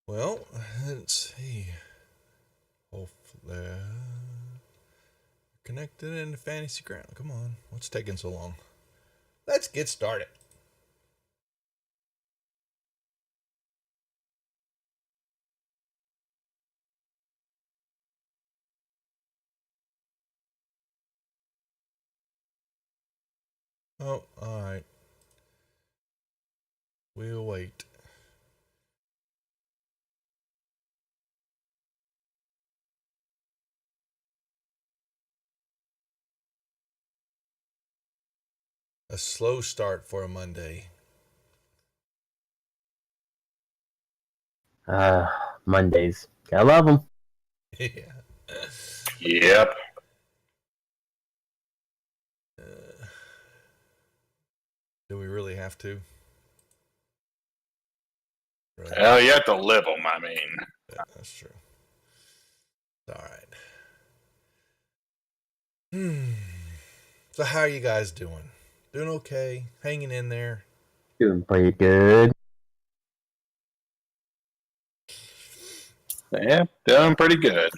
Well, let's see. Hopefully, connected into Fantasy Ground. Come on, what's taking so long? Let's get started. Oh, all right. We'll wait. A slow start for a Monday. Mondays. I love them. Yeah. Yep. Do we really have to? Right. Well, you have to live them, I mean. Yeah, that's true. All right. So how are you guys doing? Doing okay? Hanging in there? Doing pretty good. Yeah, doing pretty good.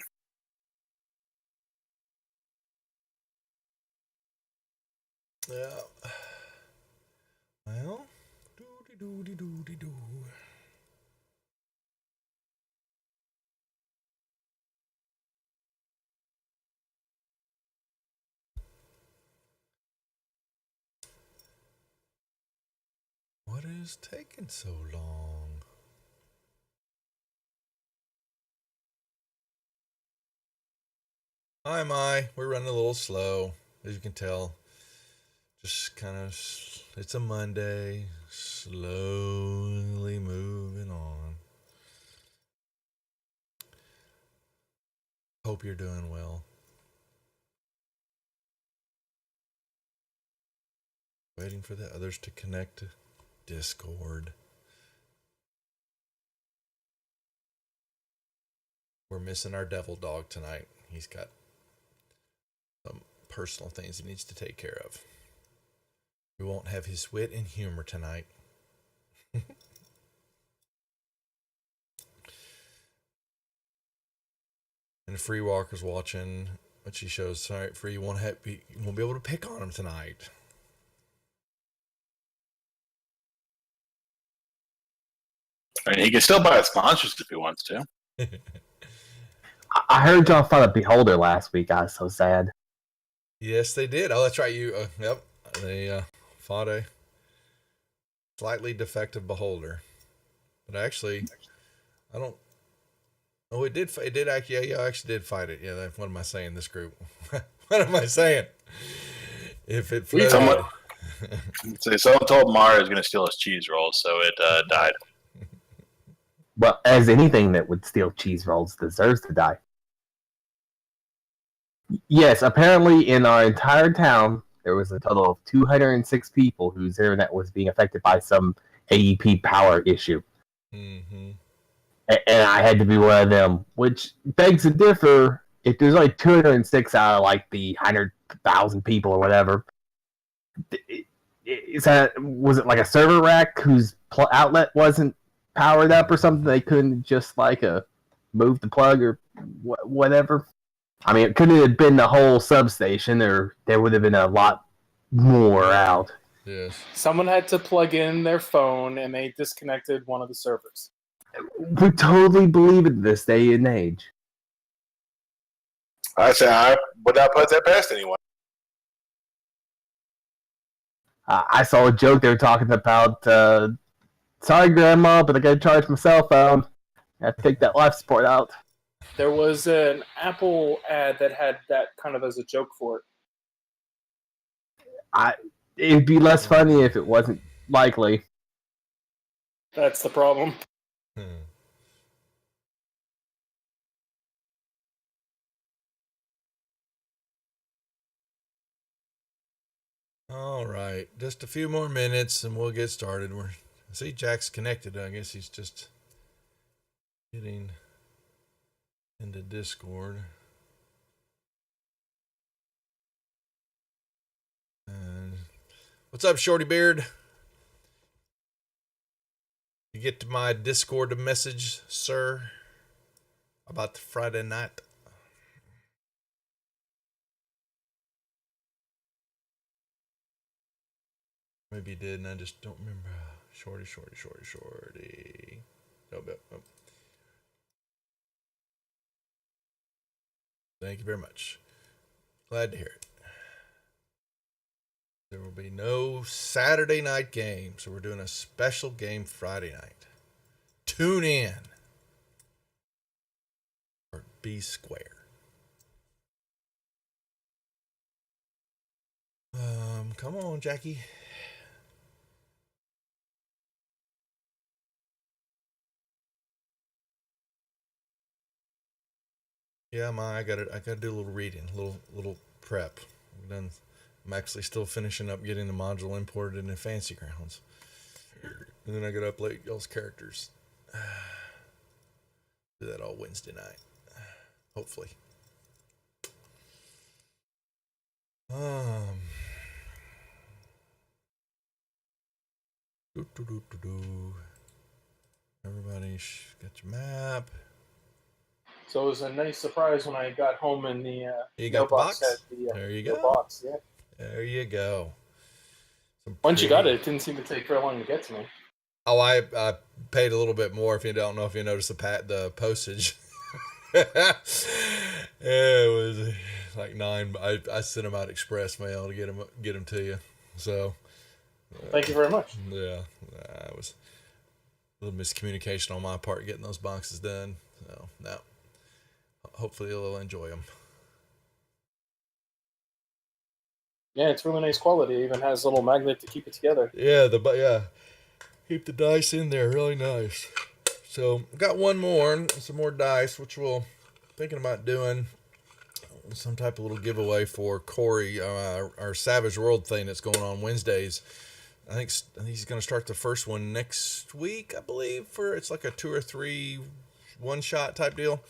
Yeah. Well, doo-de-doo-de-doo-de-doo. What is taking so long? Hi, Mai. We're running a little slow, as you can tell. Just kind of, it's a Monday, slowly moving on. Hope you're doing well. Waiting for the others to connect to Discord. We're missing our devil dog tonight. He's got some personal things he needs to take care of. We won't have his wit and humor tonight. And Free Walker's watching what she shows. Sorry, Free, you won't be able to pick on him tonight. I mean, he can still buy sponsors if he wants to. I heard y'all fought a beholder last week. I was so sad. Yes, they did. Oh, that's right. Yep. They fought a slightly defective beholder. But actually, I don't. Oh, it did. It did actually. Yeah, you actually did fight it. Yeah. What am I saying? This group. What am I saying? If it floated. So someone told Mario was going to steal his cheese rolls, so it died. Well, as anything that would steal cheese rolls deserves to die. Yes, apparently in our entire town, there was a total of 206 people whose internet was being affected by some AEP power issue. Mm-hmm. And I had to be one of them, which begs to differ. If there's only 206 out of like the 100,000 people or whatever, was it like a server rack whose outlet wasn't powered up or something? They couldn't just like move the plug or whatever. I mean, it could have been the whole substation, or there would have been a lot more out. Yes. Someone had to plug in their phone, and they disconnected one of the servers. We totally believe it this day and age. I say I would not put that past anyone. I saw a joke they were talking about. Sorry, Grandma, but I got to charge my cell phone. I have to take that life support out. There was an Apple ad that had that kind of as a joke for it. It'd be less funny if it wasn't likely. That's the problem. All right, just a few more minutes and we'll get started. See Jack's connected. I guess he's just getting into Discord. And what's up, Shorty Beard? You get to my Discord message, sir, about the Friday night. Maybe you did, and I just don't remember. Shorty. Nope. Thank you very much. Glad to hear it. There will be no Saturday night game, so we're doing a special game Friday night. Tune in for B Square. Come on, Jackie. Yeah, I got to do a little reading, little prep. I'm actually still finishing up getting the module imported into Fancy Grounds, and then I got to upload y'all's characters. Do that all Wednesday night, hopefully. Everybody got your map. So it was a nice surprise when I got home and the You got the box? had There you the go. box. Yeah. There you go. Once you got it, it didn't seem to take very long to get to me. Oh, I paid a little bit more. If you don't know if you noticed the postage. Yeah, it was like $9. I sent them out express mail to get them to you. So Thank you very much. yeah, it was a little miscommunication on my part getting those boxes done. So no, hopefully they'll enjoy them. Yeah, it's really nice quality. It even has a little magnet to keep it together. Yeah, keep the dice in there, really nice. So got some more dice, which we'll thinking about doing some type of little giveaway for Corey, our Savage World thing that's going on Wednesdays. I think he's going to start the first one next week, I believe. It's like a 2 or 3 one-shot type deal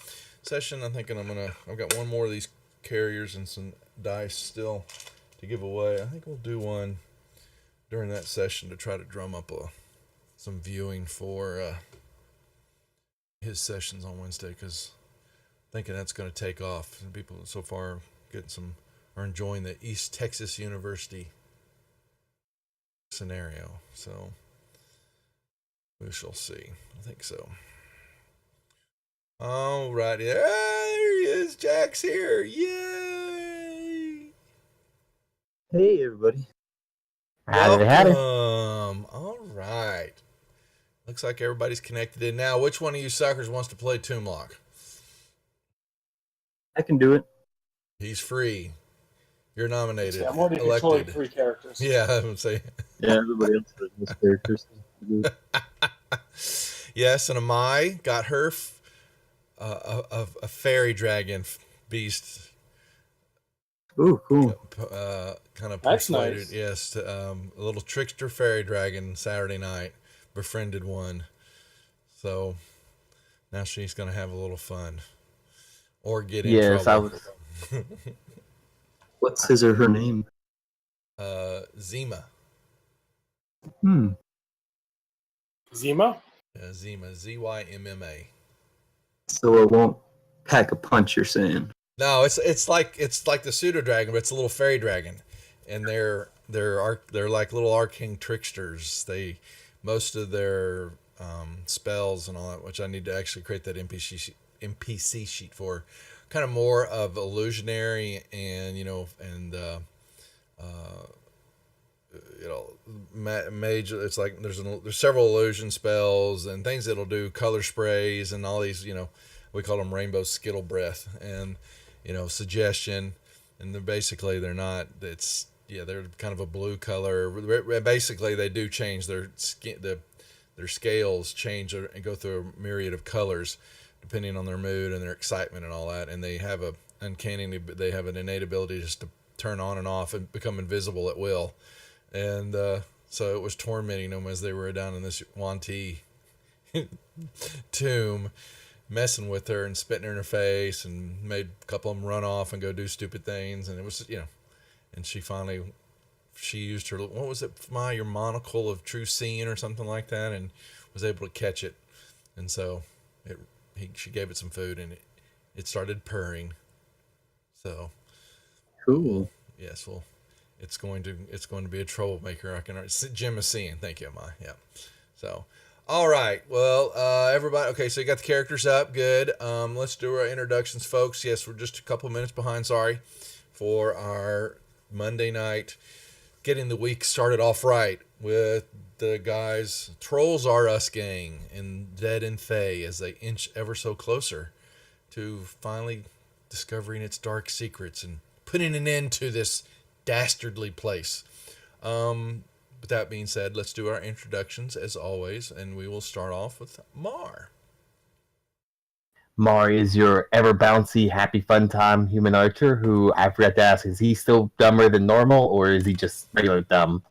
session. I'm thinking I've got one more of these carriers and some dice still to give away. I think we'll do one during that session to try to drum up some viewing for his sessions on Wednesday, because I'm thinking that's going to take off. And people so far are enjoying the East Texas University scenario. So we shall see. I think so. All right. Yeah, there he is. Jack's here. Yay! Hey, everybody. Howdy. All right. Looks like everybody's connected in now. Which one of you suckers wants to play Toonlock? I can do it. He's free. You're nominated. Yeah, I'm already controlling 3 characters. Yeah, I would say. Yeah, everybody else has those characters. Yes, and Amai got her a fairy dragon beast. Ooh, cool. Kind of That's persuaded. nice. Yes, a little trickster fairy dragon Saturday night. Befriended one. So now she's going to have a little fun. Or get in trouble. What's his or her name? Zima. Zima? Yeah, Zima. Z-Y-M-M-A. So it won't pack a punch, you're saying? No, it's like the pseudo dragon, but it's a little fairy dragon, and they're like little arcane tricksters. Most of their spells and all that, which I need to actually create that NPC sheet for, kind of more of illusionary and mage. It's like there's several illusion spells and things that'll do color sprays and all these. We call them rainbow skittle breath and suggestion, and they're not. They're kind of a blue color. Basically, they do change their skin. Their scales change and go through a myriad of colors depending on their mood and their excitement and all that. And they have they have an innate ability just to turn on and off and become invisible at will. And so it was tormenting them as they were down in this Yuan-ti tomb. messing with her and spitting in her face and made a couple of them run off and go do stupid things. And it was, and she used her, what was it, your monocle of true seeing or something like that, and was able to catch it. And so she gave it some food, and it started purring. So Cool. yes, well, it's going to be a troublemaker. I can. Jim is seeing. Thank you, Emma. Yeah. So, all right. Well, everybody. Okay, so you got the characters up. Good. Let's do our introductions, folks. Yes, we're just a couple minutes behind. Sorry for our Monday night. Getting the week started off right with the guys. Trolls Are Us gang and Dead and Fey as they inch ever so closer to finally discovering its dark secrets and putting an end to this dastardly place. With that being said, let's do our introductions as always, and we will start off with Mar. Mar is your ever bouncy, happy fun time human archer who I forgot to ask, is he still dumber than normal or is he just regular dumb?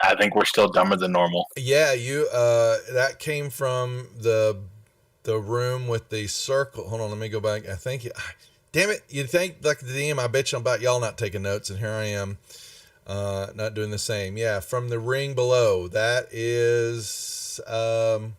I think we're still dumber than normal. Yeah, you that came from the room with the circle. Hold on, let me go back. I think damn it, you'd think like the DM, I bet you about y'all not taking notes, and here I am not doing the same. Yeah, from the ring below. That is we're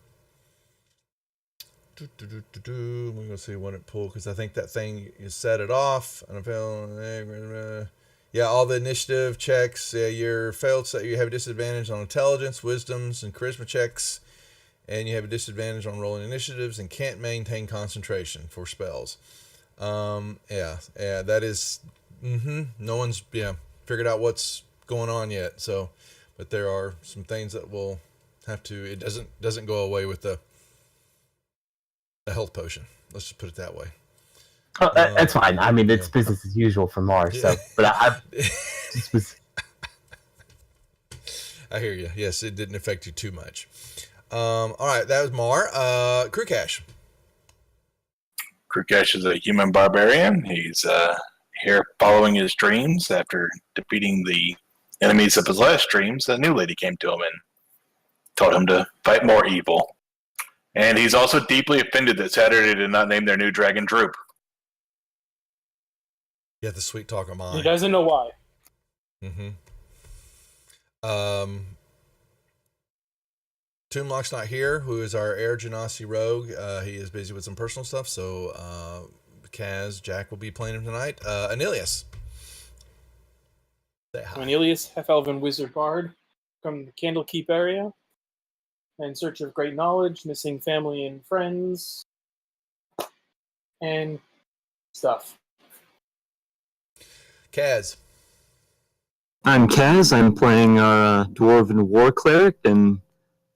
gonna see when it pulled, because I think that thing, you set it off and I feel yeah, all the initiative checks. Yeah, your failed set, you have a disadvantage on intelligence, wisdoms, and charisma checks, and you have a disadvantage on rolling initiatives and can't maintain concentration for spells. Yeah, that is no one's figured out what's going on yet, so but there are some things that will have to, it doesn't go away with the health potion. Let's just put it that way. Oh, that's fine. I mean, it's business as usual for Mars. So, but I just was. I hear you. Yes, it didn't affect you too much. All right, that was Mar. Krukash. Krukash is a human barbarian. He's here following his dreams after defeating the enemies of his last dreams. A new lady came to him and told him to fight more evil. And he's also deeply offended that Saturday did not name their new dragon Droop. Yeah, the sweet talk of mine. He doesn't know why. Toomlock's not here, who is our Air Genasi rogue. He is busy with some personal stuff, so Kaz, Jack will be playing him tonight. Anilius. Say hi. Cornelius, half-elven wizard bard from the Candlekeep area, in search of great knowledge, missing family and friends, and stuff. Kaz. I'm Kaz. I'm playing our Dwarven War Cleric, and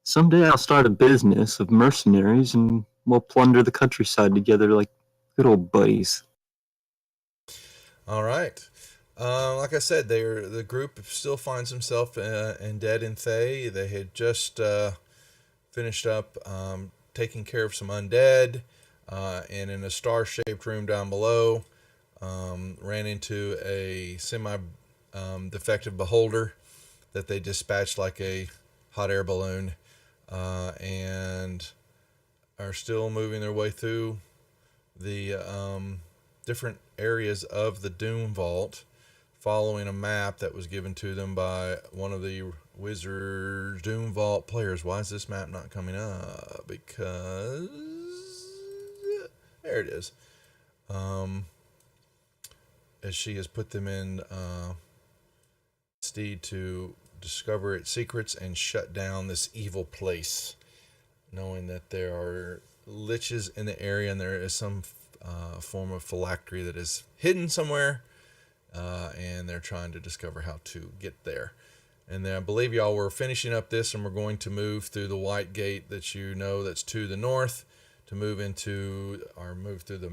someday I'll start a business of mercenaries, and we'll plunder the countryside together like good old buddies. All right. Like I said, the group still finds himself in Dead and Thay. They had just finished up taking care of some undead, and in a star-shaped room down below, ran into a semi-defective beholder that they dispatched like a hot air balloon, and are still moving their way through the different areas of the Doom Vault, following a map that was given to them by one of the Wizards Doom Vault players. Why is this map not coming up? Because there it is. As she has put them in steed to discover its secrets and shut down this evil place, knowing that there are liches in the area and there is some form of phylactery that is hidden somewhere, and they're trying to discover how to get there. And then I believe y'all were finishing up this, and we're going to move through the white gate that that's to the north, to move through the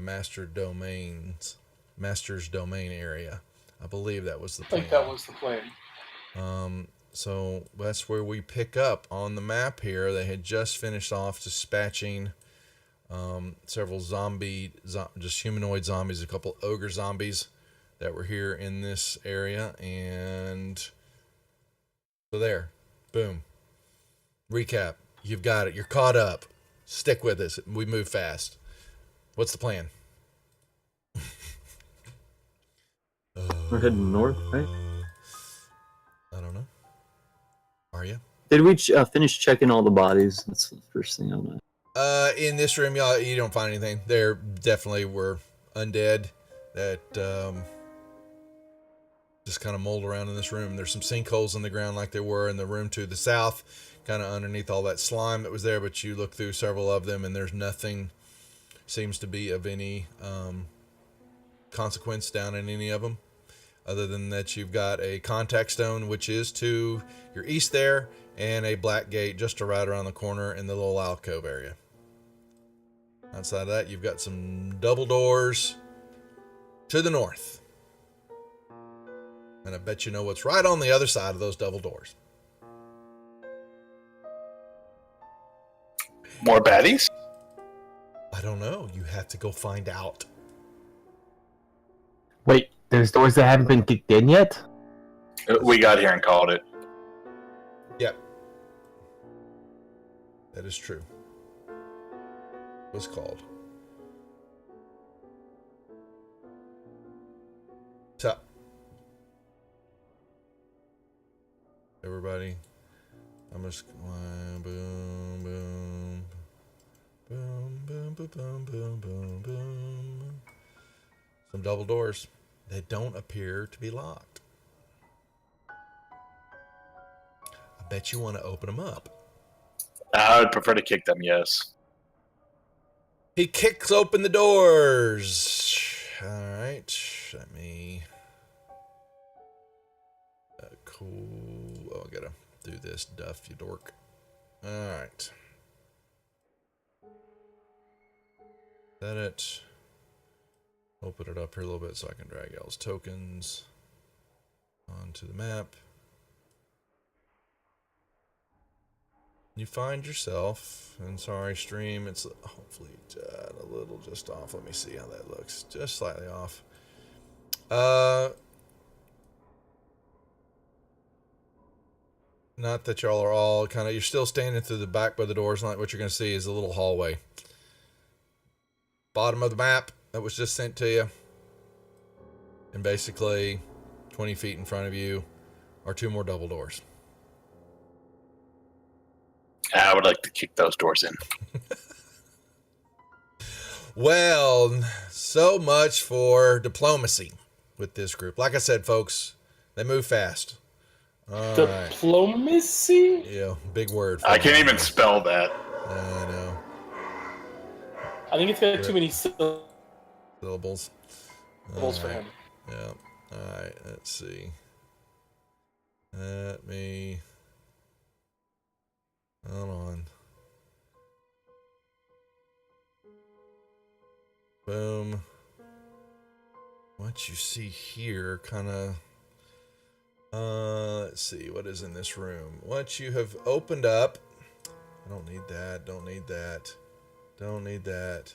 Master's Domain area. I believe that was the I plan. think that was the plan. So that's where we pick up on the map here. They had just finished off dispatching several just humanoid zombies, a couple ogre zombies that were here in this area. And so there, boom. Recap. You've got it. You're caught up. Stick with us. We move fast. What's the plan? We're heading north, right? I don't know. Are you? Did we finish checking all the bodies? That's the first thing I want to. In this room, y'all, you don't find anything. There definitely were undead that just kind of mold around in this room. There's some sinkholes in the ground like there were in the room to the south, kind of underneath all that slime that was there, but you look through several of them and there's nothing seems to be of any consequence down in any of them, other than that you've got a contact stone, which is to your east there, and a black gate just right around the corner in the little alcove area. Outside of that, you've got some double doors to the north. And I bet you know what's right on the other side of those double doors. More baddies? I don't know. You have to go find out. Wait, there's doors that haven't been kicked in yet? We got here and called it. Yep. That is true. Was called. So, everybody, I'm just boom, boom, boom, boom, boom, boom, boom, boom, boom, boom. Some double doors. They don't appear to be locked. I bet you want to open them up. I would prefer to kick them, yes. He kicks open the doors. All right, let me. Cool. Oh, I gotta do this, Duff, you dork. All right. That it. Open it up here a little bit so I can drag y'all's tokens onto the map. You find yourself, and sorry, stream, it's hopefully a little just off. Let me see how that looks. Just slightly off. Not that y'all are all kind of, you're still standing through the back by the doors, and like what you're going to see is a little hallway. Bottom of the map that was just sent to you. And basically, 20 feet in front of you are two more double doors. I would like to kick those doors in. Well, so much for diplomacy with this group. Like I said, folks, they move fast. All right. Diplomacy? Yeah, big word. I can't even spell that. I know. I think it's got too many Syllables. syllables for him. Yeah. All right. Let's see. Let me. Hold on. Boom. What you see here kind of. Let's see. What is in this room? What you have opened up. I don't need that. Don't need that. Don't need that.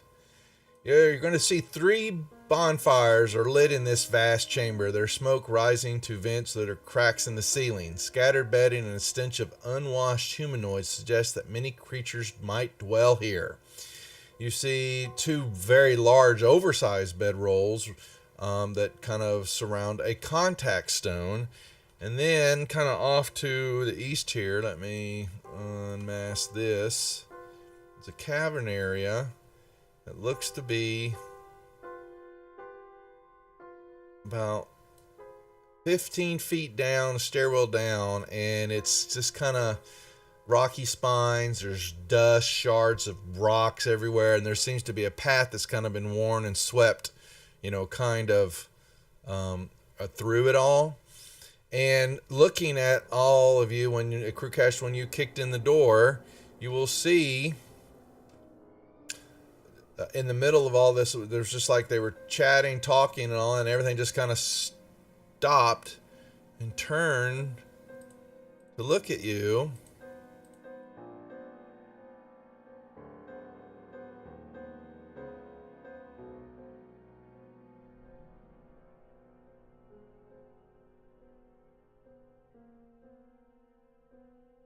Yeah, you're going to see 3 bonfires are lit in this vast chamber. There's smoke rising to vents that are cracks in the ceiling. Scattered bedding and a stench of unwashed humanoids suggests that many creatures might dwell here. You see 2 very large, oversized bedrolls that kind of surround a contact stone. And then kind of off to the east here, let me unmask this. It's a cavern area. It looks to be about 15 feet down, a stairwell down, and it's just kind of rocky spines. There's dust, shards of rocks everywhere, and there seems to be a path that's kind of been worn and swept, kind of through it all. And looking at all of you, Crewcash, when you kicked in the door, you will see in the middle of all this, there's just like they were chatting, talking and all, and everything just kind of stopped and turned to look at you.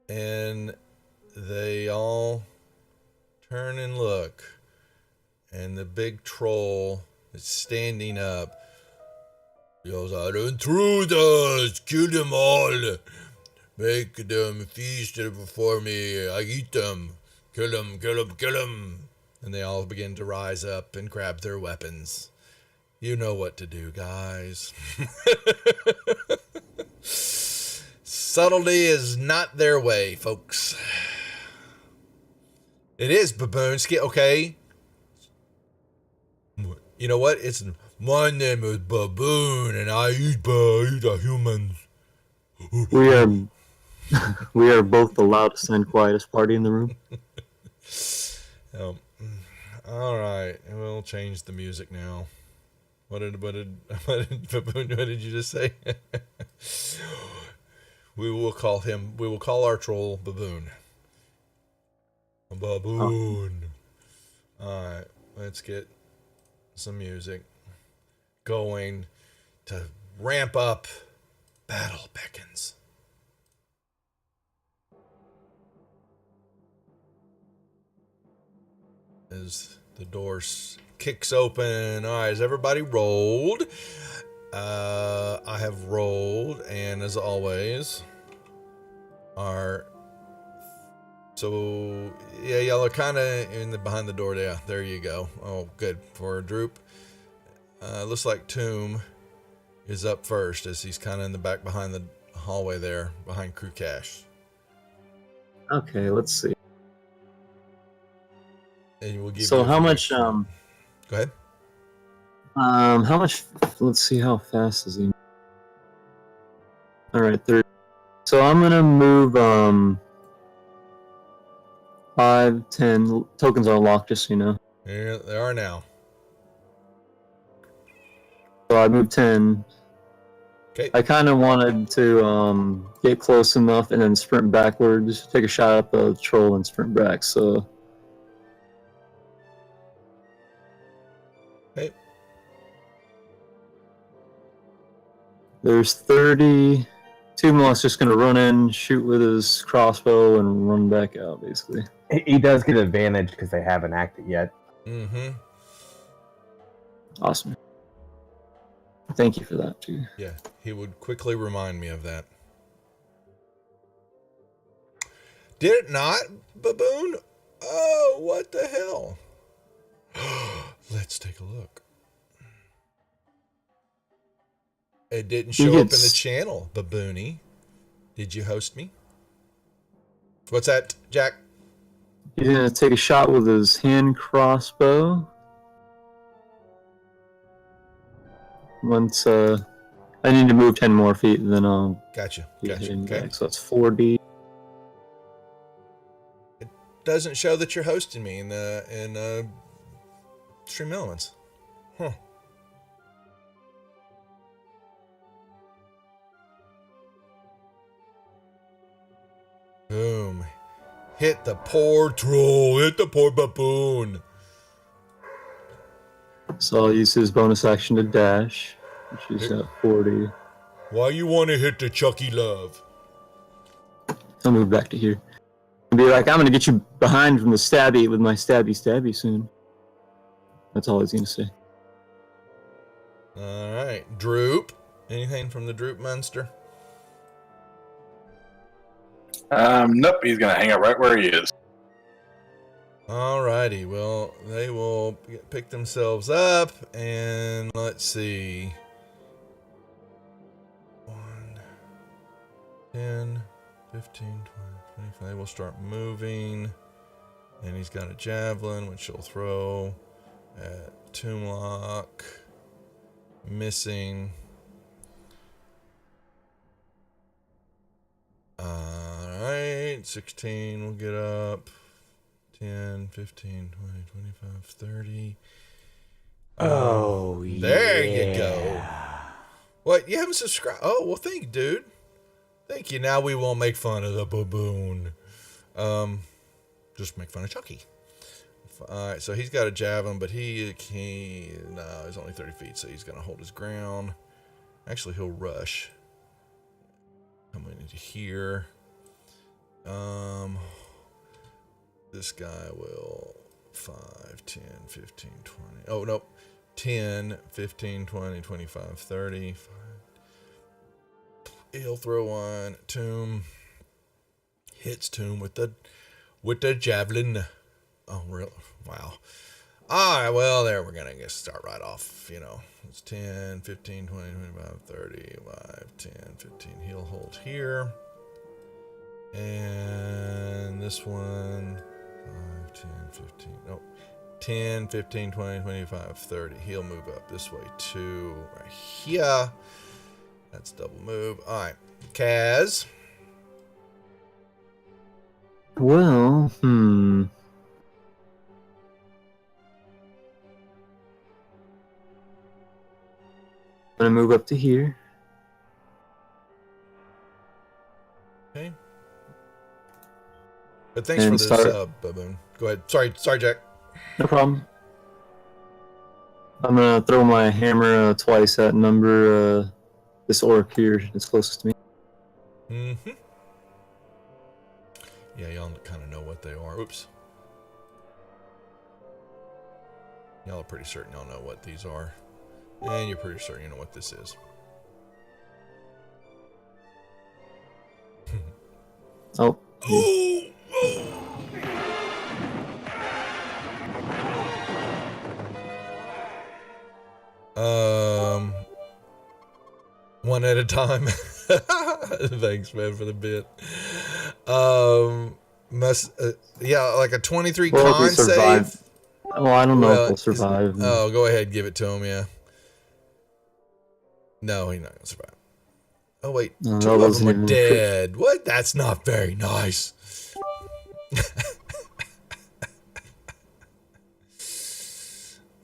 And they all turn and look, and the big troll is standing up. Yells out, "Intruders! Kill them all! Make them feast before me. I eat them. Kill them, kill them, kill them!" And they all begin to rise up and grab their weapons. You know what to do, guys. Subtlety is not their way, folks. It is, baboons. Okay. You know what? It's my name is Baboon, and I eat the humans. We are both the loudest and quietest party in the room. All right, we'll change the music now. What did Baboon? What did you just say? We will call our troll Baboon. Baboon. All right, let's get some music going to ramp up. Battle beckons. As the door kicks open. All right, has everybody rolled? I have rolled, and as always, y'all are kind of behind the door. Yeah, there you go. Oh, good for Droop. Looks like Tomb is up first, as he's kind of in the back behind the hallway there, behind Crew Cash. Okay, let's see. And we'll give So you how much? Go ahead. How much? Let's see. How fast is he? All right, 30. So I'm gonna move 5, 10 tokens are locked, just so you know. Here they are now. So I moved 10. Okay. I kind of wanted to get close enough and then sprint backwards, take a shot at the troll and sprint back. So. Hey. There's 30. Tumo's just gonna run in, shoot with his crossbow, and run back out, basically. He does get advantage because they haven't acted yet. Mm-hmm. Awesome. Thank you for that, too. Yeah, he would quickly remind me of that. Did it not, Baboon? Oh, what the hell? Let's take a look. It didn't show up in the channel, Baboony. Did you host me? What's that, Jack? He's gonna take a shot with his hand crossbow. Once I need to move 10 more feet, and then I'll Gotcha. get him Okay. back. So that's 4D. It doesn't show that you're hosting me in Stream Elements. Huh. Boom. Hit the poor troll. Hit the poor baboon. So I'll use his bonus action to dash, which is at 40. Why you want to hit the Chucky Love? I'll move back to here. And be like, I'm gonna get you behind from the stabby with my stabby soon. That's all he's gonna say. All right. Droop. Anything from the Droop monster? Nope, he's gonna hang out right where he is. Alrighty, well, they will pick themselves up, and let's see. 1, 10, 15, 20, 25. They will start moving, and he's got a javelin, which he'll throw at Toomlock. Missing. Alright, 16 will get up. 10, 15, 20, 25, 30. Oh, yeah. There you go. What? You haven't subscribed? Oh, well, thank you, dude. Thank you. Now we won't make fun of the baboon. Just make fun of Chucky. Alright, so he's got a javelin, but he's only 30 feet, so he's going to hold his ground. Actually, he'll rush. Coming into here. This guy will 5, 10, 15, 20. Oh, nope. 10, 15, 20, 25, 30. He'll throw one. Tomb. Hits Tomb with the javelin. Oh, real? Wow. All right, well, there we're going to start right off. It's 10, 15, 20, 25, 30, 5, 10, 15. He'll hold here. And this one, 5, 10, 15. Nope. 10, 15, 20, 25, 30. He'll move up this way too. Right here. That's double move. All right. Kaz. Well, I'm gonna move up to here. Okay. But thanks And for the start- sub, Baboon. Go ahead. Sorry, Jack. No problem. I'm gonna throw my hammer twice at number this orc here. It's closest to me. Mm-hmm. Yeah, y'all kind of know what they are. Oops. Y'all are pretty certain y'all know what these are. And you're pretty certain you know what this is. Oh. One at a time. Thanks, man, for the bit. Like a 23 Well, if con we survive. save. Well, I don't know Well, if we'll survive. Oh, go ahead, give it to him, yeah. No, he's not gonna survive. Oh wait, No, two that of them wasn't are even dead. What? That's not very nice.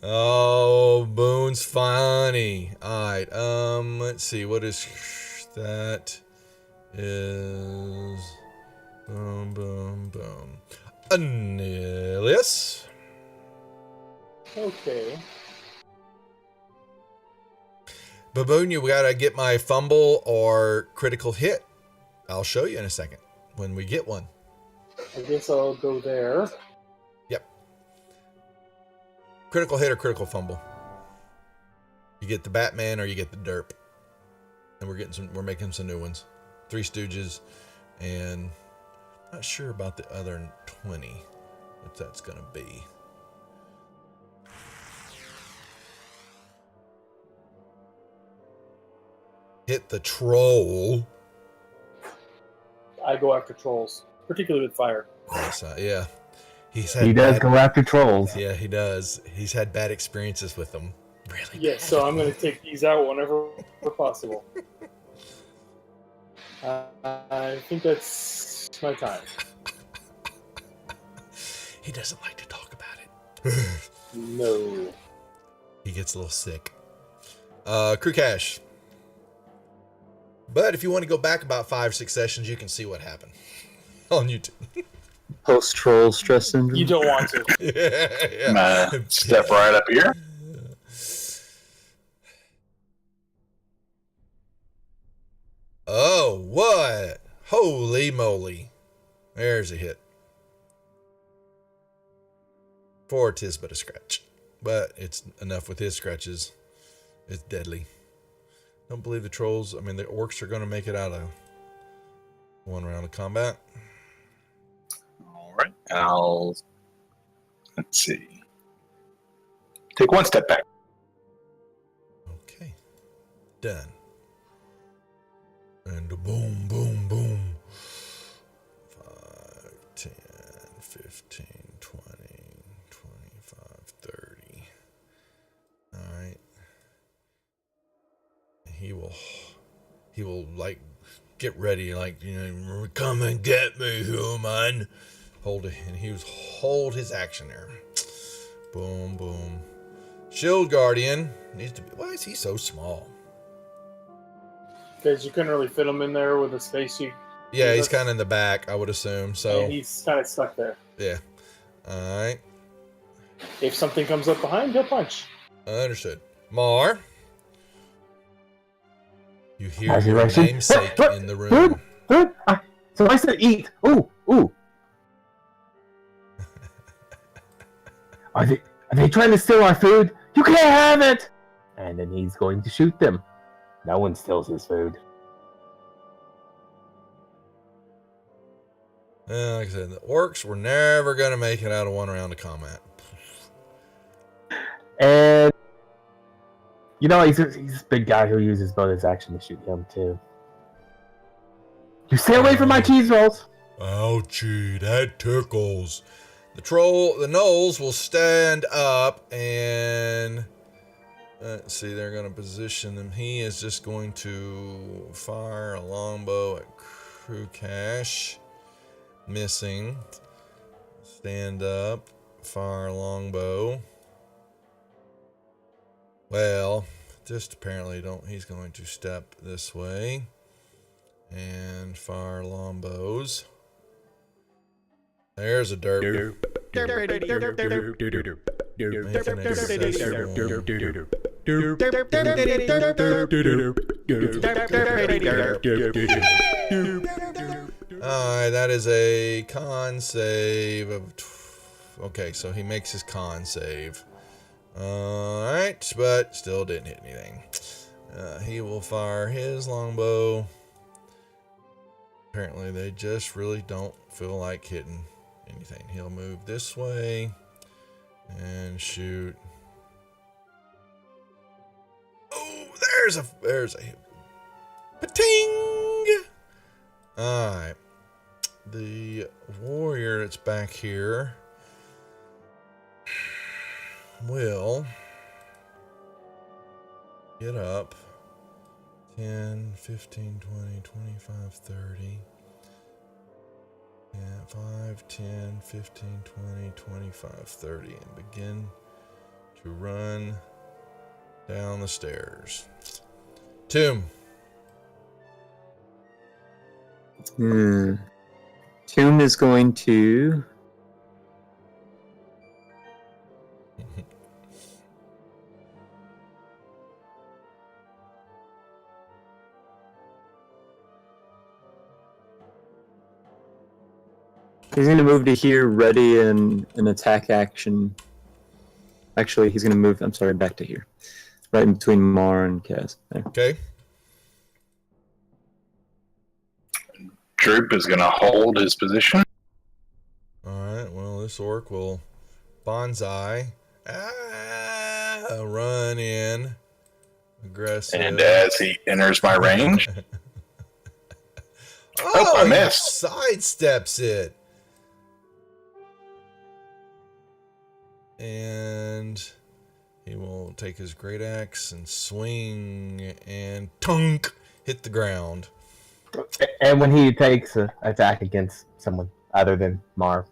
Oh, Boone's funny. Alright, let's see, what is that? Is boom, boom, boom. Annelius. Okay. Baboon, you gotta get my fumble or critical hit. I'll show you in a second when we get one. I guess I'll go there. Yep. Critical hit or critical fumble. You get the Batman or you get the derp. And we're making some new ones. Three Stooges, and not sure about the other 20, what that's gonna be. Hit the troll. I go after trolls, particularly with fire. Yes, yeah. He does go after trolls. Yeah, he does. He's had bad experiences with them. Really? Yes, so I'm going to take these out whenever possible. I think that's my time. He doesn't like to talk about it. No. He gets a little sick. Crew cash. But if you want to go back about 5-6 sessions, you can see what happened on YouTube. Post-troll stress syndrome. You don't want to. yeah. Step right up here. Oh, what? Holy moly. There's a hit. 4, 'tis but a scratch. But it's enough with his scratches. It's deadly. Don't believe the trolls. I mean, the orcs are going to make it out of one round of combat. All right. Let's see. Take one step back. Okay. Done. And boom, boom, boom. 5, 10, 15, 20, 25, 30. All right. He will like get ready, like, come and get me, human. Hold his action there. Boom, boom. Shield Guardian needs to be. Why is he so small? Because you couldn't really fit him in there with a spacesuit. Yeah, he's kind of in the back, I would assume. So And he's kind of stuck there. yeah. All right. If something comes up behind, he'll punch. Understood. Mar. You hear As you your mentioned. namesake in the room. So I said eat. Ooh. Are they trying to steal our food? You can't have it! And then he's going to shoot them. No one steals his food. Like I said, the orcs were never going to make it out of one round of combat. And you know, he's this big guy who uses bonus action to shoot him too. You stay away from my cheese rolls. Ouchie, that tickles. The gnolls will stand up and let's see, they're going to position them. He is just going to fire a longbow at Krukash. Missing. Stand up, fire a longbow. Well, just apparently he's going to step this way and fire longbows. There's a derp. Alright, that is a con save of... Okay, so he makes his con save. Alright, but still didn't hit anything. He will fire his longbow. Apparently they just really don't feel like hitting anything. He'll move this way and shoot. Oh, there's a pating. Alright. The warrior that's back here will get up 10, 15, 20, 25, 30. Yeah, 5, 10, 15, 20, 25, 30. And begin to run down the stairs. Tomb. Tomb is going to... He's going to move to here, ready an attack action. Actually, he's going to move, I'm sorry, back to here. Right in between Mar and Kaz. There. Okay. Droop is going to hold his position. Alright, well, this orc will bonsai. Run in. Aggressive. And as he enters my range, oh, I he missed. sidesteps it. And he will take his great axe and swing and tunk, hit the ground. And when he takes an attack against someone other than Mar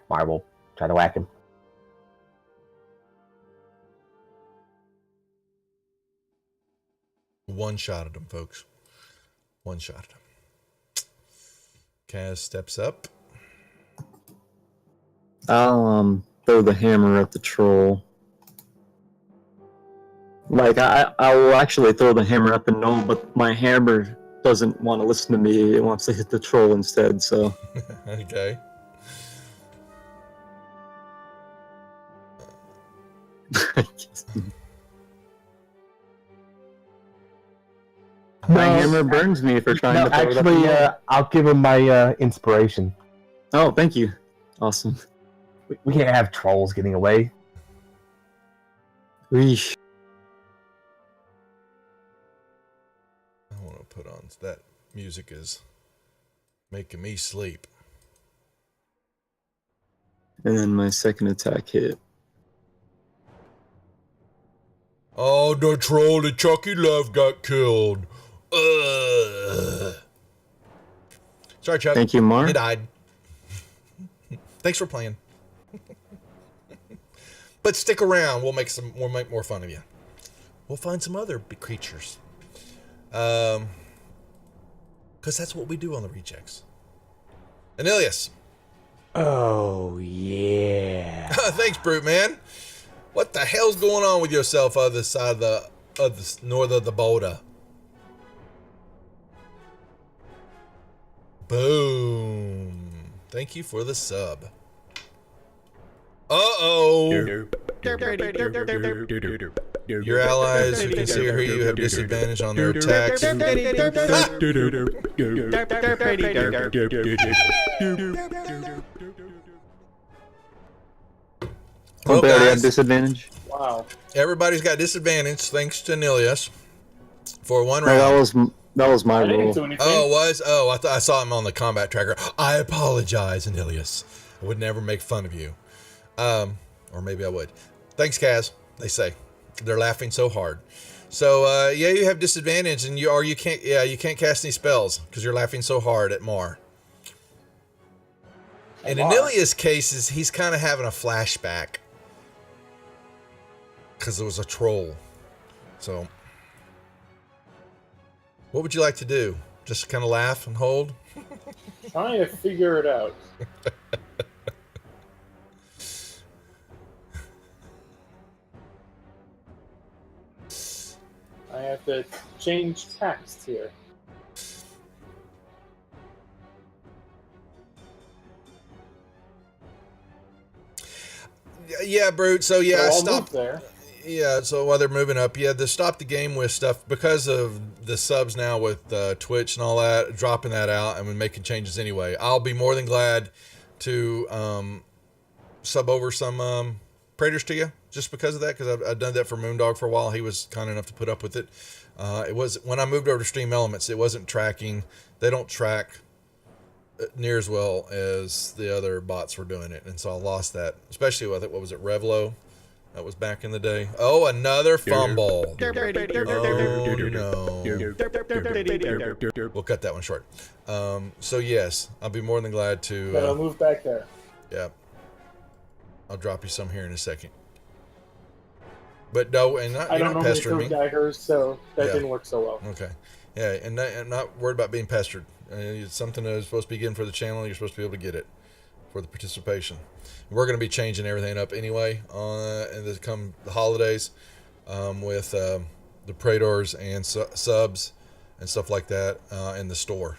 will try to whack him. One shot at him, folks. One shot at him. Kaz steps up. I'll throw the hammer at the troll. Like, I will actually throw the hammer at the gnoll, but my hammer doesn't want to listen to me. It wants to hit the troll instead, so... Okay. My hammer burns me for trying to throw it at the actually, gnoll. I'll give him my inspiration. Oh, thank you. Awesome. We can't have trolls getting away. Eesh. I want to put on that music is making me sleep. And then my second attack hit. Oh, the troll that Chucky Love got killed. Sorry, Chuck. Thank you, Mar. You died. Thanks for playing. But stick around. We'll make more fun of you. We'll find some other big creatures. Because that's what we do on the rejects. Anilius. Oh, yeah. Thanks, Brute Man. What the hell's going on with yourself other side of the north of the border? Boom. Thank you for the sub. Uh-oh. Your allies who consider who you have disadvantage on their attacks. Well, Don't they already have guys, disadvantage? Wow. everybody's got disadvantage thanks to Nilius for one No, round. that was my I didn't rule. do anything. Oh, it was? Oh, I thought I saw him on the combat tracker. I apologize, Anilius. I would never make fun of you. Or maybe I would. Thanks, Kaz. They say they're laughing so hard. So yeah, you have disadvantage, and you can't cast any spells because you're laughing so hard at Mar. In Mar? Anilius' cases, he's kind of having a flashback because it was a troll. So, what would you like to do? Just kind of laugh and hold? Trying to figure it out. I have to change text here. Yeah, Brute. So yeah, So I I'll stopped. move there. Yeah, so while they're moving up, yeah, to stop the game with stuff because of the subs now with Twitch and all that, dropping that out and we're making changes anyway. I'll be more than glad to sub over some Praetors to you just because of that, because I've done that for Moondog for a while. He was kind enough to put up with it. It was when I moved over to Stream Elements, it wasn't tracking. They don't track near as well as the other bots were doing it, and so I lost that, especially with it. What was it, Revlo? That was back in the day. Oh, another fumble. Oh, no. We'll cut that one short. So, yes, I'll be more than glad But I'll to... move back there. yeah. I'll drop you some here in a second. But no, and I you're don't not normally pestering throw me. daggers, so that Yeah. didn't work so well. Okay. Yeah, and I'm not worried about being pestered. It's something that is supposed to be getting for the channel. You're supposed to be able to get it for the participation. We're going to be changing everything up anyway and then come the holidays with the Praetors and subs and stuff like that in the store.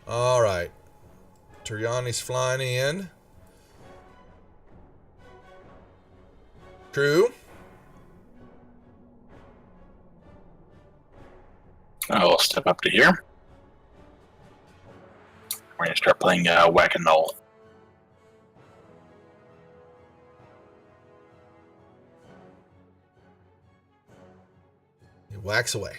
All right. Turiani's flying in. Crew. I'll step up to here. We're going to start playing Whack-A-Null. You wax away.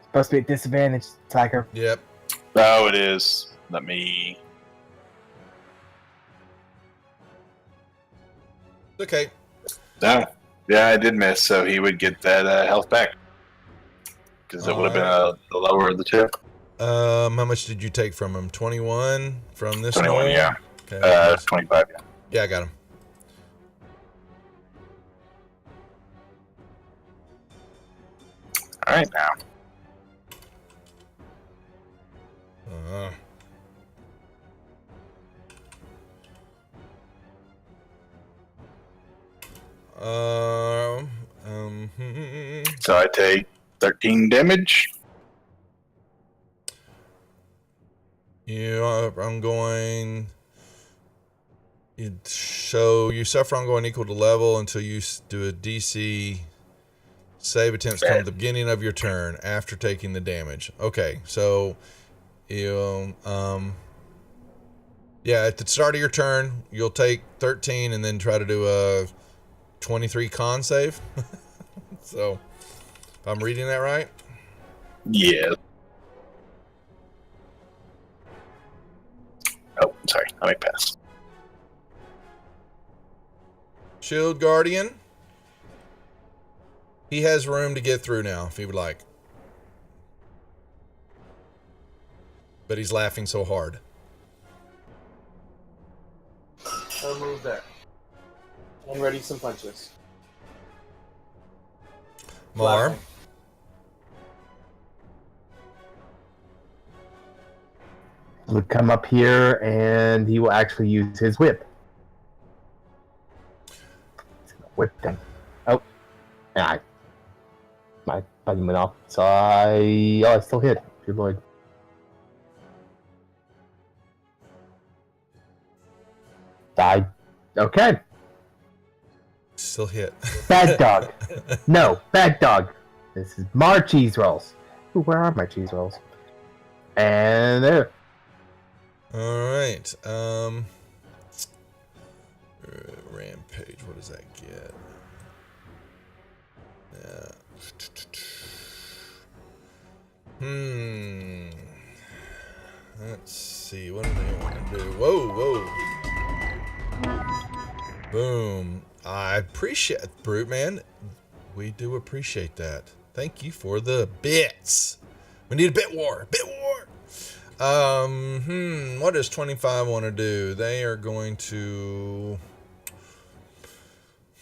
Supposed to be a disadvantage, Tiger. Yep. Oh, it is. Let me... Okay. No. Yeah, I did miss, so he would get that health back. Because it would have been the lower of the two. How much did you take from him? 21 from this 21, roll? yeah. Okay. 25, yeah. Yeah, I got him. All right, now. Uh, So I take 13 damage. I'm going. So you suffer ongoing equal to level until you do a DC save attempts come at the beginning of your turn after taking the damage. Okay, so you yeah, at the start of your turn you'll take 13 and then try to do a 23 con save. So if I'm reading that right. Yeah. Oh, sorry. I make pass. Shield Guardian. He has room to get through now if he would like. But he's laughing so hard. I'll move there. And ready some punches. Mar. Laughing. Would come up here and he will actually use his whip. He's gonna whip them. Oh, and my button went off, so I still hit. Good lord. Okay. Still hit. Bad dog. No, bad dog. This is more cheese rolls. Ooh, where are my cheese rolls? And there. All right. Rampage. What does that get? Let's see. What do they want to do? Whoa, whoa. Boom. I appreciate it, Brute Man. We do appreciate that. Thank you for the bits. We need a bit war. Bit war. What does 25 want to do? They are going to.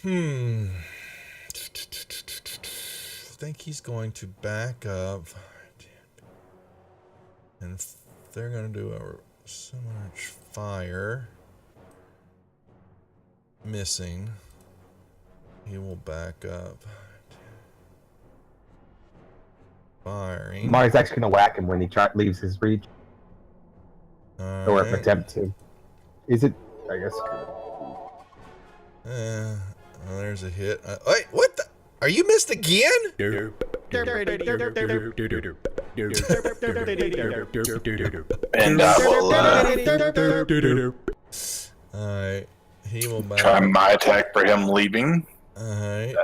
I think he's going to back up. And they're going to do a so much fire. Missing. He will back up. Firing. Marty's actually going to whack him when he leaves his reach. Or attempt to. Is it? I guess. Well, there's a hit. Wait, what the? Are you missed again? And I will Alright. He will back. try my attack for him leaving. Alright.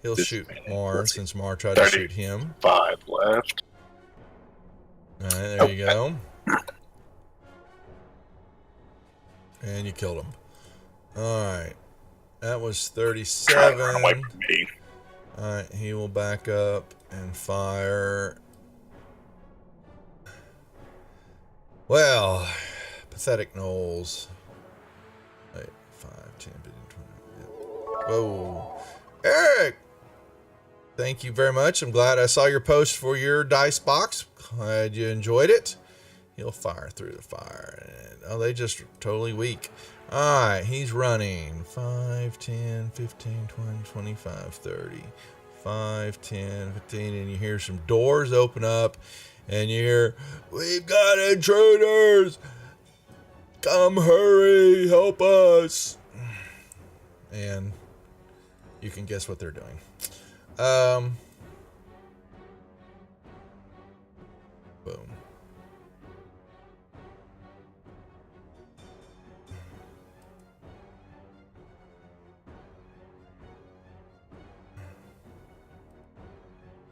He'll This shoot man, Mar let's see. since Mar tried to 30. shoot him. 5 left. Alright, there you go. And you killed him. Alright. That was Trying to run away 37. from me. Alright, he will back up and fire. Well, pathetic Knowles. Wait, 5, 10, 15, 20. Whoa. Eric! Thank you very much. I'm glad I saw your post for your dice box. Glad you enjoyed it. He'll fire through the fire. Oh, they just totally weak. Alright, he's running. 5, 10, 15, 20, 25, 30. 5, 10, 15. And you hear some doors open up. And you hear, "We've got intruders! Come hurry, help us!" And you can guess what they're doing. Boom.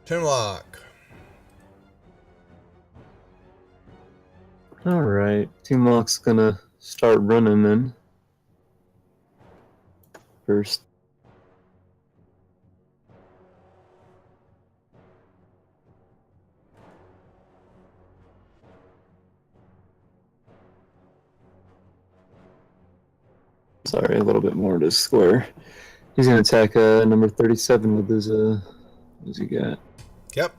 Timlock. All right, Timlock's gonna start running then. First. Sorry, a little bit more to square. He's gonna attack number 37 with his what's he got? Yep.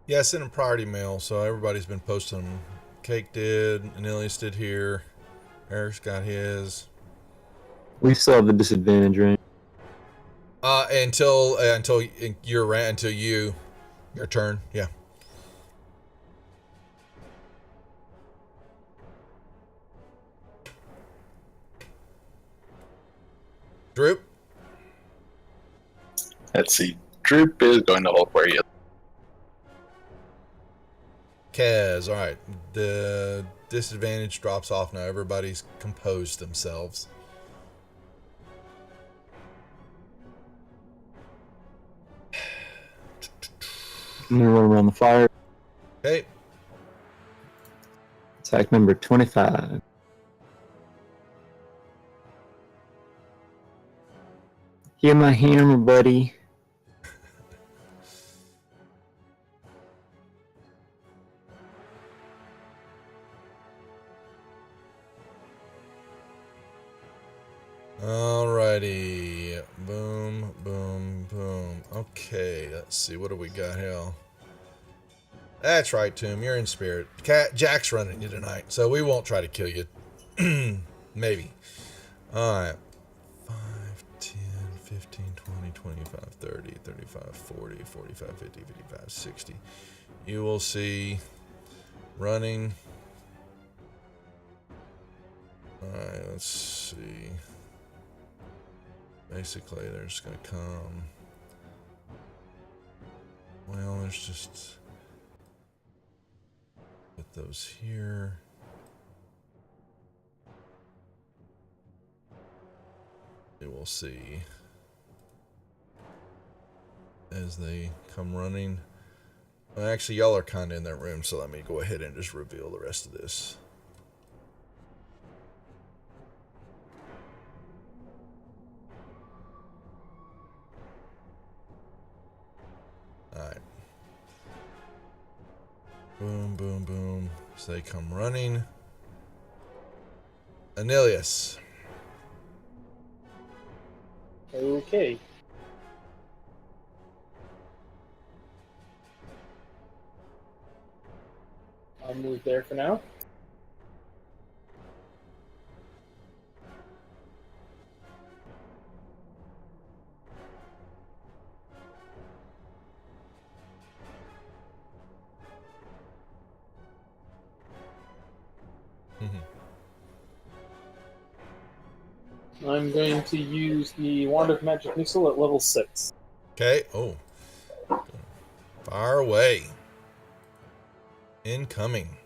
Yeah, I sent him priority mail, so everybody's been posting them. Cake did, Anilius did here. Eric's got his. We still have the disadvantage, right? Until your turn. Yeah. Droop. Let's see. Droop is going to hold where he is. Kaz. All right. The disadvantage drops off now. Everybody's composed themselves. I'm gonna run around the fire. Okay. Attack number 25. Get my hammer, buddy. Alrighty. Boom, boom, boom. Okay, let's see. What do we got here? That's right, Tomb. You're in spirit. Jack's running you tonight, so we won't try to kill you. Maybe. Alright. 5, 10, 15, 20, 25, 30, 35, 40, 45, 50, 55, 60. You will see running Alright, let's see. Basically, they're just gonna come. Well, there's just. Put those here. We'll see. As they come running. Well, actually, y'all are kind of in that room, so let me go ahead and just reveal the rest of this. Alright. Boom, boom, boom. So they come running. Anilius. Okay. I'll move there for now. I'm going to use the Wand of Magic Missile at level 6. Okay. Oh. Fire away. Incoming.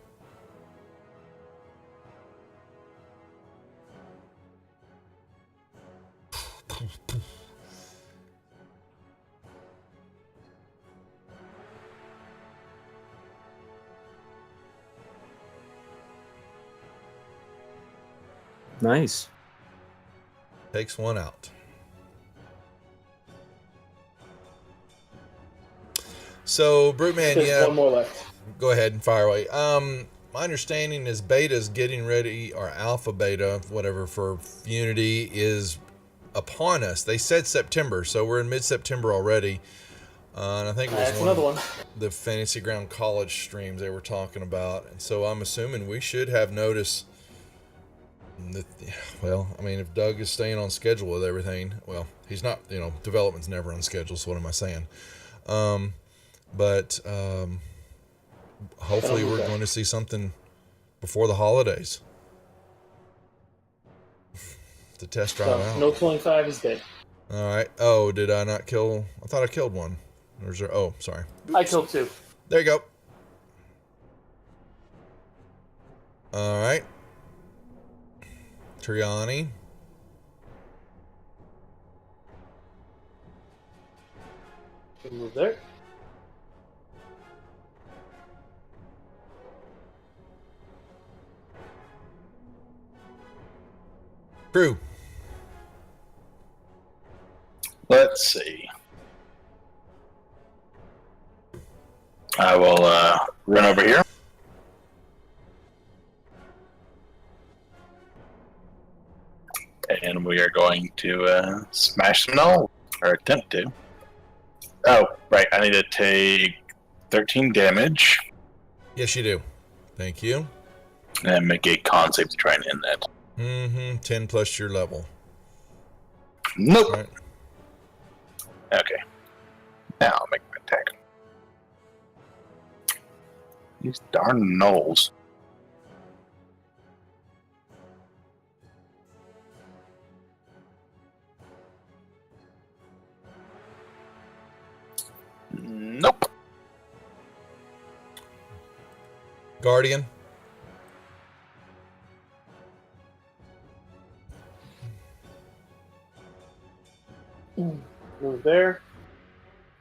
Nice. Takes one out. So, Bruteman, There's yeah. one more left. Go ahead and fire away. My understanding is Beta's getting ready, or Alpha Beta, whatever, for Unity is upon us. They said September, so we're in mid-September already. And I think it was That's another one. the Fantasy Ground College streams they were talking about. And so I'm assuming we should have notice that, well, I mean, if Doug is staying on schedule with everything, well, he's not, development's never on schedule, so what am I saying? But hopefully we're going to see something before the holidays to test drive out. No 25 is dead. All right. Oh, did I not kill? I thought I killed one. Or is there? Oh, sorry. I killed 2. There you go. All right. Triani. Move there. Crew. Let's see. I will run over here. And we are going to smash some null, or attempt to. Oh, right. I need to take 13 damage Yes, you do. Thank you. and make a con save to try and end that. 10 plus your level. Nope. All right. Okay. Now I'll make my attack. These darn gnolls. Nope. Guardian. Move there.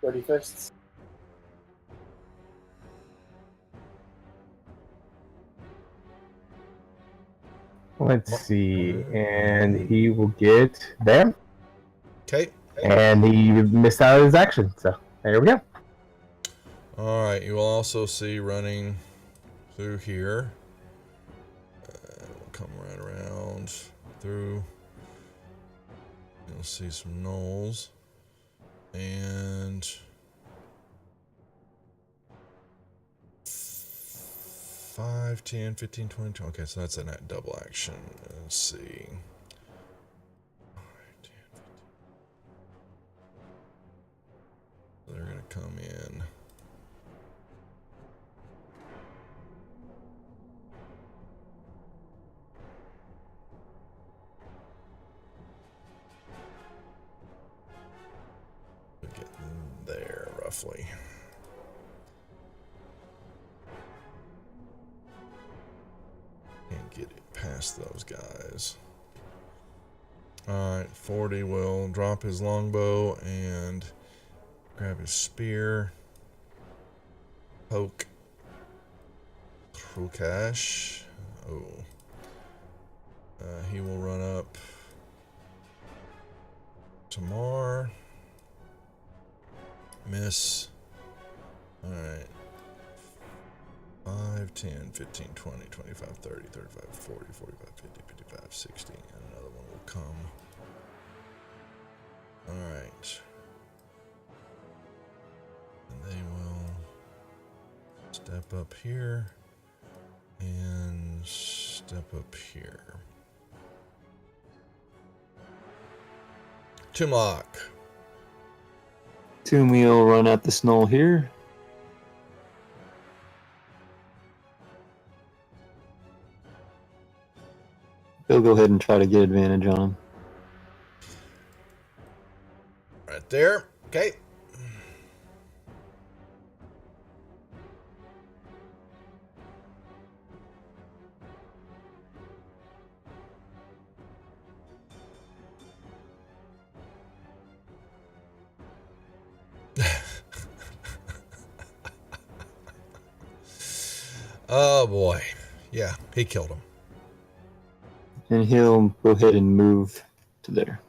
30 fists. Let's see, and he will get there, Okay. and he missed out his action. So there we go. All right. You will also see running through here. We'll come right around through. You'll see some gnolls. And 5, 10, 15, 20, 20. Okay, so that's a net double action. Let's see. 5, 10, 15. They're going to come in. roughly. Can't get it past those guys. Alright, 40 will drop his longbow and grab his spear. Poke. Trukash. Oh. He will run up. Tamar. Miss. Alright. 5, 10, 15, 20, 25, 30, 35, 40, 45, 50, 55, 60. And another one will come. Alright. And they will step up here. And step up here. Tumlock. Toomey will run at this knoll here. He'll go ahead and try to get advantage on him. Right there. Okay. Oh boy. Yeah, he killed him. And he'll go ahead and move to there.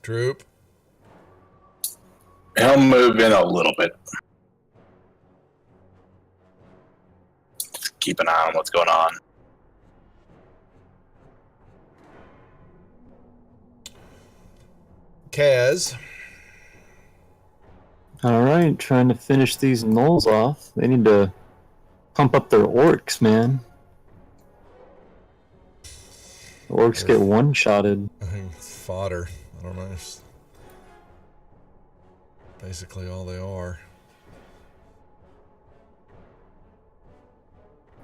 Troop. He'll move in a little bit. Just keep an eye on what's going on. Kaz. Alright, trying to finish these gnolls off. They need to pump up their orcs, man. The orcs get one-shotted. I think fodder. I don't know. It's basically all they are.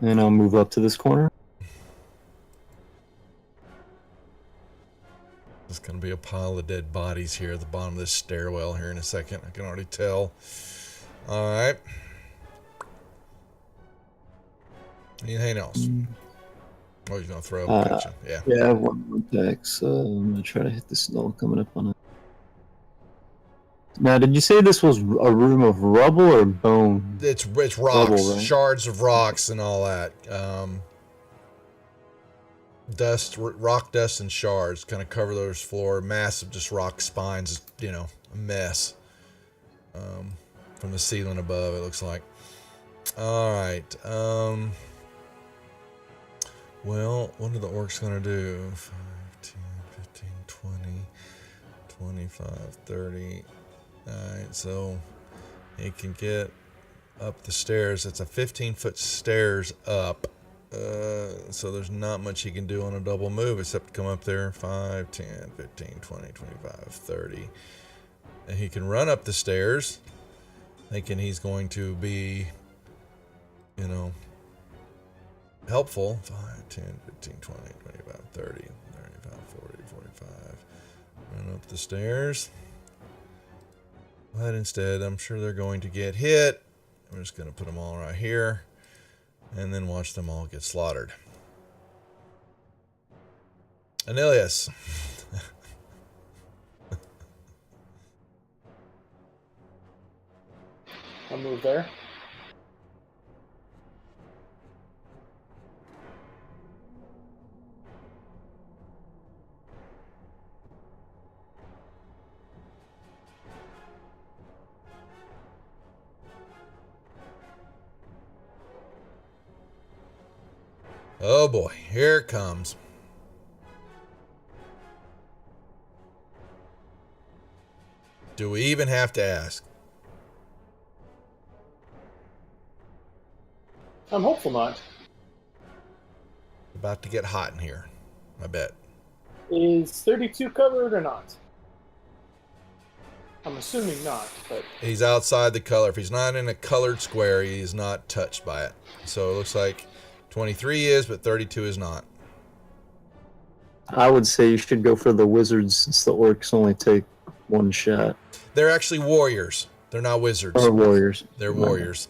And I'll move up to this corner. There's going to be a pile of dead bodies here at the bottom of this stairwell here in a second. I can already tell. All right. Anything else? Oh, he's going to throw up. Gotcha. Yeah. Yeah, I have one more attack, so I'm going to try to hit this gnoll coming up on it. Now, did you say this was a room of rubble or bone? It's rocks, Rubble, right? shards of rocks and all that. Dust, rock dust and shards kind of cover those floor. Massive just rock spines, you know, a mess. From the ceiling above, it looks like. All right. Well, what are the orcs going to do? 5, 10, 15, 20, 25, 30. All right, so he can get up the stairs. It's a 15-foot stairs up. So there's not much he can do on a double move except to come up there 5, 10, 15, 20, 25, 30. And he can run up the stairs thinking he's going to be, you know, helpful. 5, 10, 15, 20, 25, 30, 35, 40, 45. Run up the stairs. But instead, I'm sure they're going to get hit. I'm just going to put them all right here. And then watch them all get slaughtered. Anilius. I'll move there. Oh boy, here it comes. Do we even have to ask? I'm hopeful not. About to get hot in here, I bet. Is 32 covered or not? I'm assuming not, but He's outside the color. If he's not in a colored square, he is not touched by it. So it looks like 23 is, but 32 is not. I would say you should go for the wizards since the orcs only take one shot. They're actually warriors. They're not wizards. Or warriors. They're warriors.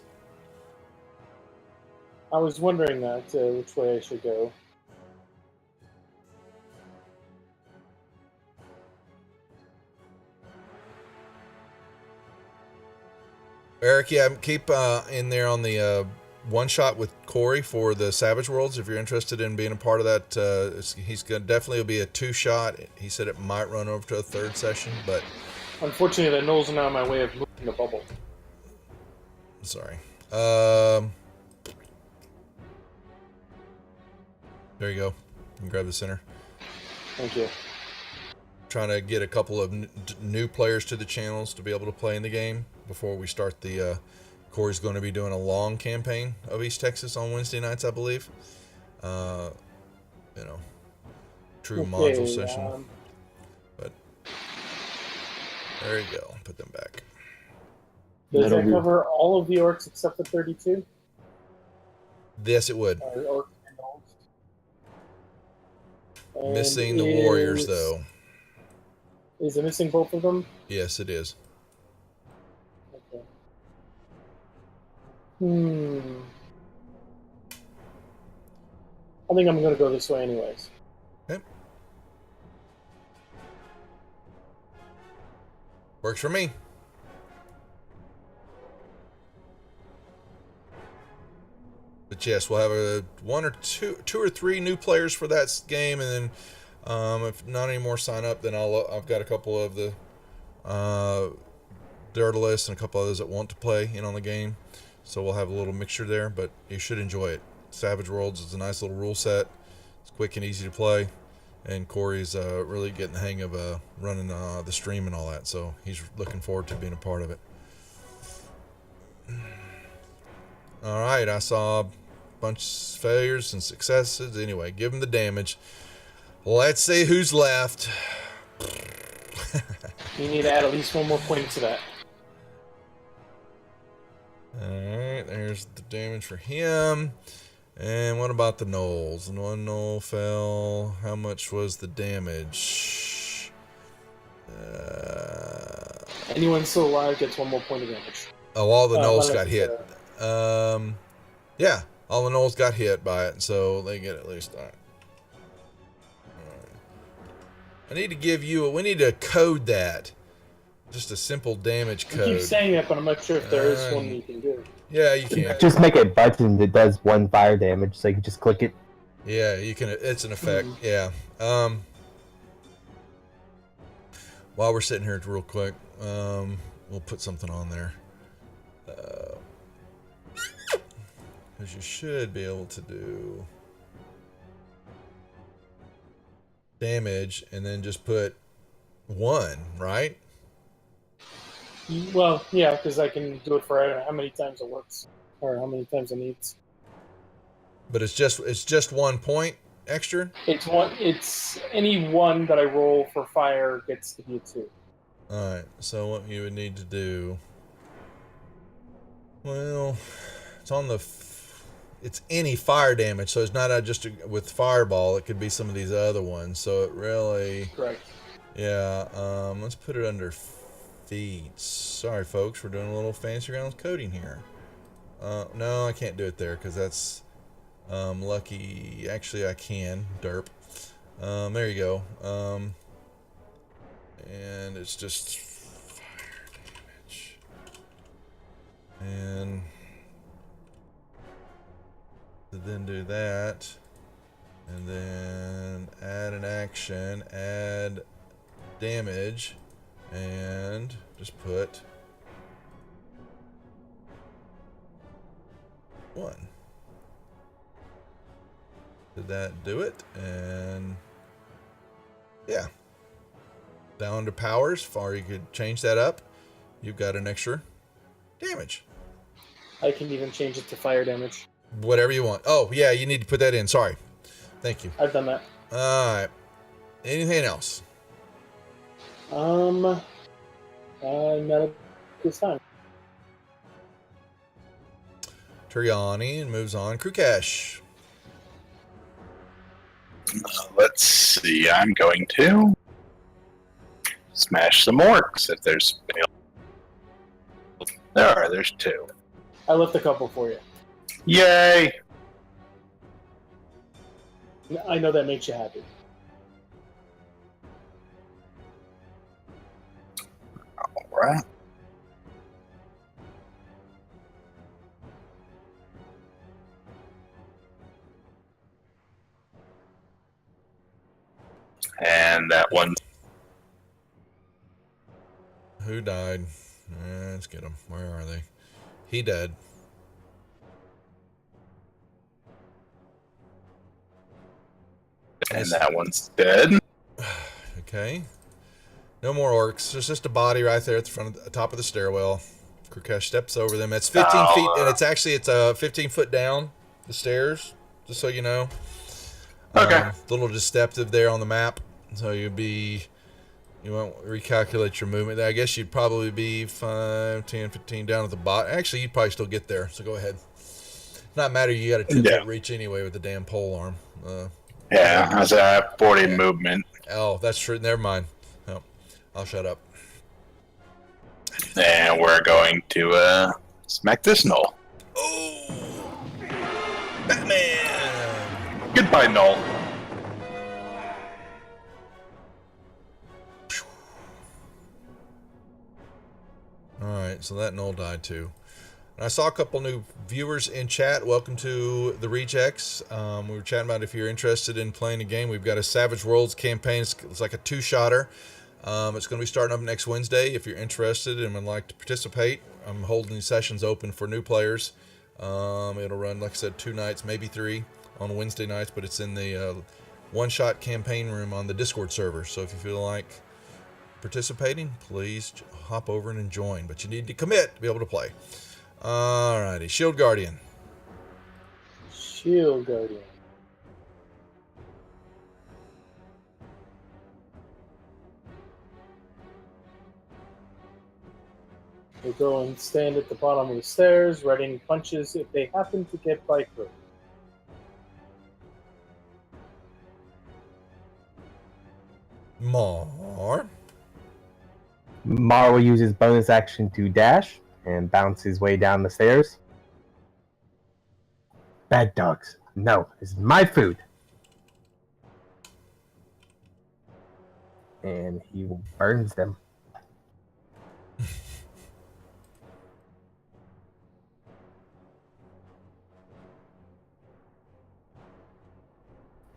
I was wondering that which way I should go. Eric, yeah, keep in there on the one shot with Corey for the Savage Worlds if you're interested in being a part of that. He's gonna definitely be a 2-shot. He said it might run over to a 3rd session, but Unfortunately, the gnolls are now in my way of moving the bubble. sorry. There you go. You can grab the center. Thank you. Trying to get a couple of new players to the channels to be able to play in the game before we start the Corey's going to be doing a long campaign of East Texas on Wednesday nights, I believe. True module session. But there you go. Put them back. Does that cover all of the orcs except for 32? Yes, it would. Orcs and gnolls. Missing the warriors, though. Is it missing both of them? Yes, it is. Okay. I think I'm going to go this way anyways. Okay. Works for me. But yes, we'll have two or three new players for that game, and then if not any more sign up, then I've got a couple of the Daedalus and a couple others that want to play in on the game, so we'll have a little mixture there. But you should enjoy it. Savage Worlds is a nice little rule set. It's quick and easy to play, and Corey's really getting the hang of running the stream and all that, so he's looking forward to being a part of it. All right, I saw a bunch of failures and successes. Anyway, give him the damage. Let's see who's left. You need to add at least one more point to that. Alright, there's the damage for him. And what about the gnolls? And one gnoll fell. How much was the damage? Anyone still alive gets one more point of damage. Oh, all the gnolls got hit. Yeah, all the gnolls got hit by it, so they get at least that. I need to give you we need to code that. Just a simple damage code. You keep saying it, but I'm not sure if there is one you can do. Yeah, you can. Just make a button that does 1 fire damage, so you can just click it. Yeah, you can. It's an effect. Yeah. While we're sitting here, real quick, we'll put something on there. Because you should be able to do damage and then just put 1, right? Well, yeah, because I can do it for how many times it works, or how many times it needs. But it's just 1 point extra. It's any one that I roll for fire gets to be a 2. All right. So what you would need to do? Well, it's on the. It's any fire damage, so it's not just with fireball. It could be some of these other ones. So it really. Correct. Yeah. Let's put it under feats. Sorry, folks. We're doing a little fancy round coding here. No, I can't do it there because that's lucky. Actually, I can. Derp. There you go. And it's just fire damage. And to then do that, and then add an action, add damage, and just put 1. Did that do it? And yeah, down to powers, or you could change that up. You've got an extra damage. I can even change it to fire damage. Whatever you want. Oh, yeah, you need to put that in. Sorry. Thank you. I've done that. All right. Anything else? Not at this time. Turiani and moves on. Krukash. Let's see. I'm going to smash some orcs if there's. There's 2. I left a couple for you. Yay! I know that makes you happy. Alright. And that one. Who died? Let's get him. Where are they? He dead. And that one's dead. Okay. No more orcs. There's just a body right there at the front of the top of the stairwell. Kurkesh steps over them. It's 15 feet, and it's 15 foot down the stairs. Just so you know. Okay. Little deceptive there on the map. So you won't recalculate your movement. I guess you'd probably be 5, 10, 15 down at the bottom. Actually, you'd probably still get there. So go ahead. Not matter. You got a 10-foot reach anyway with the damn pole arm. Yeah, I said I have 40 movement. Oh, that's true. Never mind. Oh, I'll shut up. And we're going to smack this Null. Oh, Batman! Goodbye, Null. All right, so that Null died too. And I saw a couple new viewers in chat. Welcome to the Rejects. We were chatting about if you're interested in playing a game. We've got a Savage Worlds campaign. It's like a 2-shotter. It's going to be starting up next Wednesday. If you're interested and would like to participate, I'm holding these sessions open for new players. It'll run, like I said, 2 nights, maybe 3 on Wednesday nights, but it's in the one-shot campaign room on the Discord server. So if you feel like participating, please hop over and join. But you need to commit to be able to play. Alrighty, Shield Guardian. Shield Guardian. They go and stand at the bottom of the stairs, readying punches if they happen to get by through. Mar. Mar will use his bonus action to dash and bounce his way down the stairs. Bad dogs. No, this is my food. And he burns them.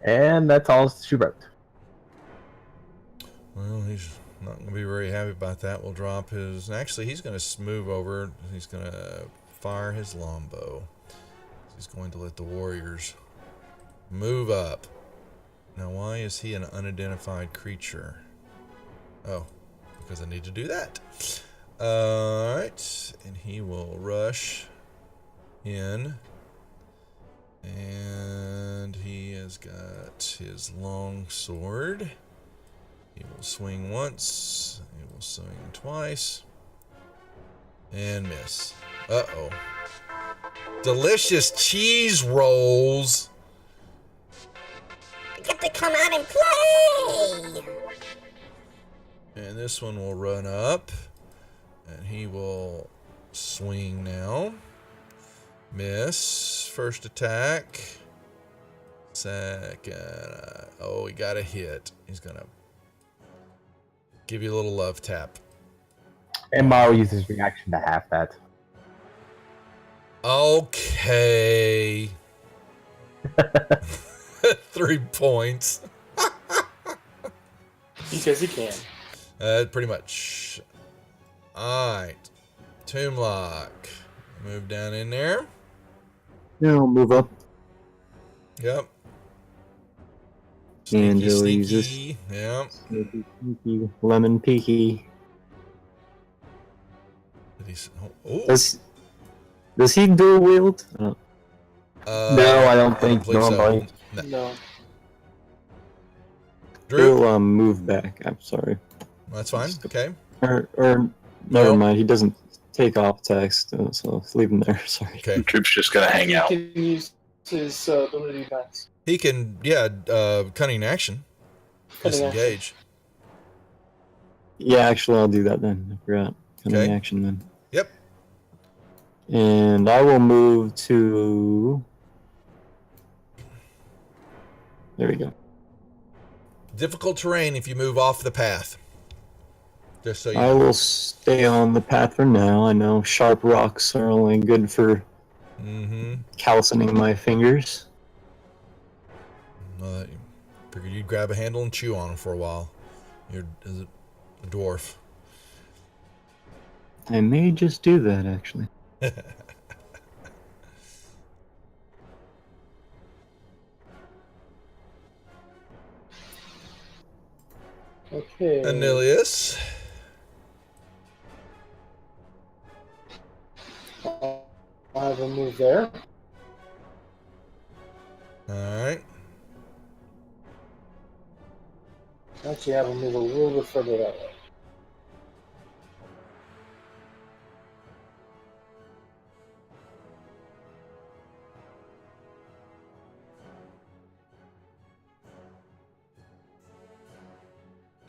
And that's all she wrote. Well, he's not going to be very happy about that. We'll drop his... Actually, he's going to move over. He's going to fire his longbow. He's going to let the warriors move up. Now, why is he an unidentified creature? Oh, because I need to do that. Alright, and he will rush in. And he has got his long sword. He will swing once. He will swing twice. And miss. Uh-oh. Delicious cheese rolls. Get to come out and play. And this one will run up. And he will swing now. Miss. First attack. Second. Oh, he got a hit. He's going to give you a little love tap. And Mar will use his reaction to half that. Okay. 3 points. Because he can. Pretty much. Alright. Tomblock. Move down in there. Yeah, I'll move up. Yep. And Sneaky, he'll use this. sneaky. Yep. Sneaky, lemon peaky. Did he oh. Does he dual wield? No, I don't think believe so. normally. No. No. Drew? He'll move back. I'm sorry. That's fine. Okay. Or No. never mind. He doesn't take off attacks, so leave him there. Sorry. Okay. The troop's just going to hang He out. can use his ability events. He can, cunning action. Cutting action. Disengage. Yeah, actually, I'll do that then. I forgot. Cunning Okay. action then. Yep. And I will move to. There we go. Difficult terrain if you move off the path. Just so you I know. will stay on the path for now. I know sharp rocks are only good for Mm-hmm. calcining my fingers. I figured you'd grab a handle and chew on them for a while. You're a dwarf. I may just do that, actually. Okay. Anilius. I'll have a move there. Alright. Actually, have a move a little bit further that way.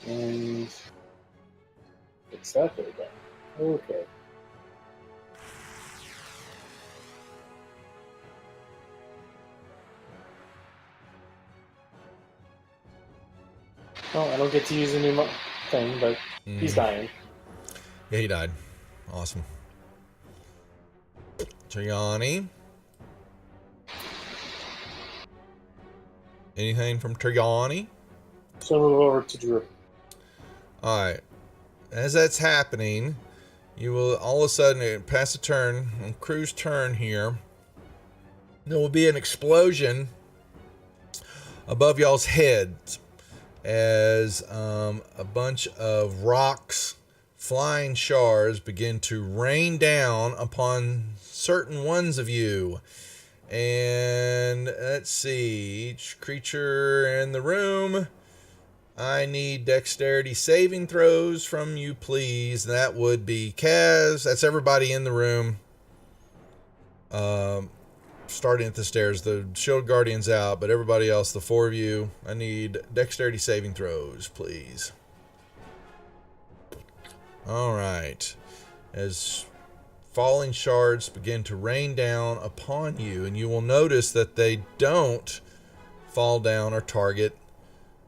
And it's that way then. Okay. Well, I don't get to use a new thing, but he's dying. Yeah, he died. Awesome. Triani. Anything from Triani? So move over to Drew. Alright. As that's happening, you will all of a sudden pass a turn on Crew's turn here. There will be an explosion above y'all's heads as a bunch of rocks, flying shards begin to rain down upon certain ones of you. And let's see, each creature in the room, I need dexterity saving throws from you, please. That would be Kaz. That's everybody in the room. Starting at the stairs. The shield guardian's out, but everybody else, the four of you, I need dexterity saving throws, please. All right. As falling shards begin to rain down upon you, and you will notice that they don't fall down or target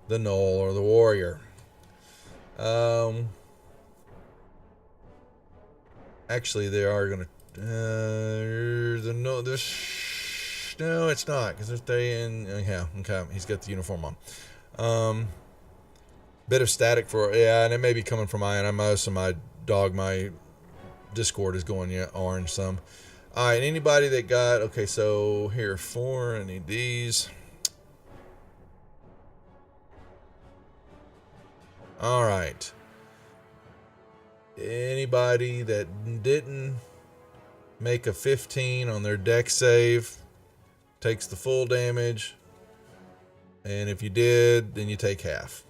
the gnoll or the warrior. Actually, they are going to. No, it's not, because they're staying. Yeah, okay. He's got the uniform on. Bit of static for, yeah, and it may be coming from my end. I'm most of my Discord is going orange some. All right, anybody that got, okay, so here, 4, I need these. All right. Anybody that didn't make a 15 on their deck save takes the full damage. And if you did, then you take half.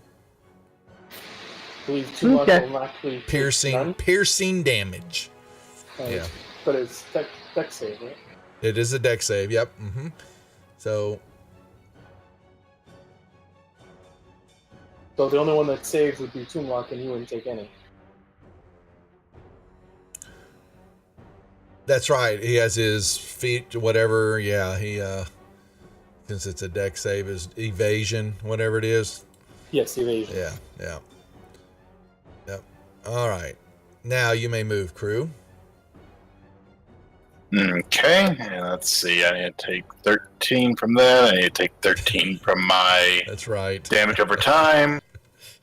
I believe too much will actually Piercing damage. Yeah. But it's deck save, right? It is a deck save, yep. So the only one that saves would be Toonlock, and he wouldn't take any. that's right. He has his feet, whatever. Yeah, he since it's a deck save, is evasion, whatever it is. Yes, evasion. Yeah. All right. Now you may move, Crew. Okay, and let's see. I need to take 13 from that. I need to take 13 from my That's right. damage over time.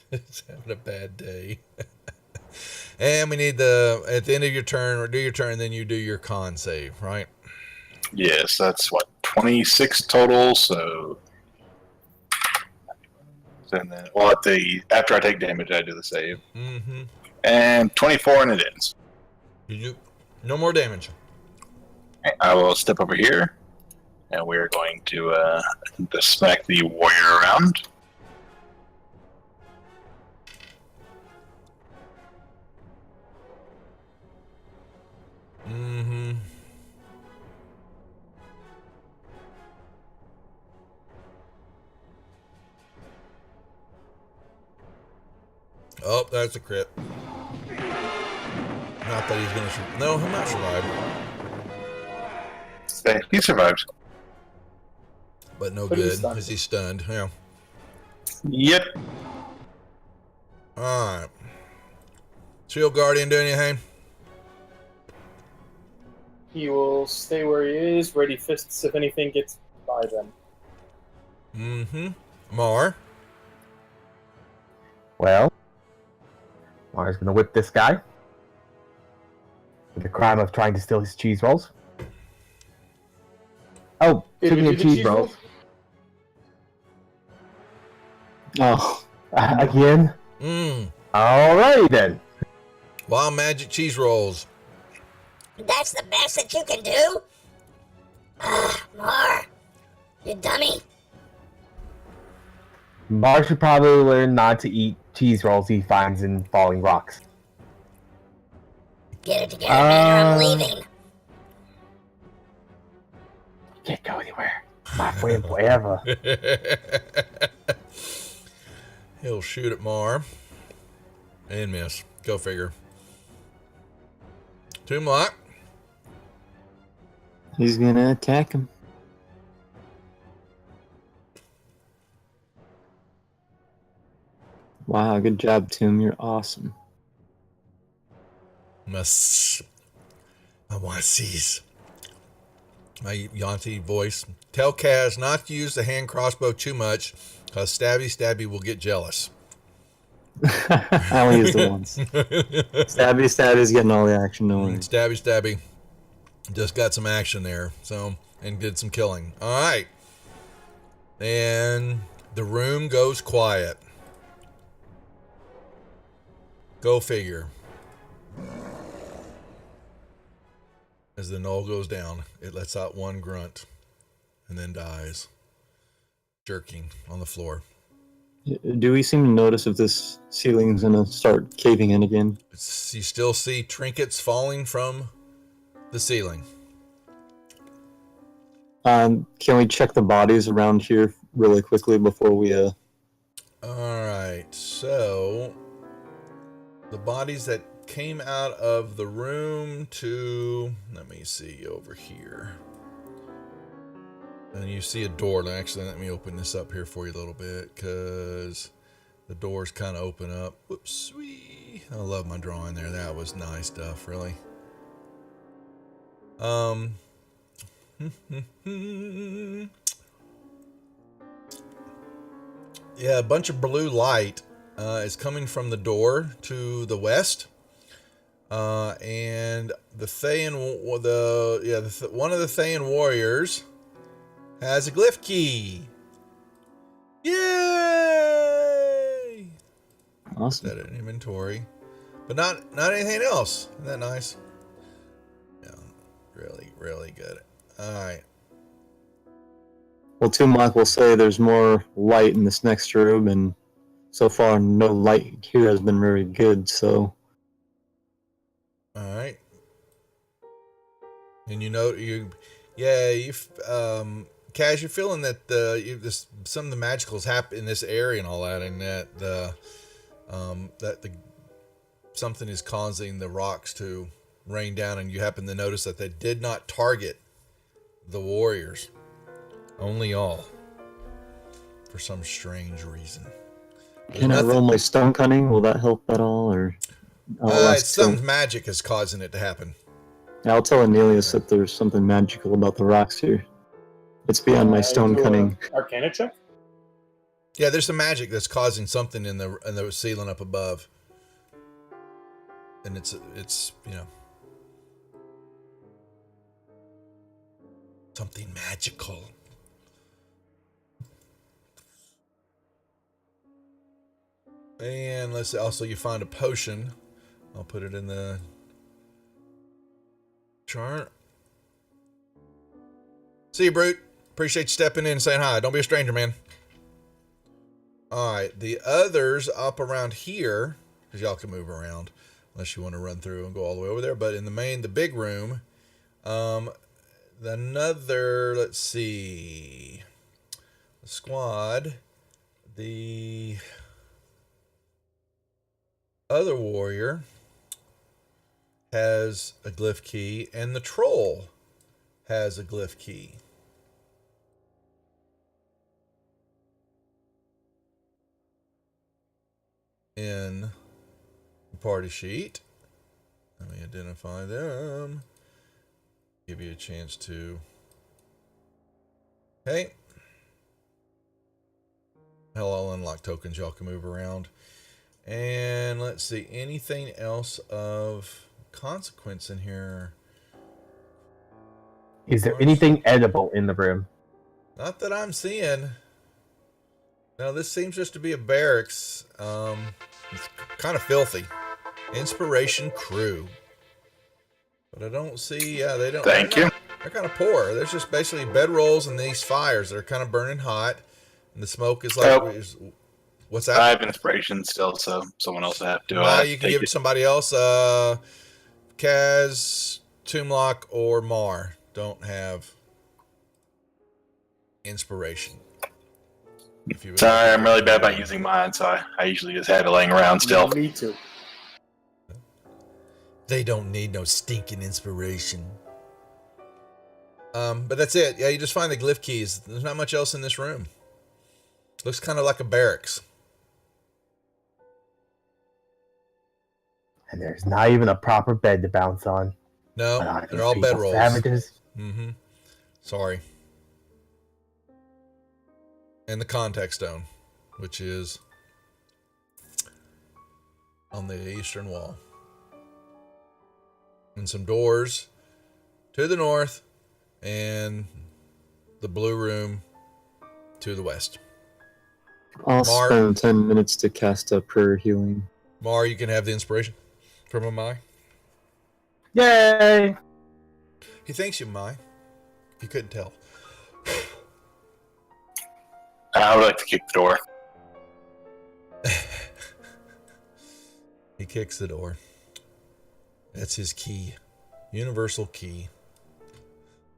It's having a bad day. And we need at the end of your turn, or do your turn, then you do your con save, right? Yes, that's what, 26 total. So, and then, well, after I take damage, I do the save. And 24, and it ends. You do no more damage. I will step over here, and we're going to smack the warrior around. That's a crit. Not that he's gonna. No, he'll not survive. He survived. But no But he's good stunned. because he's stunned. Yeah. Yep. All right. Shield Guardian do anything? He will stay where he is, ready fists if anything gets by them. Mm-hmm. Mar. Well, Mars gonna whip this guy with the crime of trying to steal his cheese rolls. Oh, Did speaking we of do the cheese cheese rolls, Oh, again. Mmm. Alrighty then. Wild magic cheese rolls. That's the best that you can do? More. You dummy. Mars should probably learn not to eat cheese rolls he finds in falling rocks. Get it together, man, or I'm Uh, leaving. Can't go anywhere. My friend forever. He'll shoot at Mar. And miss. Go figure. Toomlock. he's gonna attack him. Wow, good job, Tim. You're awesome. My seize. My Yanti voice. Tell Kaz not to use the hand crossbow too much, because Stabby will get jealous. I only used it once. Stabby's getting all the action, no worries. Stabby. Just got some action there. So, and did some killing. All right. And the room goes quiet. Go figure. As the knoll goes down, it lets out one grunt and then dies, jerking on the floor. Do we seem to notice if this ceiling's gonna start caving in again? You still see trinkets falling from the ceiling. Can we check the bodies around here really quickly before we All right, so the bodies that came out of the room to, let me see over here. And you see a door. Actually, let me open this up here for you a little bit, because the doors kind of open up. Whoops, I love my drawing there. That was nice stuff, really. Yeah, a bunch of blue light is coming from the door to the west. And the Thayan, one of the Thayan warriors has a glyph key. Yay! Awesome. Set it in inventory, but not anything else. Isn't that nice? Yeah, really good. All right. Well, Toomlock will say there's more light in this next room, and so far no light here has been very good, so... All right. And Kaz, you're feeling that some of the magicals happen in this area and all that, and that something is causing the rocks to rain down, and you happen to notice that they did not target the warriors, only y'all, for some strange reason. Can I roll my stone cunning? Will that help at all, or... It's some magic is causing it to happen. I'll tell Anelius that there's something magical about the rocks here. It's beyond my stone Do a cunning. Arcana check? Yeah, there's some magic that's causing something in the ceiling up above, and it's something magical. And let's see, also you find a potion. I'll put it in the chart. See you, Brute. Appreciate you stepping in and saying hi. Don't be a stranger, man. All right, the others up around here, because y'all can move around unless you want to run through and go all the way over there. But in the big room, let's see, the squad, other warrior has a glyph key, and the troll has a glyph key. In the party sheet, let me identify them. Give you a chance to. Okay. Hell, I'll unlock tokens. Y'all can move around. And let's see. Anything else of consequence in here? Is there anything edible in the room? Not that I'm seeing. No, this seems just to be a barracks. It's kind of filthy. Inspiration crew. But I don't see, they don't. Thank you. They're kind of poor. There's just basically bedrolls and these fires that are kind of burning hot. And the smoke is like, what's that? I have inspiration still, so someone else will have to. You can give it to somebody else. Kaz, Toomlock, or Mar don't have inspiration. If you would Sorry, I'm really bad about using mine, so I usually just have it laying around still. Me too. They don't need no stinking inspiration. But that's it. Yeah, you just find the glyph keys. There's not much else in this room. Looks kind of like a barracks. And there's not even a proper bed to bounce on. No, Ah, they're all these people bedrolls. Savages. Mm-hmm. Sorry. And the contact stone, which is on the eastern wall. And some doors to the north and the blue room to the west. I'll Mark. spend 10 minutes to cast a prayer healing. Mar, you can have the inspiration from Amai. Yay! He thanks you, Mai. If you couldn't tell. I would like to kick the door. He kicks the door. That's his key. Universal key.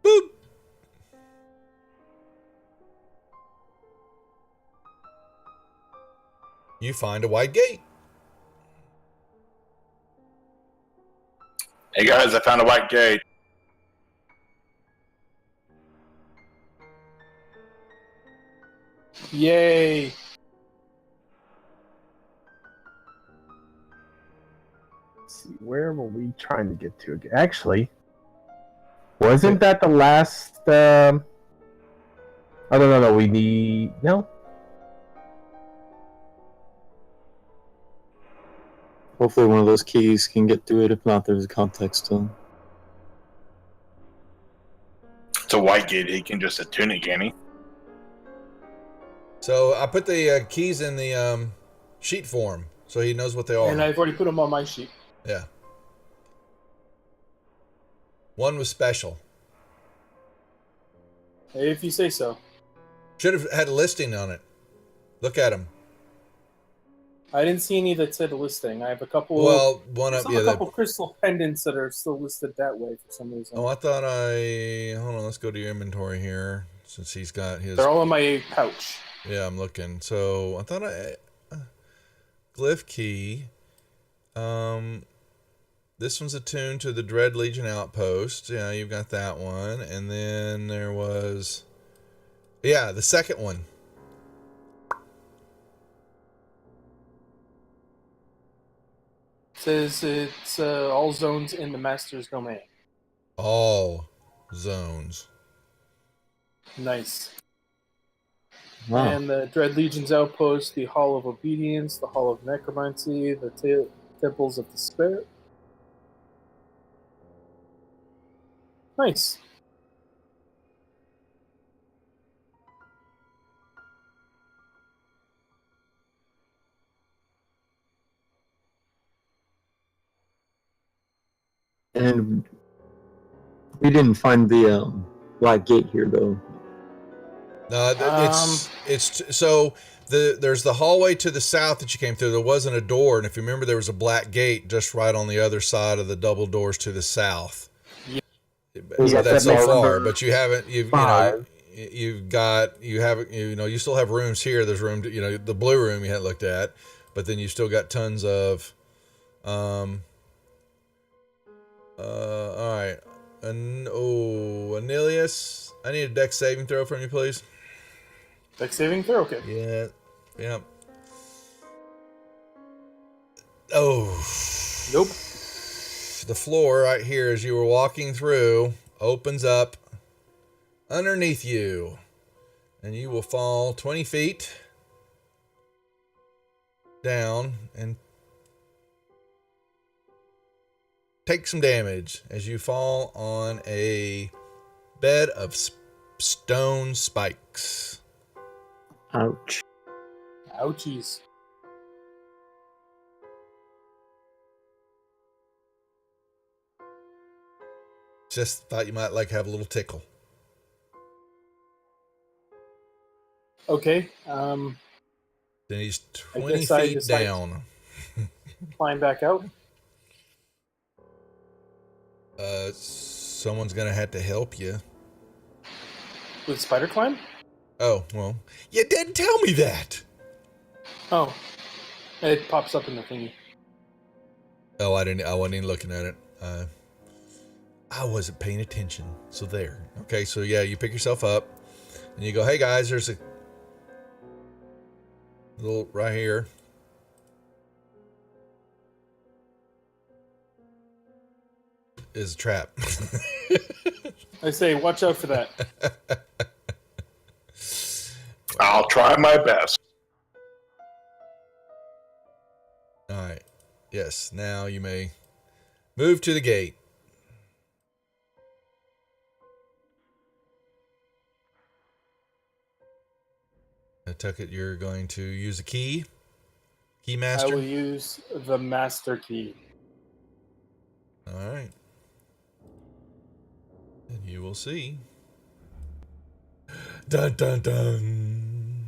Boop! You find a wide gate. Hey guys, I found a white gate. Yay! Let's see, where were we trying to get to again? Actually, wasn't that the last? Oh no, we need no. Hopefully one of those keys can get through it. If not, there's a context stone. It's a white gate. He can just attune it, can he? So I put the keys in the sheet form so he knows what they are. And I've already put them on my sheet. Yeah. One was special. If you say so. Should have had a listing on it. Look at them. I didn't see any that said listing. I have a couple. Well, one I up. saw Yeah. a couple crystal pendants that are still listed that way for some reason. Oh, I thought hold on. Let's go to your inventory here since he's got his. They're all in my pouch. Yeah, I'm looking. So I thought glyph key. This one's attuned to the Dread Legion outpost. Yeah, you've got that one, and then there was, the second one. Says it's all zones in the master's domain. All zones. Nice. Wow. And the Dread Legion's outpost, the Hall of Obedience, the Hall of Necromancy, the Temples of Despair. Nice. And we didn't find the black gate here, though. No, it's so there's the hallway to the south that you came through. There wasn't a door, and if you remember, there was a black gate just right on the other side of the double doors to the south. Yeah. So that's so November far, but you haven't. You five. still have rooms here. There's room to, the blue room you hadn't looked at, but then you still got tons of All right. Anilius, I need a dex saving throw from you, please. Dex saving throw. Okay. Yeah. Yeah. Oh. Nope. The floor right here, as you were walking through, opens up underneath you, and you will fall 20 feet down and take some damage as you fall on a bed of stone spikes. Ouch. Ouchies. Just thought you might like have a little tickle. Okay. Then he's I 20 guess I feet decide- down. Climb back out. Someone's gonna have to help you. With spider climb? Oh, well, you didn't tell me that. Oh. It pops up in the thingy. Oh, I wasn't even looking at it. I wasn't paying attention. So there. Okay, so yeah, you pick yourself up and you go, hey guys, there's a little right here. Is a trap. I say, watch out for that. I'll try my best. All right. Yes, now you may move to the gate. I took it you're going to use a key. I Keymaster. will use the master key. All right. And you will see. Dun dun dun.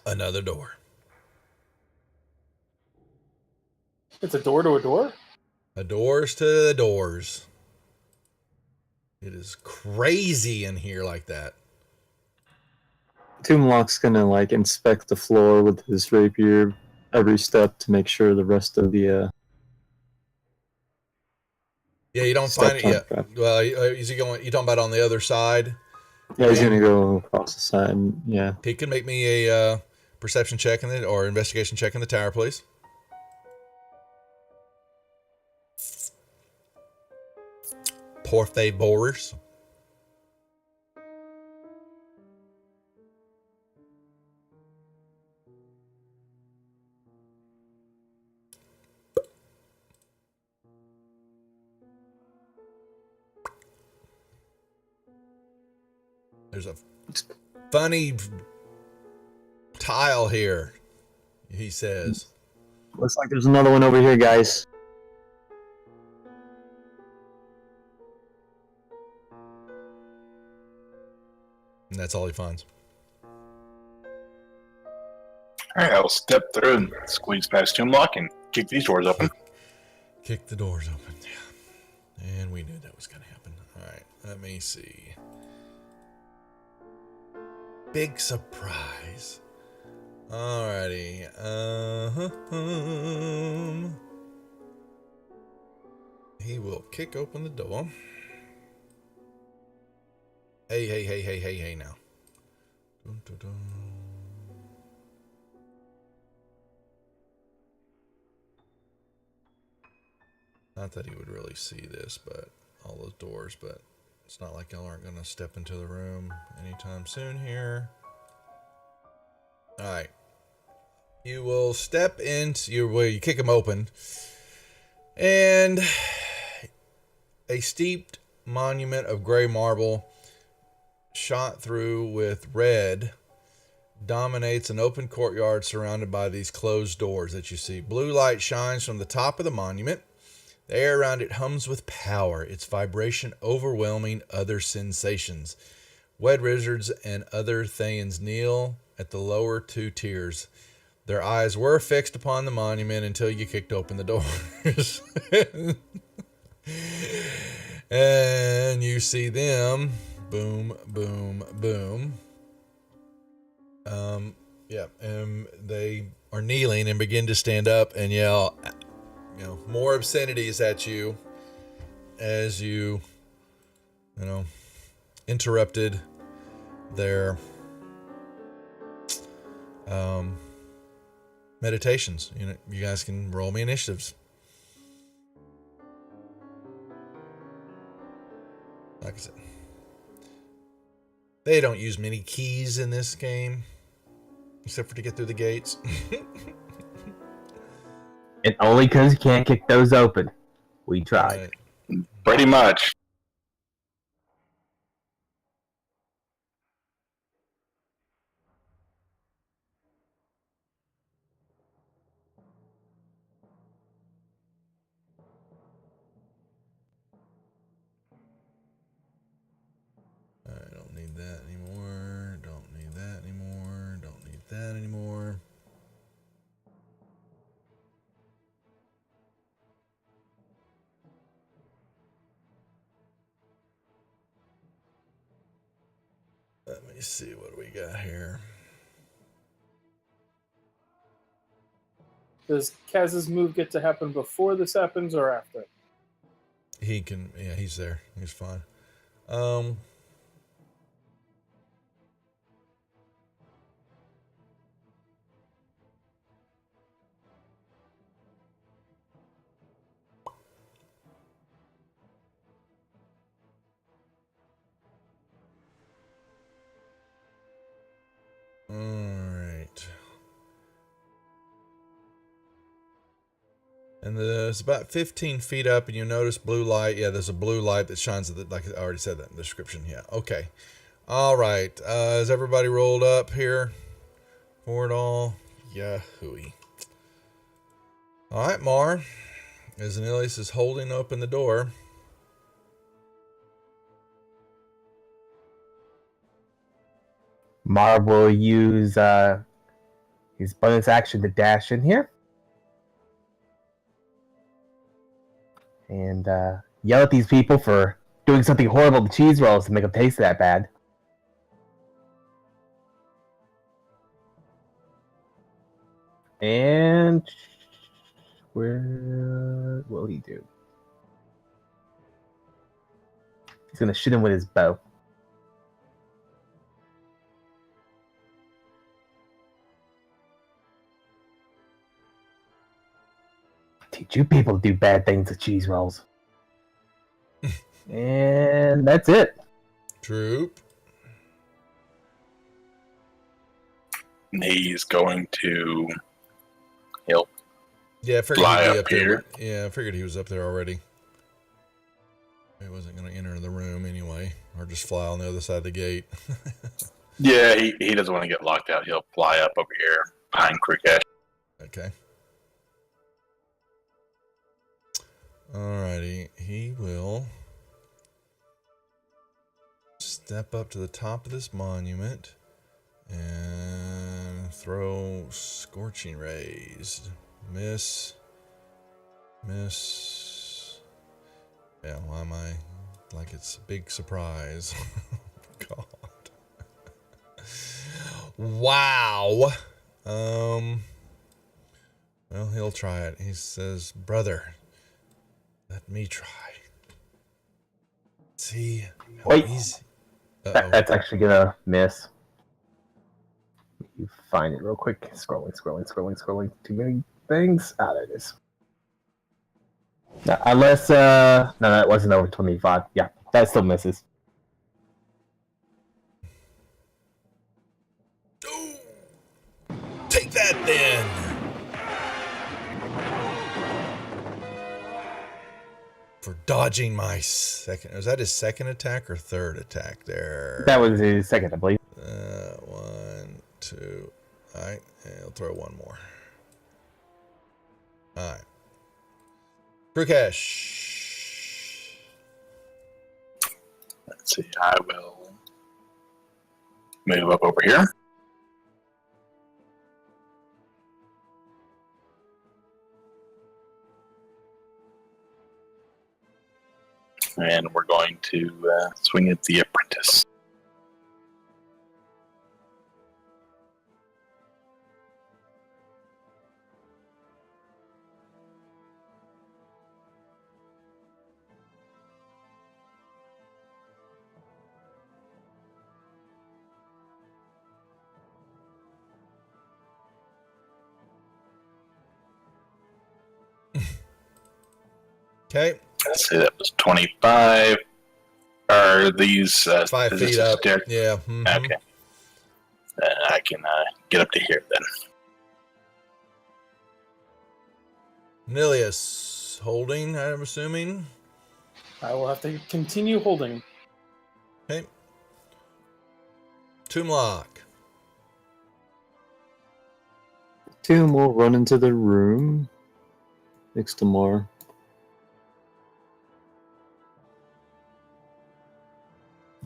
Another door. It's a door to a door? A doors to the doors. It is crazy in here like that. Toomlock's gonna like inspect the floor with his rapier every step to make sure the rest of the Yeah, you don't find it steps yet. aren't trapped. Well, is he going? You talking about on the other side? Yeah, he's gonna go across the side. And, yeah. He can make me a perception check in the or investigation check in the tower, please. Por favors. There's a funny tile here, he says. Looks like there's another one over here, guys. And that's all he finds. All right, I'll step through and squeeze past Toomlock and kick these doors open. Kick the doors open. Yeah. And we knew that was going to happen. All right, let me see. Big surprise. Alrighty. He will kick open the door. Hey now. Dun, dun, dun. Not that he would really see this, but all those doors, but it's not like y'all aren't going to step into the room anytime soon here. All right. You will step into you kick them open, and a steeped monument of gray marble shot through with red dominates an open courtyard surrounded by these closed doors that you see. Blue light shines from the top of the monument. The air around it hums with power, its vibration overwhelming other sensations. Wed wizards and other Thayans kneel at the lower two tiers. Their eyes were fixed upon the monument until you kicked open the doors. And you see them. Boom, boom, boom. Yeah, they are kneeling and begin to stand up and yell, more obscenities at you as you interrupted their meditations. You guys can roll me initiatives. Like I said, they don't use many keys in this game, except for to get through the gates. And only because you can't kick those open. We tried. Pretty much. I don't need that anymore. Don't need that anymore. Don't need that anymore. Let me see what we got here. Does Kaz's move get to happen before this happens or after? He can, yeah, he's there. He's fine. All right. And it's about 15 feet up, and you notice blue light. Yeah, there's a blue light that shines, like I already said that in the description. Yeah, okay. All right. Is everybody rolled up here for it all? Yahooey. All right, Mar. As Anilius is holding open the door. Marv will use his bonus action to dash in here. And yell at these people for doing something horrible to cheese rolls to make them taste that bad. And where will he do? He's gonna shoot him with his bow. Teach you people to do bad things to cheese rolls. And that's it. Troop. He's going to help. Yeah, I figured Fly he'd be up up there. here. Yeah, I figured he was up there already. He wasn't going to enter the room anyway, or just fly on the other side of the gate. Yeah, he doesn't want to get locked out. He'll fly up over here behind Krikesh. Okay. Alrighty, he will step up to the top of this monument and throw scorching rays. Miss. Yeah, why am I like it's a big surprise? God. Wow. Well, he'll try it. He says, "Brother, let me try." See how Wait. easy. That's actually gonna miss. You find it real quick. Scrolling. Too many things. Ah, there it is. No, unless no, that wasn't over 25. Yeah, that still misses. Oh, take that then. For dodging my second. Was that his second attack or third attack there? That was his second, I believe. 1, 2. All right, and he'll throw one more. All right. Prakash. Let's see. I will move up over here. And we're going to swing at the apprentice. Okay. Let's see, that was 25. Are these 5 is this feet a up. stair? Yeah. Mhm. Okay. I can get up to here then. Nilius holding, I'm assuming. I will have to continue holding. Okay. Tomb lock. Tim will run into the room next to Mar.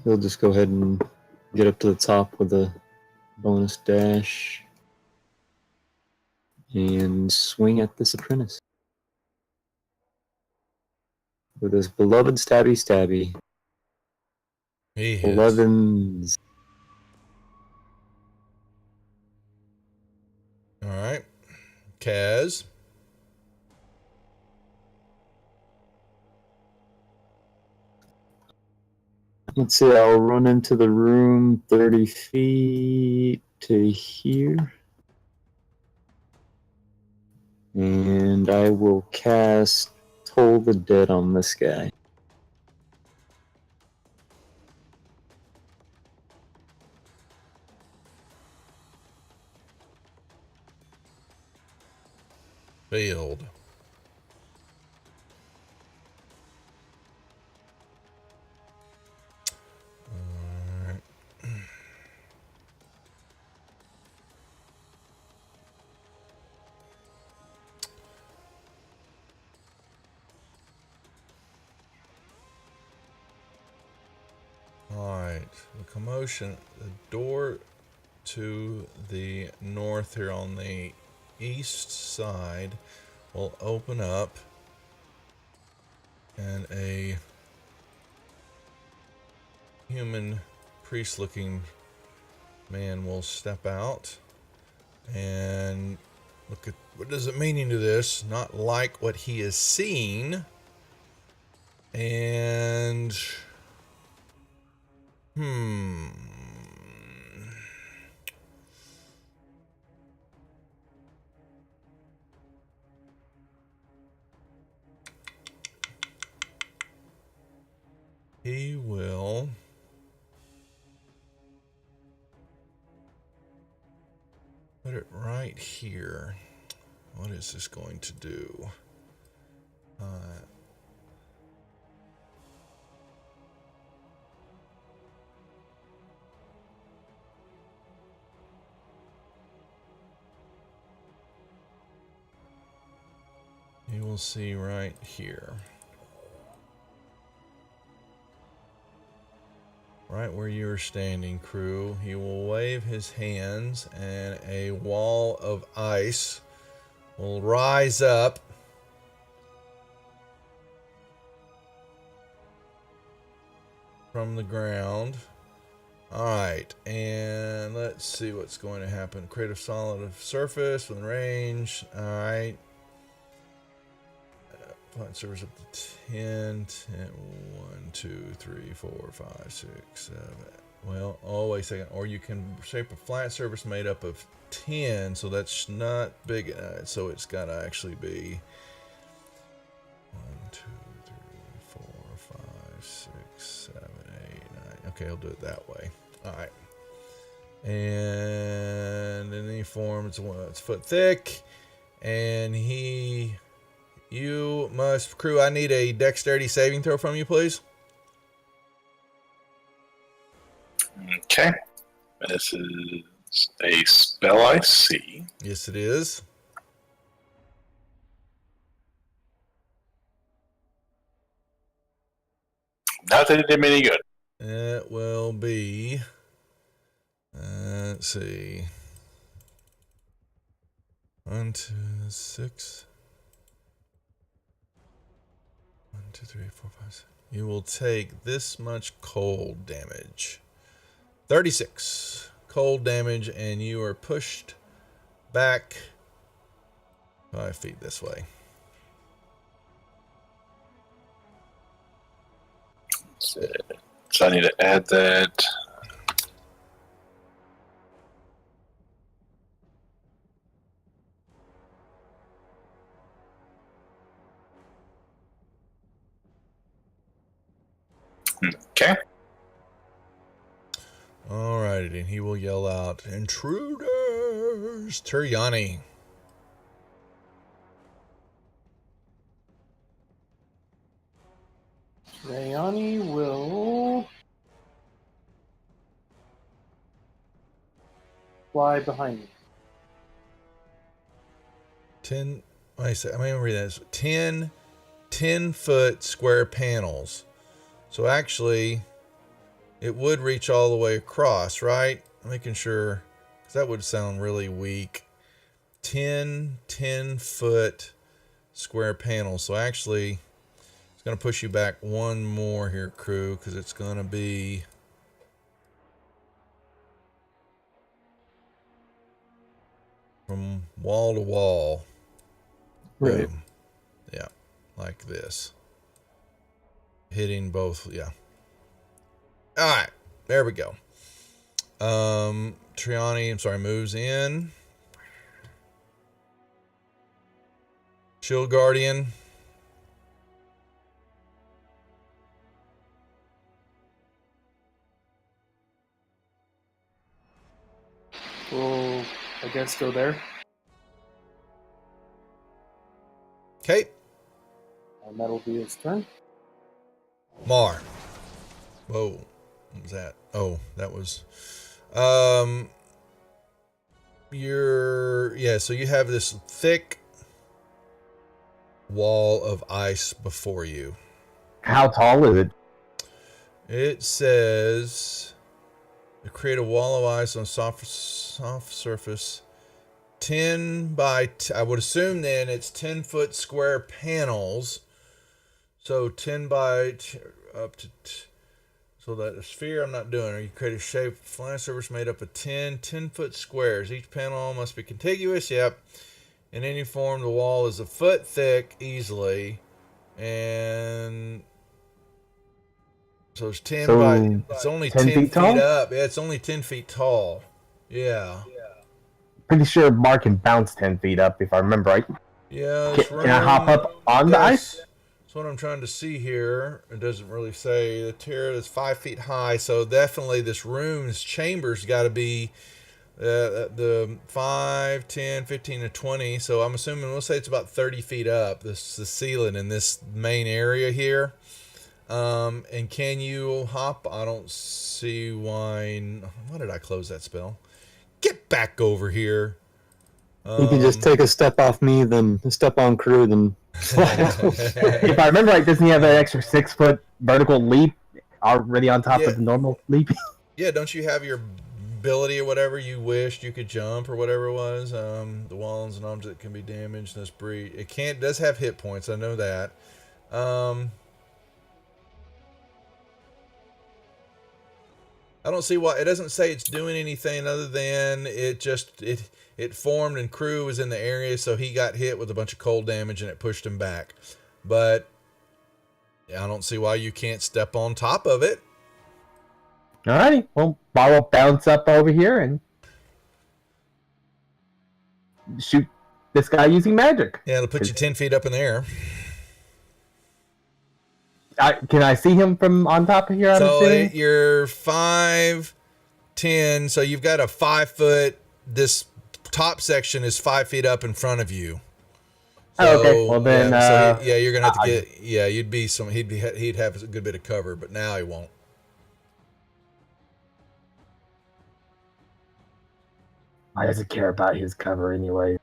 He'll just go ahead and get up to the top with a bonus dash and swing at this apprentice with his beloved stabby. He hits. 11s. All right. Kaz. Let's see, I'll run into the room 30 feet to here. And I will cast Toll the Dead on this guy. Failed. Alright. Alright. The commotion. The door to the north here on the east side will open up, and a human priest looking man will step out and look at what is the meaning to this, not like what he is seeing, and he will put it right here. What is this going to do? You will see right here. Right where you are standing, crew. He will wave his hands and a wall of ice will rise up. From the ground. Alright, and let's see what's going to happen. Create a solid surface with range. Alright. Plant surface up to 10, 10, 1, 2, 3, 4, 5, 6, 7. Well, oh, wait a second. Or you can shape a flat surface made up of 10, so that's not big. So it's got to actually be 1, 2, 3, 4, 5, 6, 7, 8, 9. Okay, I'll do it that way. All right. And in any form, it's a foot thick. And you must, crew, I need a dexterity saving throw from you, please. Okay. This is a spell I see. Yes, it is. Not that it did me any good. It will be, let's see, 1, 2, 6, 1, 2, 3, 4, 5, 6. You will take this much cold damage. 36 cold damage, and you are pushed back 5 feet this way. So I need to add that. Okay. Alrighty, and he will yell out, "Intruders!" Turyani. Rayani will fly behind me. 10, wait a second, I'm going to read this. 10-foot square panels. So actually, it would reach all the way across, right? Making sure, because that would sound really weak. 10-foot square panels. So actually, it's going to push you back one more here, crew, because it's going to be... from wall to wall. Right. Yeah, like this. Hitting both, yeah. All right, there we go. Triani, I'm sorry, moves in. Shield Guardian. We'll, I guess, go there. Okay, And that'll be his turn. Mar. Whoa, what was that? Oh, that was... so you have this thick wall of ice before you. How tall is it? It says to create a wall of ice on soft surface. 10 by I would assume then it's 10-foot square panels. So 10 by up to so that a sphere I'm not doing. Or you create a shape flying surface made up of 10-foot squares. Each panel must be contiguous. Yep. In any form, the wall is a foot thick easily, and so it's 10 So, by. It's only 10 10 feet feet tall? up. Yeah, it's only 10 feet tall. Yeah. Pretty sure Mark can bounce 10 feet up if I remember right. Yeah. Can I hop up on the ice? That's what I'm trying to see here. It doesn't really say. The tier is 5 feet high, so definitely this chamber's got to be the 5, 10, 15, and 20. So I'm assuming we'll say it's about 30 feet up. This the ceiling in this main area here. And can you hop? I don't see why. Why did I close that spell? Get back over here. You can just take a step off me, then a step on crew, then slide out. If I remember right, doesn't he have an extra 6-foot vertical leap already on top Yeah. of the normal leap? Yeah, don't you have your ability or whatever you wished you could jump or whatever it was? The wall is an object that can be damaged in this breach. It does have hit points, I know that. I don't see why it doesn't say it's doing anything other than it formed and crew was in the area, so he got hit with a bunch of cold damage and it pushed him back. But I don't see why you can't step on top of it. Alrighty, well, I will bounce up over here and shoot this guy using magic. Yeah, it'll put you 10 feet up in the air. Can I see him from on top of here? I'm So assuming? you're 5, 10, so you've got a 5 foot. This top section is 5 feet up in front of you. Oh, okay. Well, then, you're gonna have to get. Yeah, he'd have a good bit of cover, but now he won't. Why does it care about his cover anyway?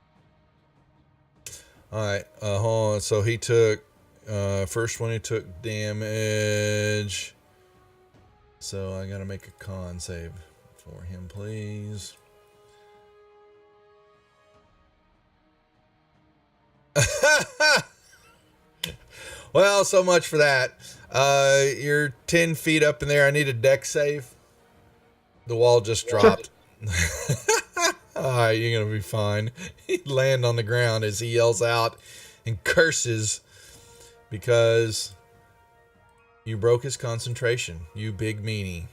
All right, hold on. So he took first one. He took damage. So I gotta make a con save for him, please. Well, so much for that. You're 10 feet up in there. I need a deck save. The wall just dropped. All right, you're going to be fine. He'd land on the ground as he yells out and curses because you broke his concentration, you big meanie.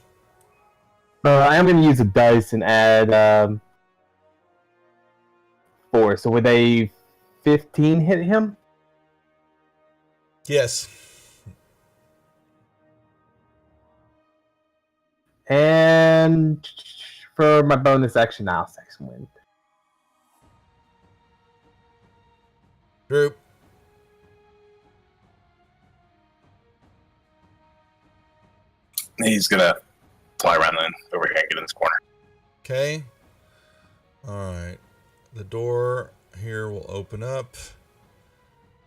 I am going to use a dice and add 4. So would a 15 hit him? Yes. And for my bonus action, I'll section wind. Group. He's gonna fly around then over here and get in this corner. Okay. All right. The door here will open up.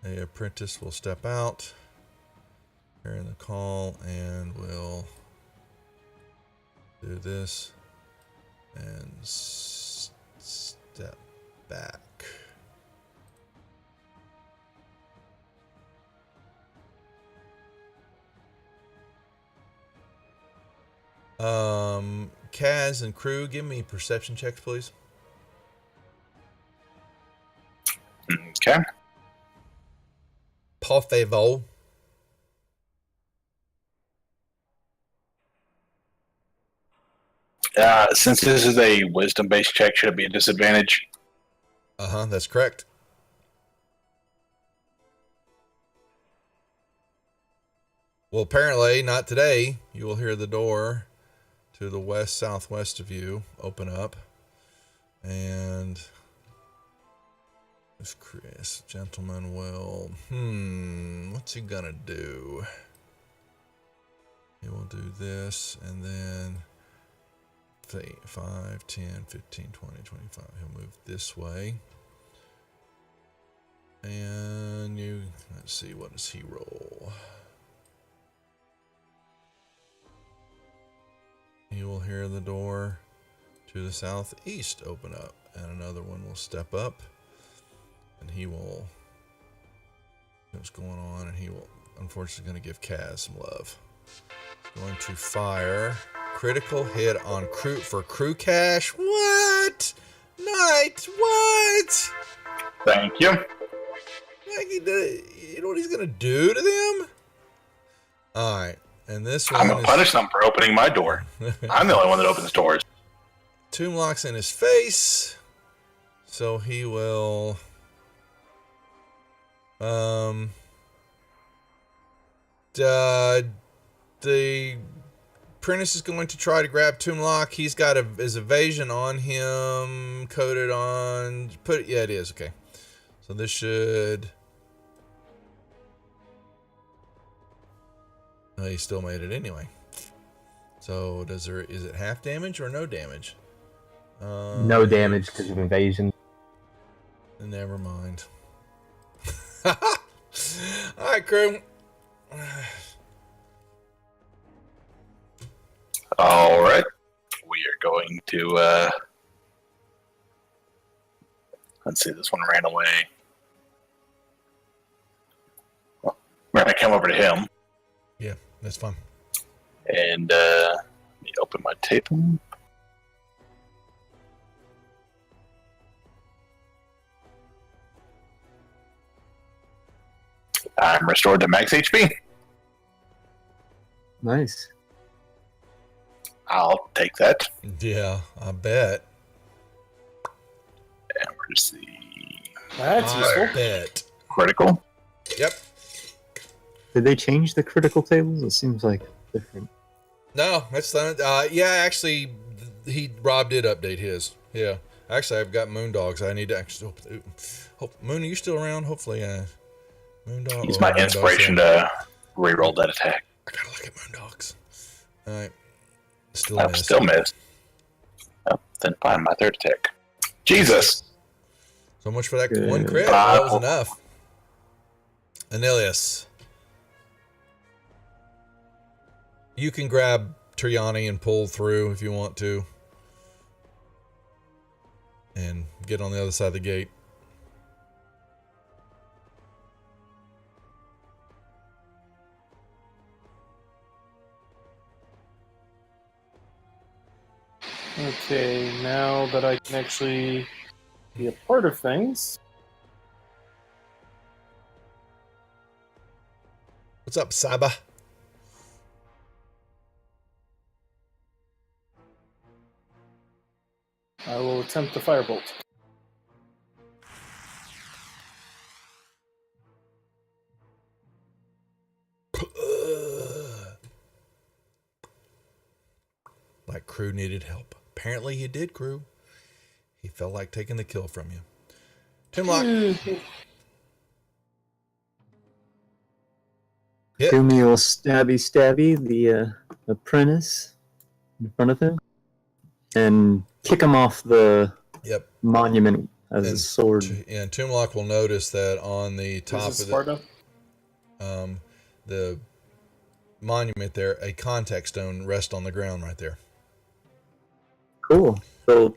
A apprentice will step out. Hearing the call, and we'll do this and step back. Kaz and crew, give me perception checks, please. Okay. Por favor. Since this is a wisdom-based check, should it be a disadvantage? That's correct. Well, apparently not today. You will hear the door to the west-southwest of you open up, and this gentleman will, what's he gonna do? He will do this, and then 5, 10, 15, 20, 25. He'll move this way. And let's see, what does he roll? He will hear the door to the southeast open up, and another one will step up, and he will see what's going on, and he will, unfortunately, going to give Kaz some love. Going to fire. Critical hit on crew for crew cash. What? Knight, what? Thank you. Like you know what he's going to do to them? All right. And this one I'm going to punish them for opening my door. I'm the only one that opens doors. Tomb locks in his face. So he will the apprentice is going to try to grab Tomb Lock. He's got his evasion on him coded on it is okay. So this should he still made it anyway. So is it half damage or no damage? No damage because of evasion. Never mind. All right, crew. All right. We are going to, let's see, this one ran away. Well, we're going to come over to him. Yeah, that's fine. And let me open my table. I'm restored to max HP. Nice. I'll take that. Yeah, I bet. And where's the That's useful. I bet. critical? Yep. Did they change the critical tables? It seems like different. No, that's not. Yeah, actually, Rob did update his. Yeah, actually, I've got Moondogs. I need to actually. Moon, are you still around? Hopefully, Moondog. Use my inspiration to reroll that attack. I gotta look at Moondogs. All right. Still I've missed. still missed. Oh, then fine, my third attack. Jesus! So much for that Good. one crit. That was enough. Anilius. You can grab Triani and pull through if you want to. And get on the other side of the gate. Okay, now that I can actually be a part of things. What's up, Saba? I will attempt the firebolt. like Crew needed help. Apparently he did, Crew. He felt like taking the kill from you. Timlock. Hit. Do me a little stabby, the apprentice in front of him, and kick him off the Yep. monument as a And sword. And Toomlock will notice that on the top This is of Sparta. the monument there, a contact stone rests on the ground right there. Cool. He'll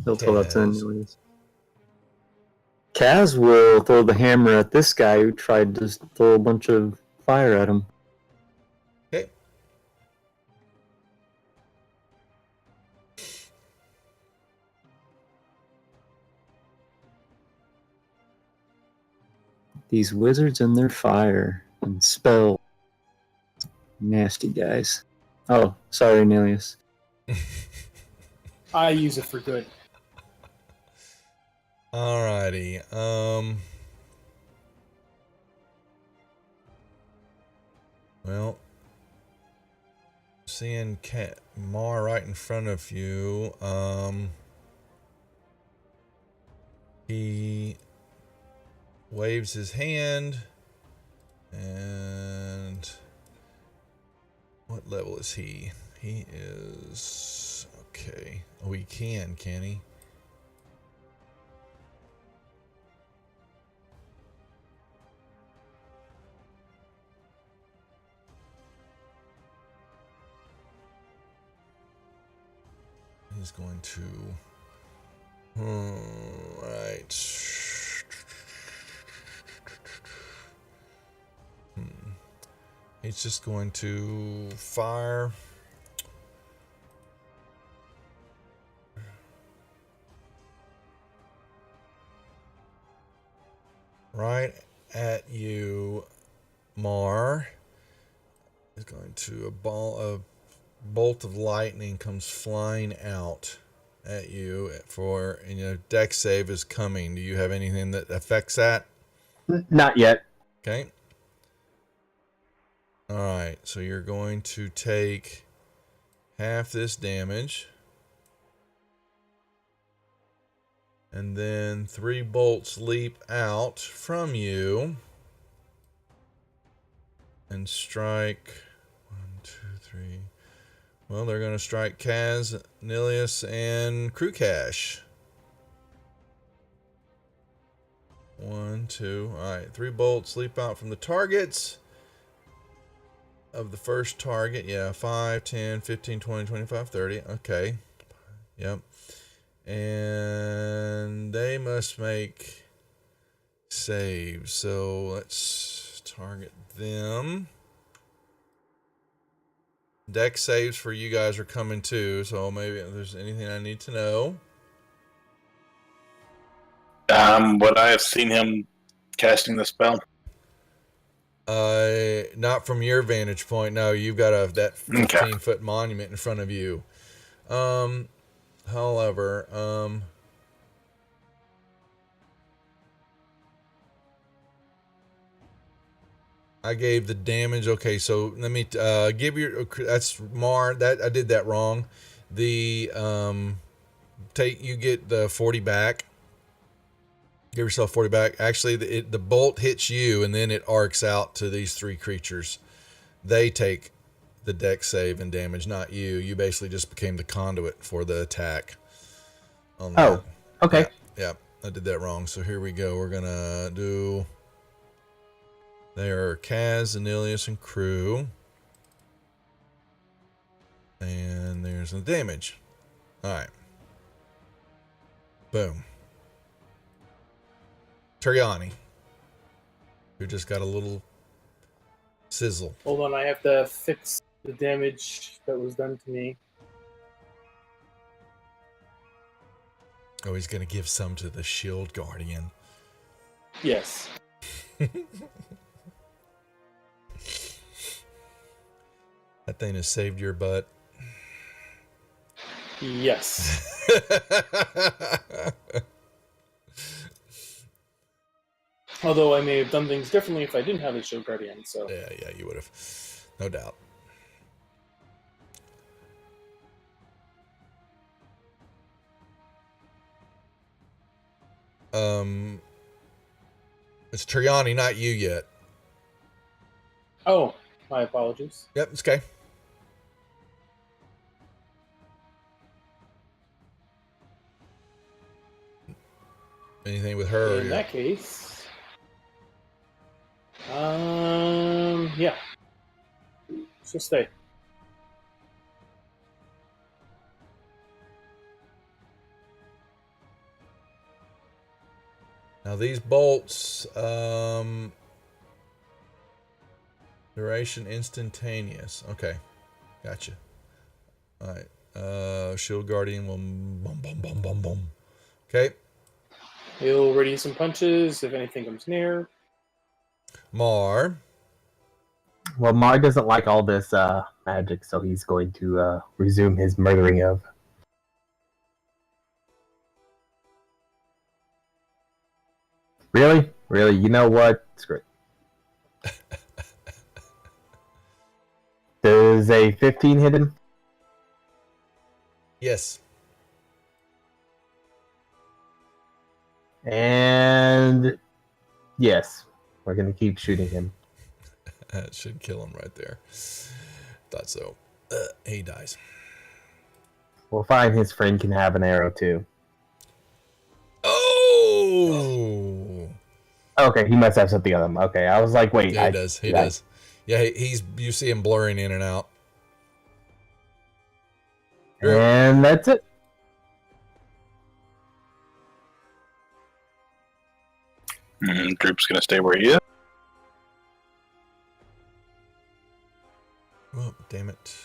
throw that to Kaz. anyways. Kaz will throw the hammer at this guy who tried to throw a bunch of fire at him. Okay. These wizards and their fire and spell. Nasty guys. Oh, sorry, Nelius. I use it for good. Alrighty. Well, seeing Mar right in front of you. He waves his hand, and what level is he? He is okay. Oh, he can he? He's going to. Right. He's just going to fire. Right at you, Mar. Is going to a bolt of lightning comes flying out at you for, and your deck save is coming. Do you have anything that affects that? Not yet. Okay. All right, so you're going to take half this damage. And then 3 bolts leap out from you and strike 1, 2, 3. Well, they're going to strike Kaz, Nilius, and Crewcash. 1, 2. All right, 3 bolts leap out from the targets of the first target. Yeah, 5, 10, 15, 20, 25, 30. Okay. Yep. And they must make saves. So let's target them. Deck saves for you guys are coming too. So maybe if there's anything I need to know. Would I have seen him casting the spell? Not from your vantage point. No, you've got that 15-foot monument in front of you. However, I gave the damage. Okay, so let me give your. That's Mar. That I did that wrong. The you get the 40 back. Give yourself 40 back. Actually, the bolt hits you, and then it arcs out to these 3 creatures. They take the deck save and damage, not you. You basically just became the conduit for the attack. Oh, okay. Yeah, I did that wrong. So here we go. We're gonna do. They are Kaz, Anilius, and Crew. And there's the damage. All right. Boom. Turiani, who just got a little sizzle. Hold on, I have to fix the damage that was done to me. Oh, he's going to give some to the Shield Guardian. Yes. That thing has saved your butt. Yes. Although I may have done things differently if I didn't have the Shield Guardian, so... Yeah, you would have. No doubt. It's Triani, not you yet. Oh, my apologies. Yep, it's okay. Anything with her? In that case, yeah. So stay. Now these bolts, duration instantaneous. Okay, gotcha. All right. Shield Guardian will boom, boom, boom, boom, boom. Okay. He'll ready some punches if anything comes near. Mar. Well, Mar doesn't like all this magic, so he's going to resume his murdering of. Really? Really? You know what? Screw it. Does a 15 hit him? Yes. And yes, we're going to keep shooting him. That should kill him right there. Thought so. He dies. We'll find his friend can have an arrow too. Oh! Okay, he must have something on him. Okay, I was like, wait. Yeah, he does. He does. Yeah, he's. You see him blurring in and out. And that's it. Droop's gonna stay where he is. Oh, damn it.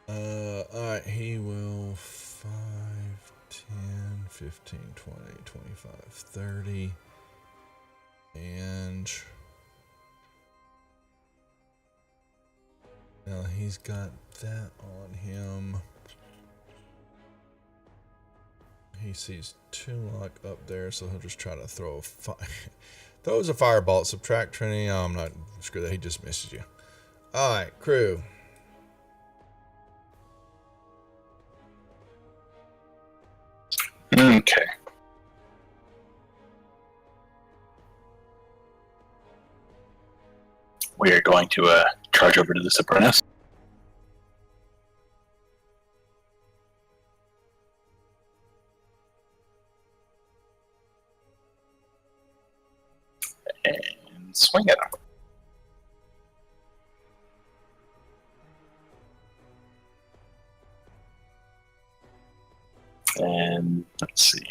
Alright, he will 5, 10, 15, 20, 25, 30. And now he's got that on him. He sees Tunlock up there, so he'll just try to throw a throws a firebolt. Subtract Trinity. Oh, I'm not screw that. He just misses you. All right, crew. Okay. We are going to charge over to this apprentice. And swing at him. And let's see.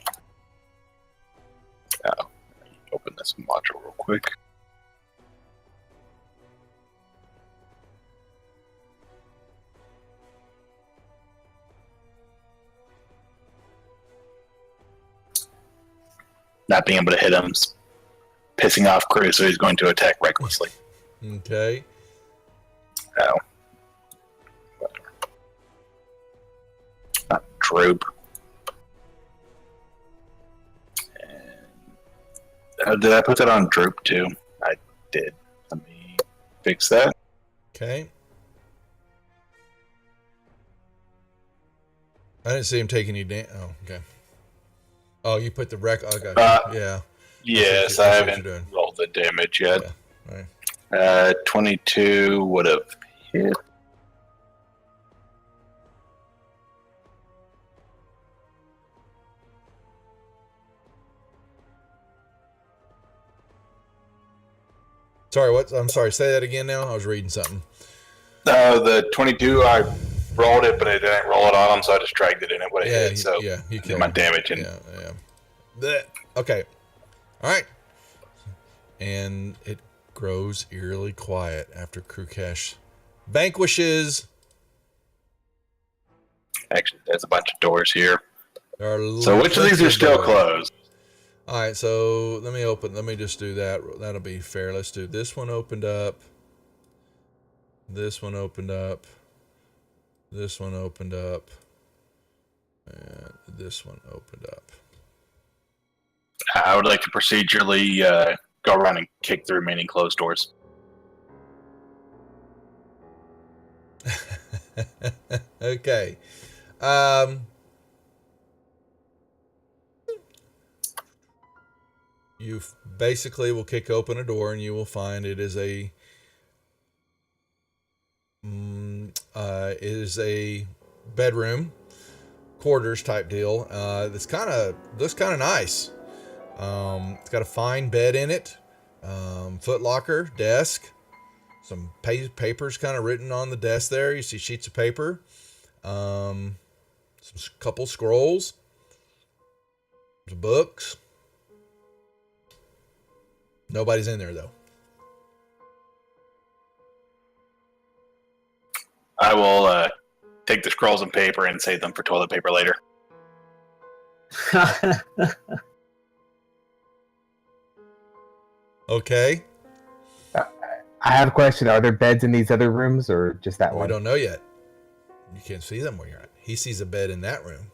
Oh, open this module real quick. Not being able to hit him, pissing off Crew, so he's going to attack recklessly. Okay. Oh. Not Droop. Did I put that on Droop too? I did. Let me fix that. Okay. I didn't see him take any damage. Oh, okay. Oh, you put the wreck. Oh, okay. Yeah. Yes, I I see what haven't you're doing. rolled the damage yet. Yeah. All right. 22 would have hit. Sorry, what? I'm sorry. Say that again now. I was reading something. The 22, I rolled it, but I didn't roll it on him, so I just dragged it in at what it Yeah, hit. So you did killed my him. damage. And Yeah. Blech. Okay. All right. And it grows eerily quiet after Krukesh vanquishes. actually, there's a bunch of doors here. There are So which of these are still doors. closed? All right, so let me just do that. That'll be fair. Let's do this one opened up. This one opened up. This one opened up. And this one opened up. I would like to procedurally go around and kick the remaining closed doors. Okay. Um, you basically will kick open a door and you will find it is a bedroom quarters type deal. It's looks kind of nice. It's got a fine bed in it, foot locker, desk, some papers kind of written on the desk there. You see sheets of paper, some couple scrolls, some books. Nobody's in there though. I will take the scrolls and paper and save them for toilet paper later. Okay, I have a question. Are there beds in these other rooms or just that we one? don't know yet. You can't see them where you're at. He sees a bed in that room.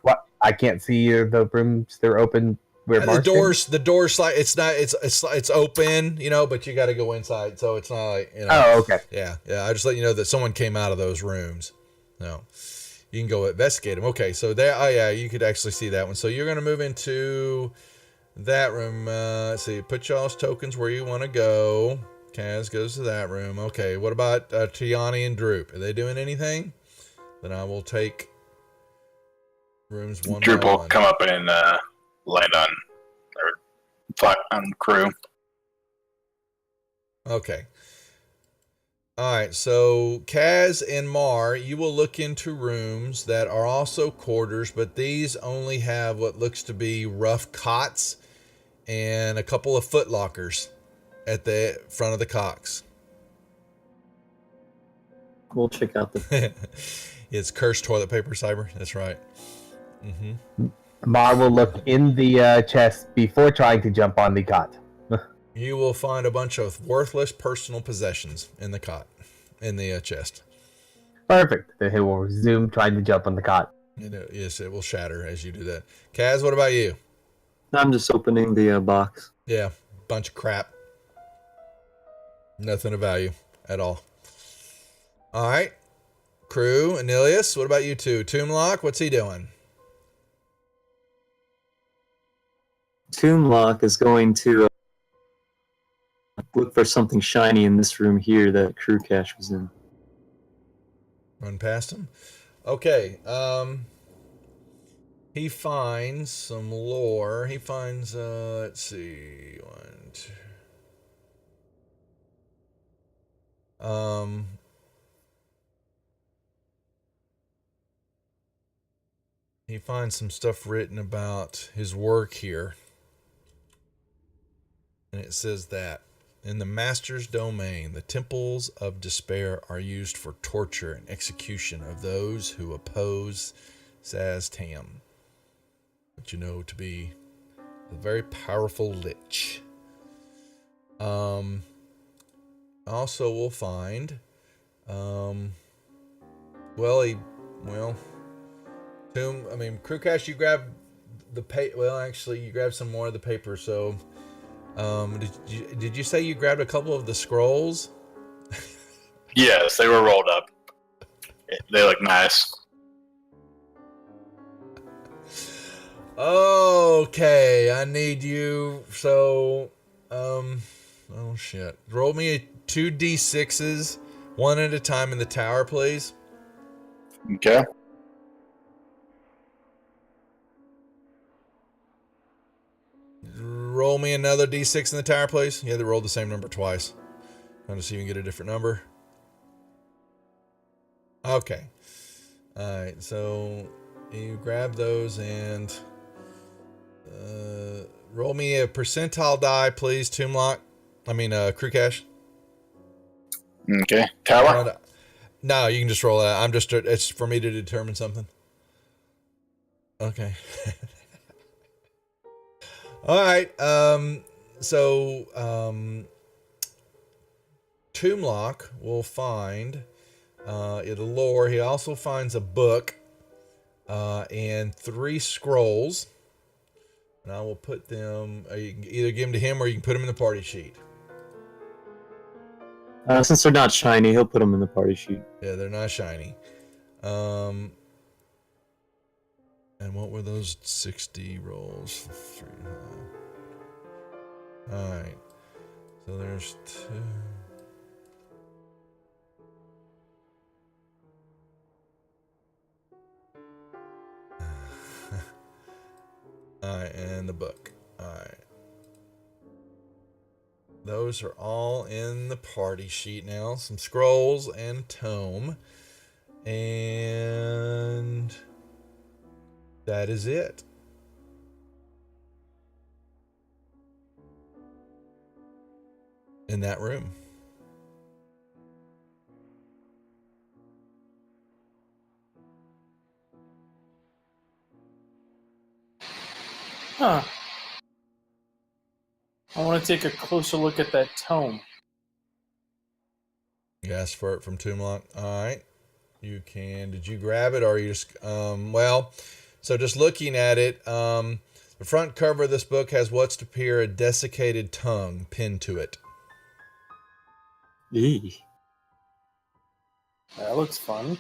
What? I can't see the rooms. They're open. Where The Marsh door's like it's open, but you got to go inside, so it's not like Oh, okay. Yeah. I just let you know that someone came out of those rooms. No, you can go investigate them. Okay, so there. Oh yeah, you could actually see that one. So you're gonna move into that room. Let's see, put y'all's tokens where you want to go. Kaz goes to that room. Okay, what about Tiani and Droop? Are they doing anything? Then I will take rooms one Droop by will one. come up and land on crew. Okay. All right. So Kaz and Mar, you will look into rooms that are also quarters, but these only have what looks to be rough cots and a couple of foot lockers at the front of the cots. We'll check out the. It's cursed toilet paper, Cyber. That's right. Mm-hmm. Mar will look in the chest before trying to jump on the cot. You will find a bunch of worthless personal possessions in the cot, in the chest. Perfect. Then he will resume trying to jump on the cot. Yes, it will shatter as you do that. Kaz, what about you? I'm just opening the box. Yeah, bunch of crap. Nothing of value at all. All right. Crew, Anilius, what about you two? Tomblock, what's he doing? Tomblock is going to look for something shiny in this room here that Crew Cash was in. Run past him. Okay. He finds some lore. He finds, let's see, one, two. He finds some stuff written about his work here. And it says that in the Master's domain, the temples of despair are used for torture and execution of those who oppose Saztam, which you know to be a very powerful lich. Also, we'll find, Crewcash, you grab the you grabbed some more of the paper, so. Did you say you grabbed a couple of the scrolls? Yes, they were rolled up. They look nice. Okay, I need you. So, oh shit. Roll me 2d6s, one at a time in the tower, please. Okay. Roll me another d6 in the tower, please. Yeah, they rolled the same number twice. Trying to see if you can get a different number. Okay. Alright, so you grab those and roll me a percentile die, please, Tomblock. Crewcash. Okay. Tower? No, you can just roll that. It's for me to determine something. Okay. All right. Tomblock will find the lore. He also finds a book and 3 scrolls. And I will put them. You can either give them to him or you can put them in the party sheet. Since they're not shiny, he'll put them in the party sheet. Yeah, they're not shiny. And what were those 60 rolls? Alright. So there's 2. Alright, and the book. Alright. Those are all in the party sheet now. Some scrolls and a tome. And that is it. In that room. Huh. I want to take a closer look at that tome. You asked for it from Toomlock. All right. You can. Did you grab it, or are you just? Well, so just looking at it, the front cover of this book has what's to appear a desiccated tongue pinned to it. Eee. That looks fun.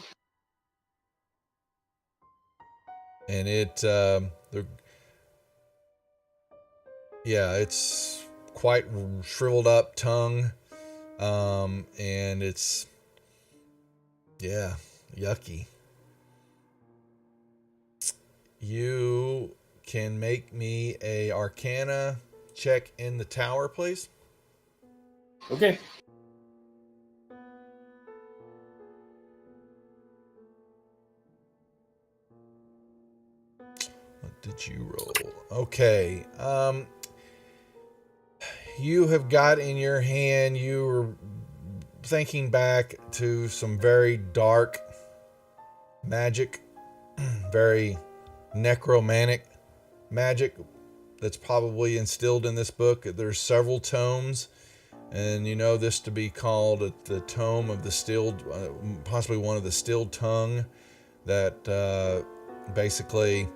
And it's quite shriveled up tongue, and it's yucky. You can make me a Arcana check in the tower, please. Okay. What did you roll? Okay. You have got in your hand, you were thinking back to some very dark magic, very necromantic magic that's probably instilled in this book. There's several tomes, and you know this to be called the tome of the stilled, possibly one of the stilled tongue, that basically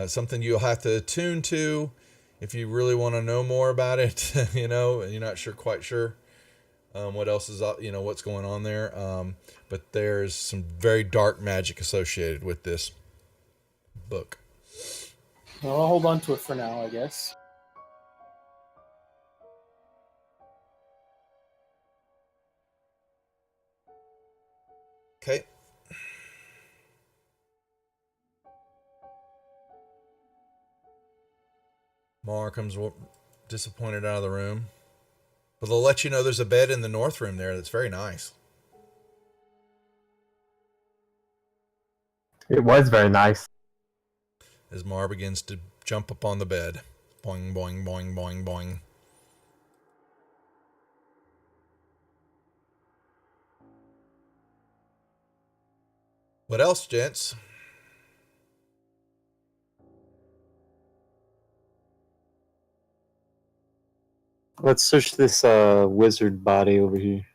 something you'll have to attune to if you really want to know more about it, and you're not quite sure what else is up, what's going on there. But there's some very dark magic associated with this book. Well, I'll hold on to it for now, I guess. Okay. Mar comes disappointed out of the room. But they'll let you know there's a bed in the north room there that's very nice. It was very nice. As Mar begins to jump up on the bed. Boing, boing, boing, boing, boing. What else, gents? Let's search this wizard body over here.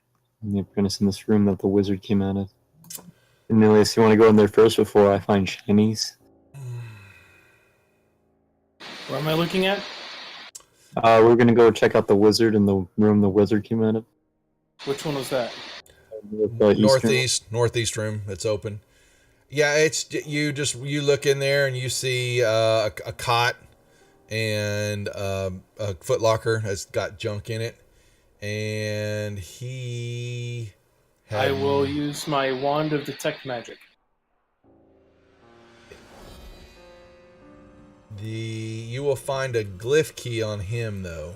And the apprentice in this room that the wizard came out of. Emilius, you want to go in there first before I find shinies? What am I looking at? We're gonna go check out the wizard in the room the wizard came out of. Which one was that? The northeast room that's open. Yeah, it's you look in there and you see a cot and a footlocker has got junk in it, and I will use my wand of detect magic. You will find a glyph key on him though.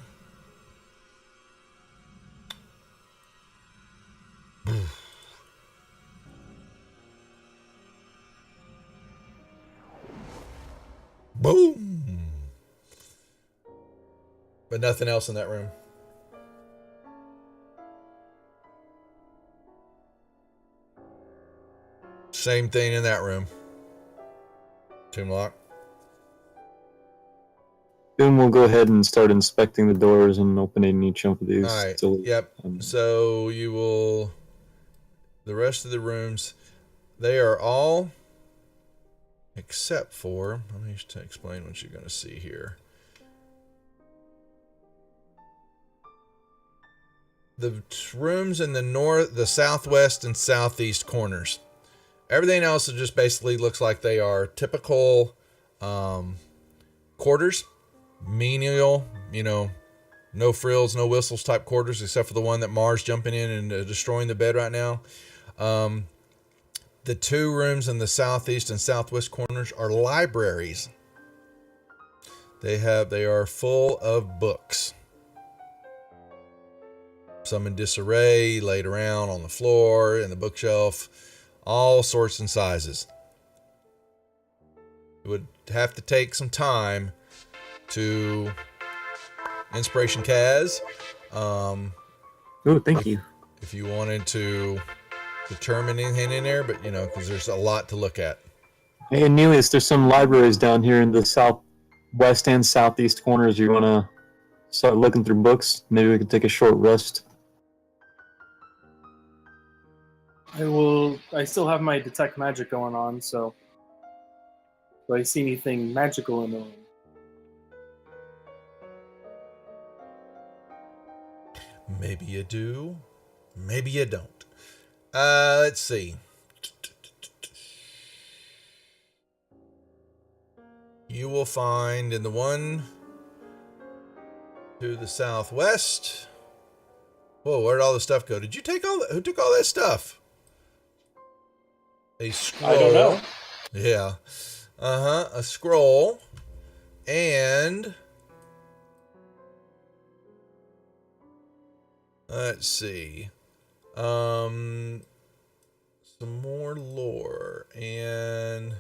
Boom. But nothing else in that room. Same thing in that room. Toomlock. Then we'll go ahead and start inspecting the doors and opening each of these. All right. till- Yep. So you will. The rest of the rooms, they are all, except for. Let me explain what you're going to see here. rooms in the north, the southwest, and southeast corners. Everything else is just basically looks like they are typical quarters, menial, no frills, no whistles type quarters, except for the one that Mars jumping in and destroying the bed right now. The 2 rooms in the southeast and southwest corners are libraries. They are full of books. Some in disarray, laid around on the floor, in the bookshelf, all sorts and sizes. It would have to take some time to Inspiration Kaz. Oh, thank you. If you wanted to determine anything in there, but because there's a lot to look at. Hey, Aeneas, there's some libraries down here in the southwest and southeast corners. You want to start looking through books? Maybe we could take a short rest. I still have my detect magic going on, so do I see anything magical in the room? Maybe you do, maybe you don't. Let's see. You will find in the one to the southwest. Whoa, where'd all the stuff go? Did you take who took all that stuff? A scroll. I don't know. Yeah. A scroll. And let's see. Some more lore and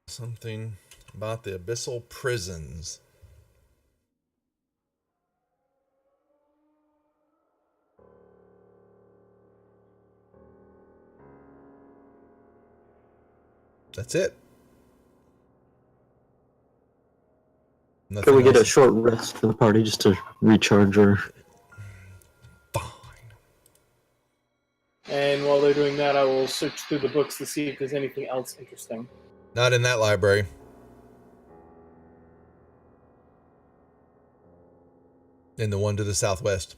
something about the abyssal prisons. That's it. Nothing Can we get a else. short rest for the party just to recharge our... Fine. And while they're doing that, I will search through the books to see if there's anything else interesting. Not in that library. In the one to the southwest.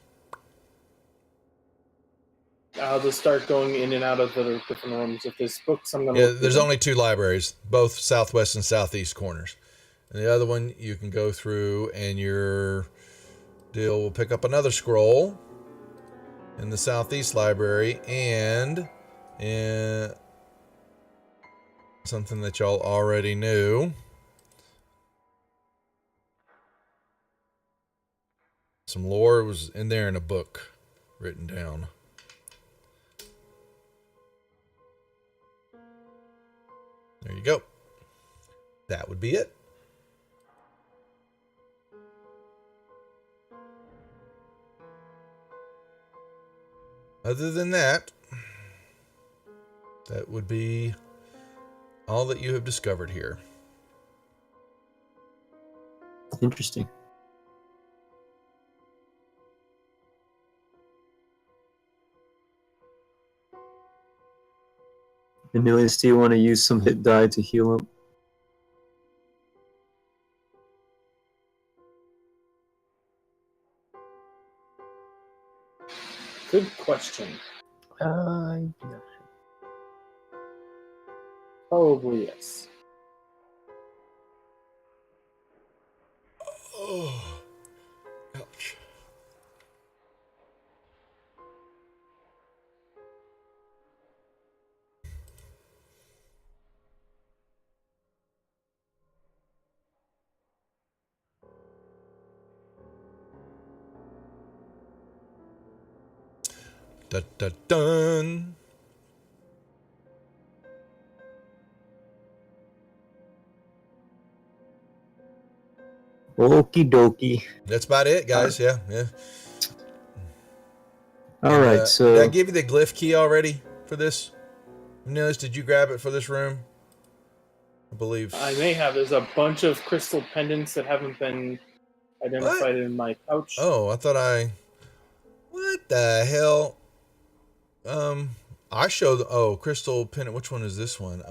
I'll just start going in and out of the different rooms. If there's books, I'm going to... Yeah, there's only 2 libraries, both southwest and southeast corners. And the other one you can go through and your deal will pick up another scroll in the southeast library and something that y'all already knew. Some lore was in there in a book written down. There you go. That would be it. Other than that, that would be all that you have discovered here. Interesting. Aeneas, do you want to use some hit die to heal up? Good question. Yeah. Probably yes. Oh, ouch. Dun, dun, dun. Okie dokie. That's about it, guys. Yeah. All And, right, so did I give you the glyph key already for this? Nils, did you grab it for this room? I believe. I may have. There's a bunch of crystal pendants that haven't been identified in my pouch. Oh, I thought I. What the hell? I showed. Oh, crystal pendant. Which one is this one?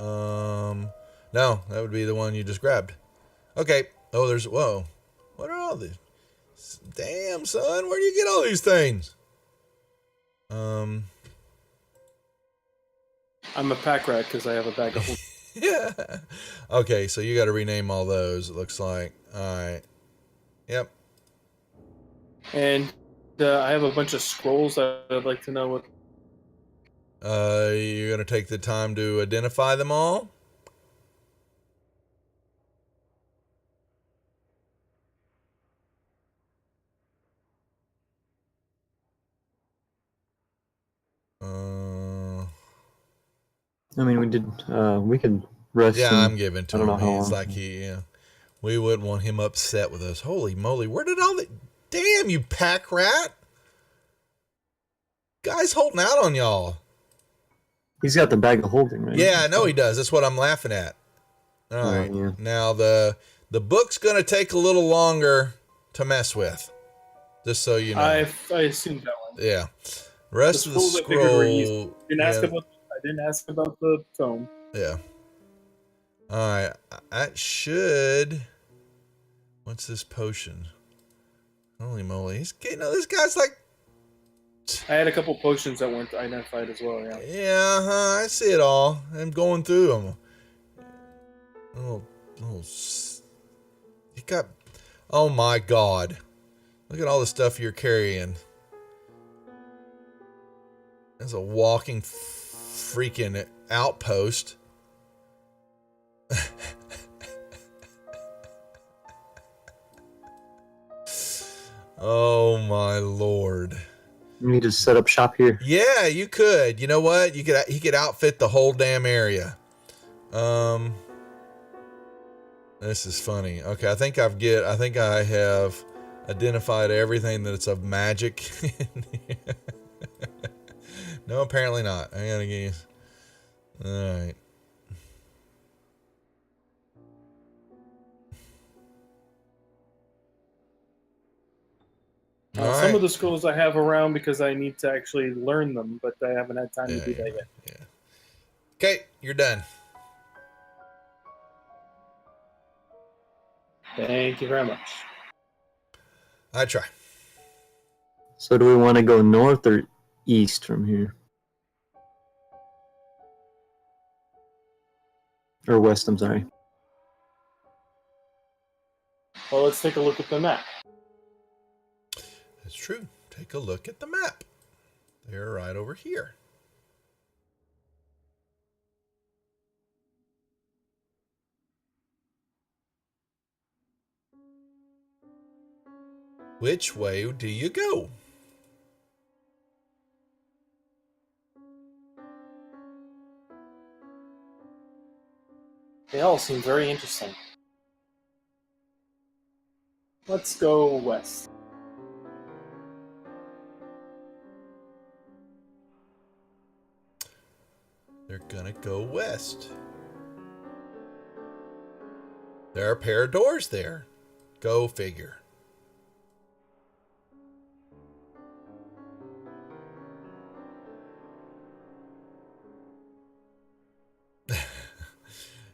No, that would be the one you just grabbed. Okay. Oh, whoa. What are all these? Damn, son, where do you get all these things? I'm a pack rat because I have a bag of holding. Yeah. Okay, so you got to rename all those, it looks like. All right. Yep. And I have a bunch of scrolls that I'd like to know what. You're going to take the time to identify them all? I mean, we could rest. Yeah, and- I'm giving to I don't him. know how He's long. like, we wouldn't want him upset with us. Holy moly, where did all the... Damn, you pack rat. Guy's holding out on y'all. He's got the bag of holding, right? Yeah, I know he does. That's what I'm laughing at. All Oh, right. yeah. Now, the book's going to take a little longer to mess with. Just so you know. I assumed that one. Yeah. Rest of the scrolls I figured were easy. scroll. I didn't ask about the tome. Yeah. All right. That should. What's this potion? Holy moly! This guy's like. I had a couple potions that weren't identified as well. Yeah. Yeah, I see it all. I'm going through them. You got. Oh my God! Look at all the stuff you're carrying. There's a walking freaking outpost. Oh my Lord. You need to set up shop here. Yeah, you could. You know what? He could outfit the whole damn area. This is funny. Okay, I think I have identified everything that's of magic. No, apparently not. I gotta get you. All right. Some of the scrolls I have around because I need to actually learn them, but I haven't had time to do that yet. Yeah. Okay, you're done. Thank you very much. I try. So do we want to go north or east from here? Or west, I'm sorry. Well, let's take a look at the map. It's true. Take a look at the map. They're right over here. Which way do you go? They all seem very interesting. Let's go west. They're gonna go west. There are a pair of doors there. Go figure.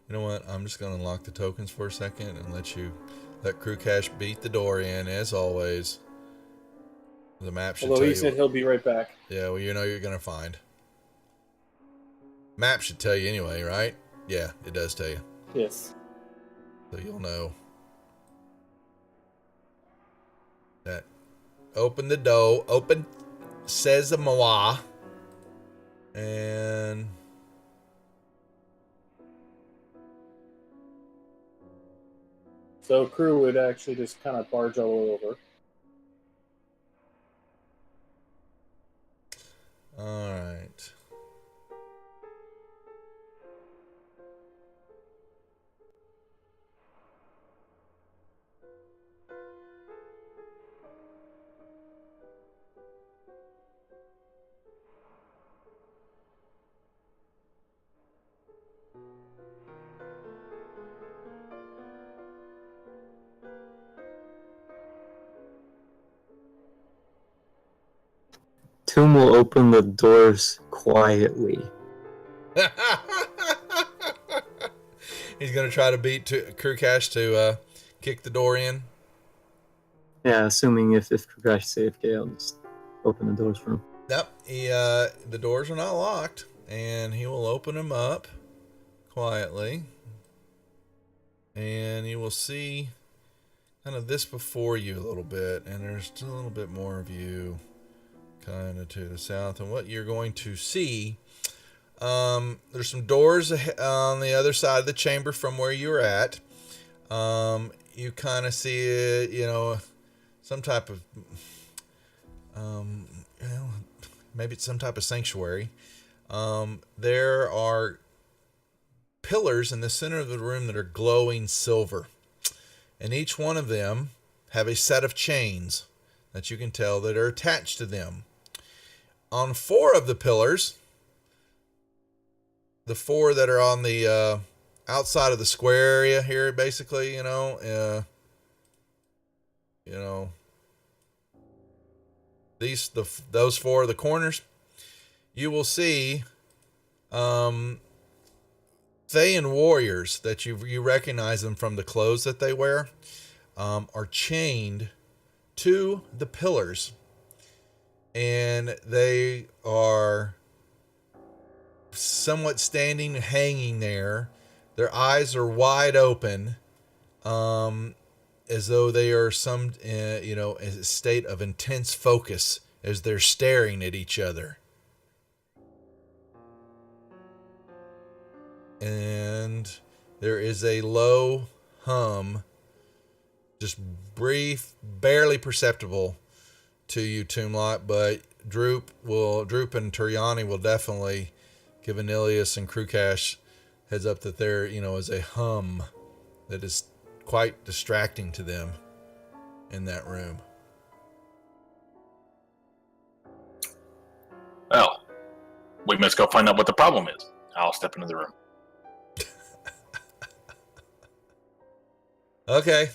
You know what? I'm just gonna unlock the tokens for a second and let Crew Cash beat the door in as always. The map should Although tell he you. said he'll be right back. Yeah, well, you're gonna find. Map should tell you anyway, right? Yeah, it does tell you. Yes. So you'll know. That. Open the door. Open Sesame. And. So crew would actually just kind of barge all over. Alright. Tomb will open the doors quietly. He's gonna try to beat Crew Cash to kick the door in. Yeah, assuming if Crash is AFK, I'll just open the doors for him. Yep. The doors are not locked, and he will open them up quietly, and you will see kind of this before you a little bit, and there's still a little bit more of you kind of to the south. And what you're going to see, there's some doors on the other side of the chamber from where you're at. You kind of see it, some type of, maybe it's some type of sanctuary. There are pillars in the center of the room that are glowing silver, and each one of them have a set of chains that you can tell that are attached to them. On 4 of the pillars, the 4 that are on the outside of the square area here, basically, those 4 of the corners, you will see Thayan warriors that you recognize them from the clothes that they wear, are chained to the pillars, and they are somewhat standing, hanging there. Their eyes are wide open, as though they are in a state of intense focus as they're staring at each other. And there is a low hum, just brief, barely perceptible to you, Toomlot, but Droop and Turiani will definitely give Anilius and Crewcash heads up that there, is a hum that is quite distracting to them in that room. Well, we must go find out what the problem is. I'll step into the room. Okay.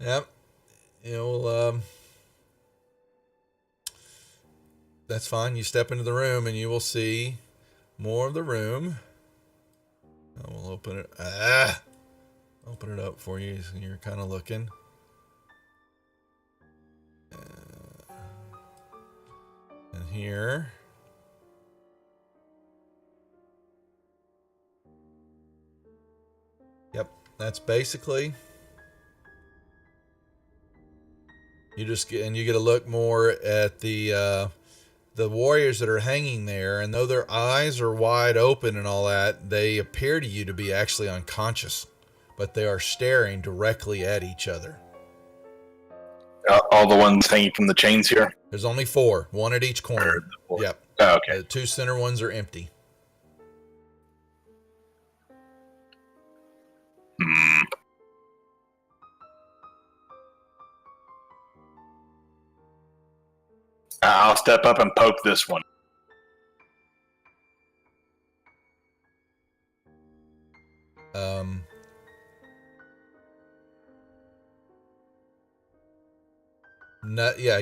Yep. That's fine. You step into the room and you will see more of the room. I will open it. Open it up for you. So you're kind of looking. And here. Yep. That's basically. You get a look more at the warriors that are hanging there, and though their eyes are wide open and all that, they appear to you to be actually unconscious, but they are staring directly at each other. All the ones hanging from the chains here? There's only 4, 1 at each corner. Yep. Oh, okay. The 2 center ones are empty. I'll step up and poke this one.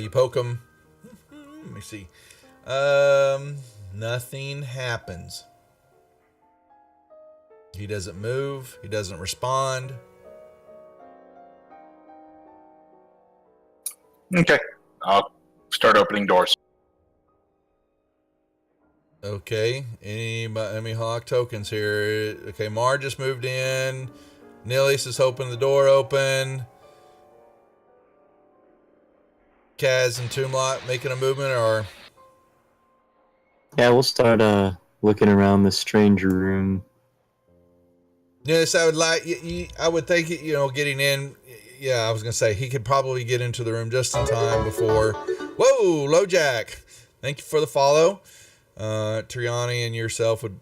You poke him. Let me see. Nothing happens. He doesn't move. He doesn't respond. Okay. I'll start opening doors. Okay. Any Hawk tokens here? Okay, Mar just moved in. Nilius is hoping the door open. Kaz and Toomlot making a movement, or? Yeah, we'll start looking around the stranger room. Yes, I would like. I would think getting in. Yeah, I was gonna say he could probably get into the room just in time before. Whoa, LoJack! Thank you for the follow. Triani and yourself would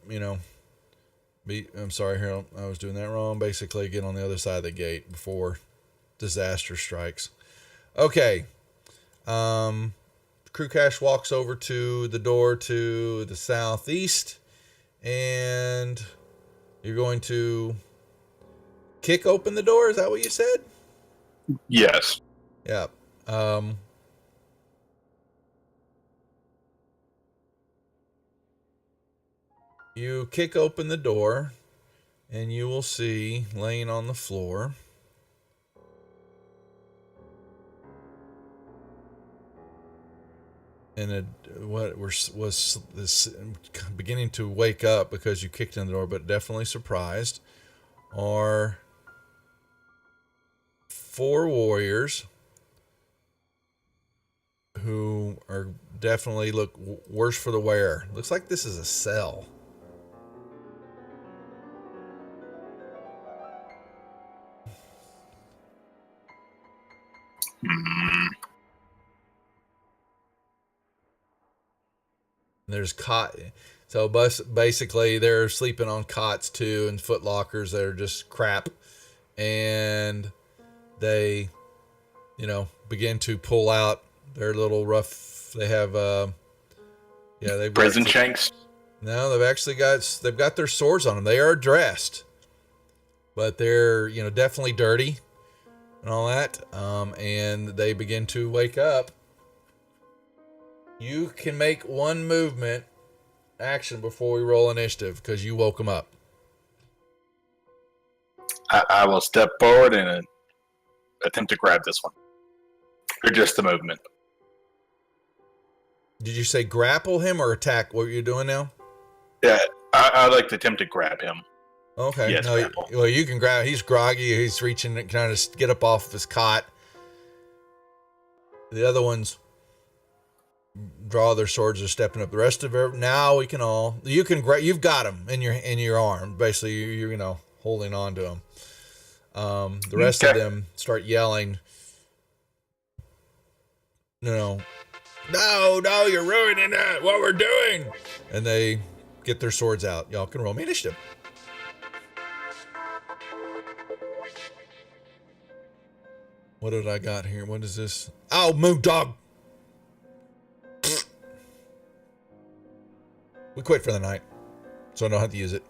be. I'm sorry, Harold. I was doing that wrong. Basically, get on the other side of the gate before disaster strikes. Okay. Crewcash walks over to the door to the southeast, and you're going to kick open the door. Is that what you said? Yes. Yeah. You kick open the door, and you will see laying on the floor and what was this beginning to wake up because you kicked in the door, but definitely surprised, are 4 warriors who are definitely look worse for the wear. Looks like this is a cell. There's cot. So basically, they're sleeping on cots too, and foot lockers that are just crap. And they, begin to pull out their little rough. They have, they've Prison got, shanks. No, they've got their swords on them. They are dressed, but they're definitely dirty and all that. And they begin to wake up. You can make one movement action before we roll initiative because you woke them up. I will step forward and attempt to grab this one. Or just the movement. Did you say grapple him or attack? What you're doing now? Yeah, I'd like to attempt to grab him. Okay. Yes, no, grapple. well, you can grab. He's groggy. He's reaching, trying to get up off of his cot. The other ones draw their swords. Are stepping up. The rest of it. Now we can all. You can. You've got him in your arm. Basically, you're holding on to him. The rest of them start yelling. No, you're ruining what we're doing. And they get their swords out. Y'all can roll me initiative. What did I got here? What is this? Oh, move, dog. We quit for the night, so I don't have to use it.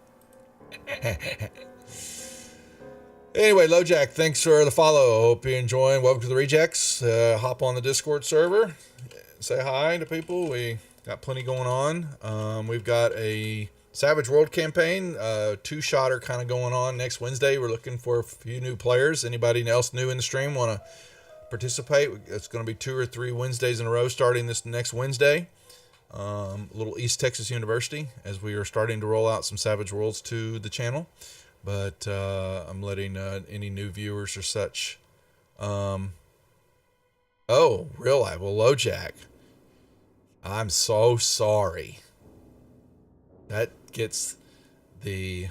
Anyway, LoJack, thanks for the follow. Hope you're enjoying. Welcome to the Rejects. Hop on the Discord server. Say hi to people. We got plenty going on. We've got a Savage World campaign, 2-shotter kind of going on next Wednesday. We're looking for a few new players. Anybody else new in the stream want to participate? It's going to be 2 or 3 Wednesdays in a row starting this next Wednesday. Little East Texas University, as we are starting to roll out some Savage Worlds to the channel. But I'm letting any new viewers or such. Oh, real life. Well, LoJack, I'm so sorry. That gets the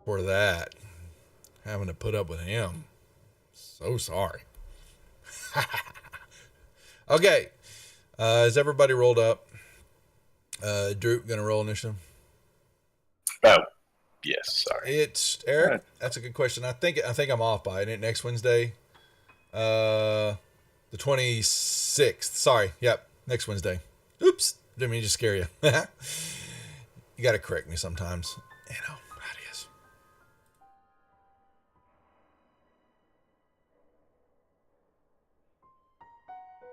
for that having to put up with him. So sorry. Okay, is everybody rolled up? Drew, gonna roll initiative? Oh, yes. Sorry. It's Eric. That's a good question. I think I'm off by it. Next Wednesday, the 26th. Sorry. Yep, next Wednesday. Oops, didn't mean to scare you. You gotta correct me sometimes. How it is.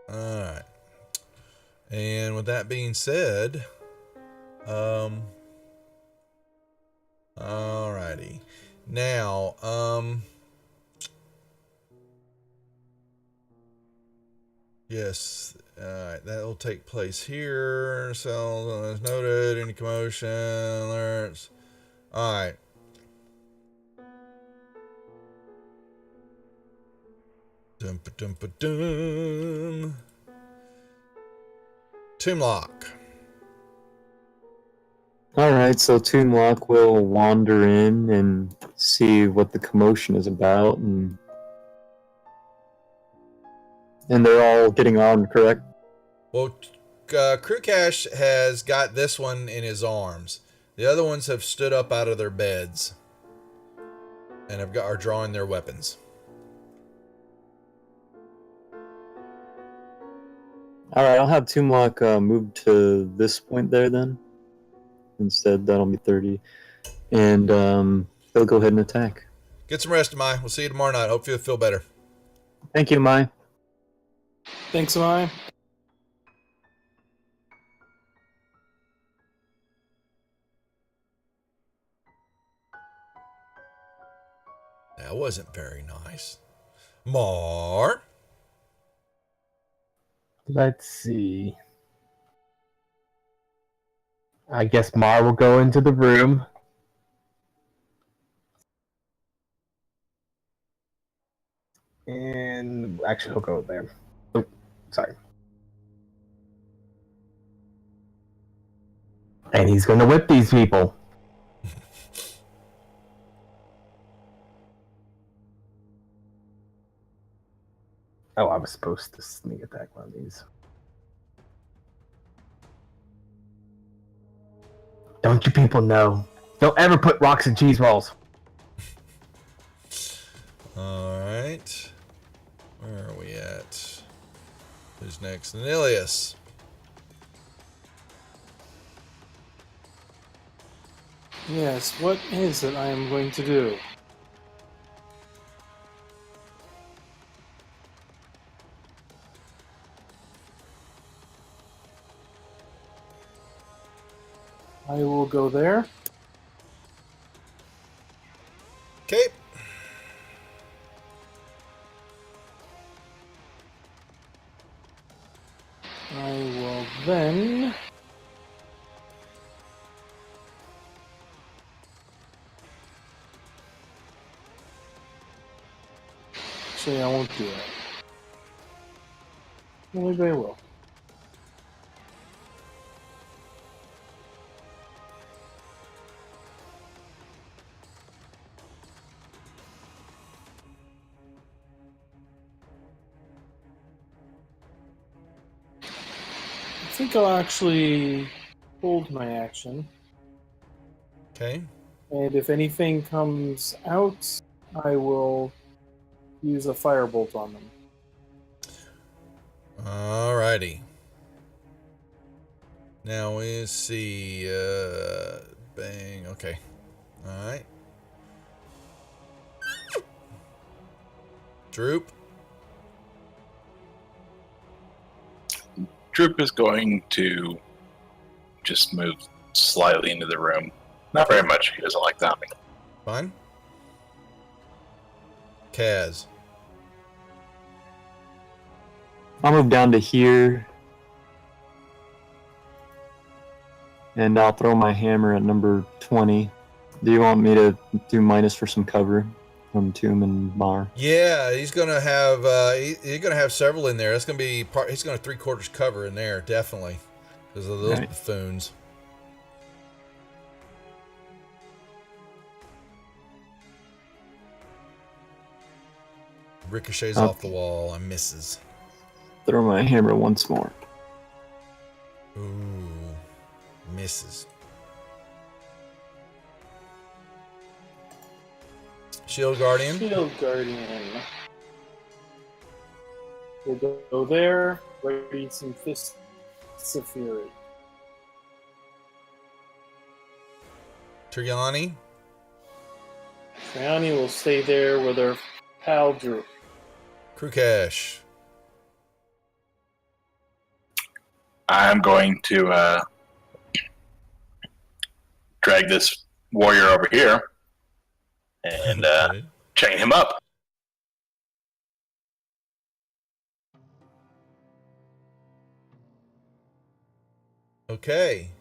All right. And with that being said, alrighty. Now, yes, alright, that will take place here. So, as noted, any commotion, alerts. Alright. Dum dum dum. Toonlock. Alright, so Toonlock will wander in and see what the commotion is about, and they're all getting armed, correct? Well, Crewcash has got this one in his arms. The other ones have stood up out of their beds and are drawing their weapons. Alright, I'll have Toonlock move to this point there then. Instead, that'll be 30. And they'll go ahead and attack. Get some rest, Mai. We'll see you tomorrow night. Hope you feel better. Thank you, Mai. Thanks, Amai. wasn't very nice. Mar. Let's see. I guess Mar will go into the room. And actually, he'll go there. Oh, sorry. And he's going to whip these people. Oh, I was supposed to sneak attack one of these. Don't you people know? Don't ever put rocks in cheese balls. Alright. Where are we at? Who's next? Nilius. Yes, what is it I am going to do? I will go there. Okay. I will then... Actually, I won't do it. Well, maybe I will. I think I'll actually hold my action, Okay. and if anything comes out, I will use a firebolt on them. Alrighty. Now we see. Bang. Okay. Alright. Droop. Droop is going to just move slightly into the room. Not very much. He doesn't like zombie. Fine. Kaz. I'll move down to here. And I'll throw my hammer at number 20. Do you want me to do minus for some cover from Tomb and Mar? Yeah, he's gonna have he's gonna have several in there. That's gonna be part. He's gonna 3/4 cover in there, definitely, because of those Right. buffoons. Ricochets Okay. off the wall and misses. Throw my hammer once more. Ooh, misses. Shield Guardian. Shield Guardian. We'll go there, ready some Fists of Fury. Triani. Triani will stay there with her pal Drew. Krukesh. I'm going to drag this warrior over here and Okay. chain him up. Okay.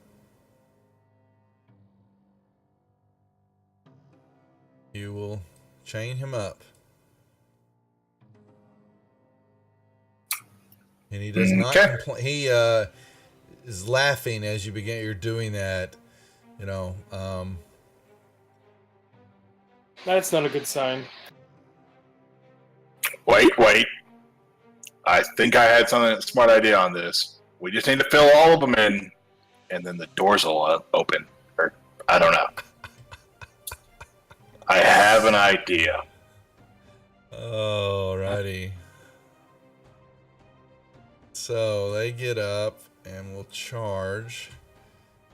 You will chain him up. And he does not Okay. complain. He is laughing as you're doing that. You know, That's not a good sign. Wait. I think I had something smart idea on this. We just need to fill all of them in, and then the doors will open. Or I don't know. I have an idea. alrighty. So they get up and will charge.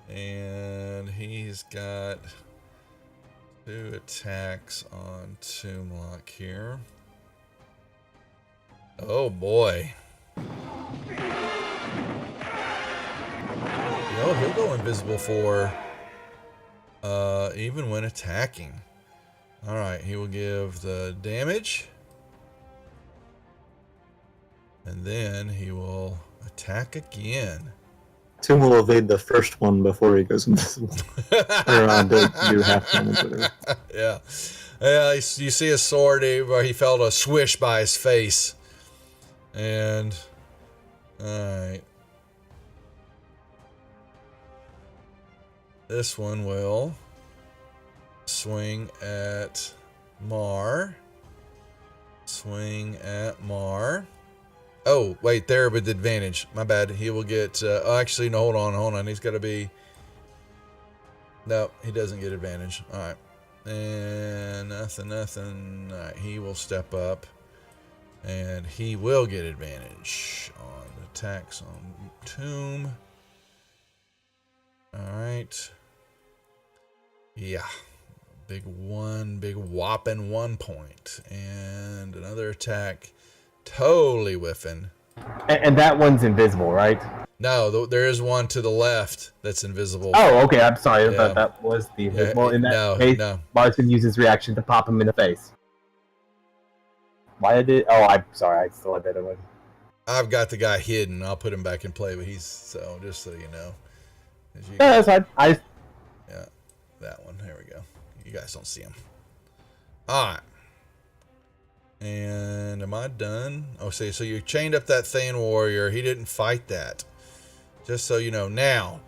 And he's got 2 attacks on Tomblock here. Oh boy. He'll go invisible for even when attacking. All right, he will give the damage. And then he will attack again. Toom will evade the first one before he goes invisible. Or do half damage, whatever. Yeah. Yeah, you see his sword, where he felt a swish by his face. And, alright. This one will swing at Mar. Swing at Mar. Oh, wait, there with advantage. My bad. He will get, actually, no, hold on. He's got to be, no, he doesn't get advantage. All right. And nothing. All right, he will step up, and he will get advantage on attacks on Toom. All right. Yeah. Big whopping 1 point. And another attack. Totally whiffing. And that one's invisible, right? No, there is one to the left that's invisible. Oh, okay. I'm sorry. I Yeah. thought that was the invisible. In that case, no. Mars can use his reaction to pop him in the face. Why did? Oh, I'm sorry. I still had that one. I've got the guy hidden. I'll put him back in play, but he's so just so you know. Yeah, that's fine. Yeah, that one. There we go. You guys don't see him. All right. And am I done? Oh, see, so you chained up that Thane warrior. He didn't fight that. Just so you know. Now,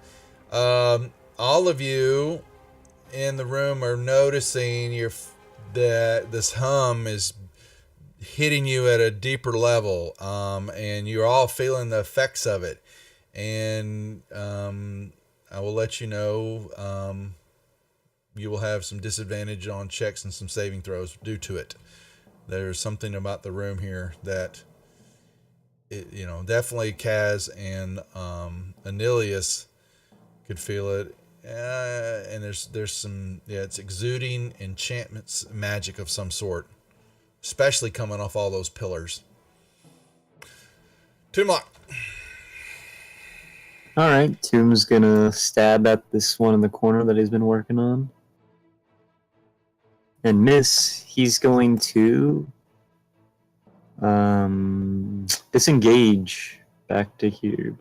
all of you in the room are noticing that this hum is hitting you at a deeper level, and you're all feeling the effects of it. And I will let you know you will have some disadvantage on checks and some saving throws due to it. There's something about the room here that, definitely Kaz and Anilius could feel it. And there's some, it's exuding enchantments, magic of some sort, especially coming off all those pillars. Toomlock. All right, Toom's gonna stab at this one in the corner that he's been working on. And miss. He's going to disengage back to here.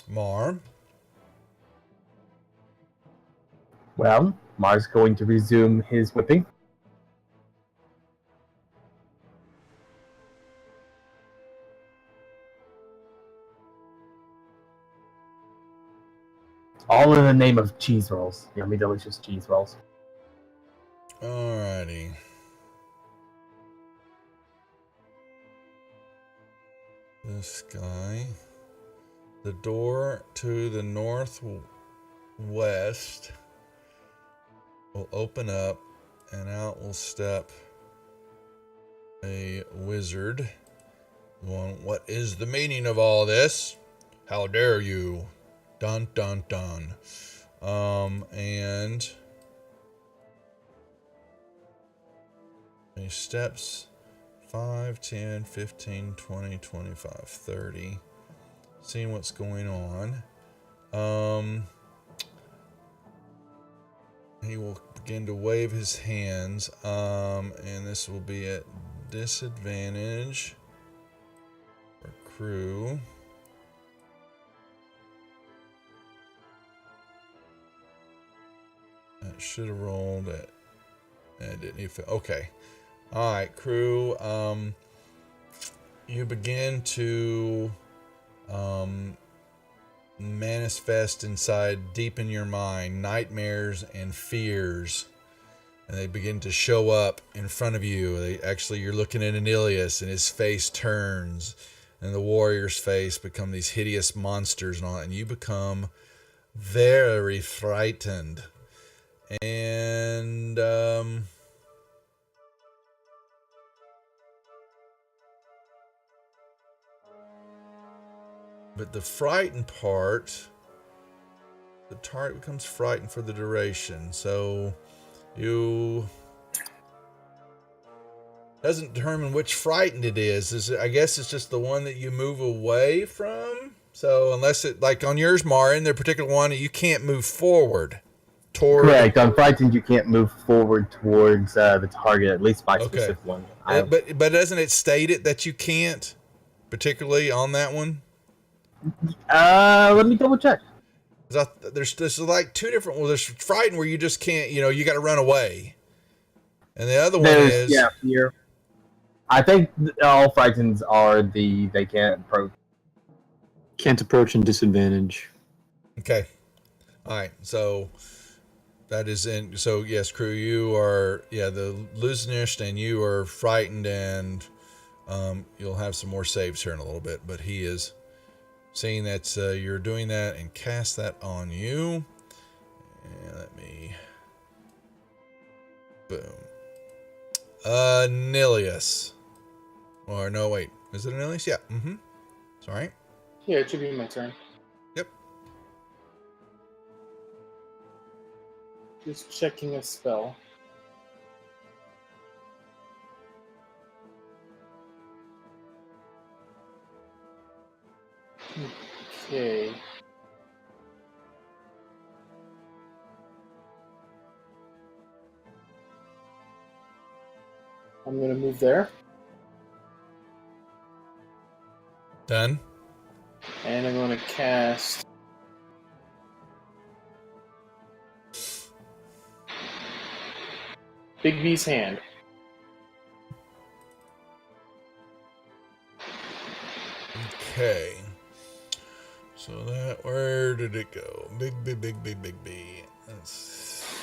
Mar. Well, Mars going to resume his whipping. All in the name of cheese rolls. Yummy, delicious cheese rolls. Alrighty. This guy. The door to the northwest will open up, and out will step a wizard. Going, what is the meaning of all this? How dare you? Dun dun dun. And he steps 5, 10, 15, 20, 25, 30. Seeing what's going on. He will begin to wave his hands. And this will be at disadvantage for crew. That should have rolled it. It didn't even. Okay. All right, crew. You begin to manifest inside, deep in your mind, nightmares and fears, and they begin to show up in front of you. You're looking at Anilius, and his face turns, and the warrior's face become these hideous monsters and all that, and you become very frightened. And but the frightened part, the target becomes frightened for the duration. So you doesn't determine which frightened it is. I guess it's just the one that you move away from. So unless it like on yours, Marin, the particular one, you can't move forward toward. Correct. On Frightened, you can't move forward towards the target, at least by Okay. specific one. But doesn't it state it that you can't, particularly on that one? Let me double check. There's like two different. Well, there's Frightened where you just can't. You got to run away, and the other one is fear. I think all Frightens are they can't approach. Can't approach and disadvantage. Okay. All right. So that is in. So yes, crew, you are the illusionist, and you are Frightened, and you'll have some more saves here in a little bit. But he is seeing that you're doing that and cast that on you. And let me. Boom. Nilius. Or no, wait. Is it Nilius? Yeah. Mm-hmm. Sorry. Yeah, it should be my turn. Yep. Just checking a spell. Okay. I'm going to move there. Done. And I'm going to cast Big B's Hand. Okay. So where did it go? Big B.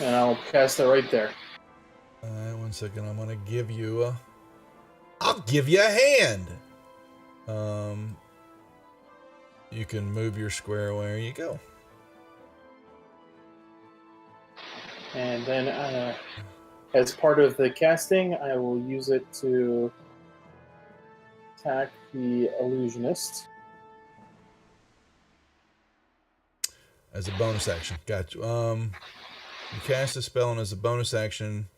And I'll cast it right there. All right, 1 second. I'm gonna give you I'll give you a hand. You can move your square where you go. And then, as part of the casting, I will use it to attack the illusionist. As a bonus action. Gotcha. You cast a spell, and as a bonus action,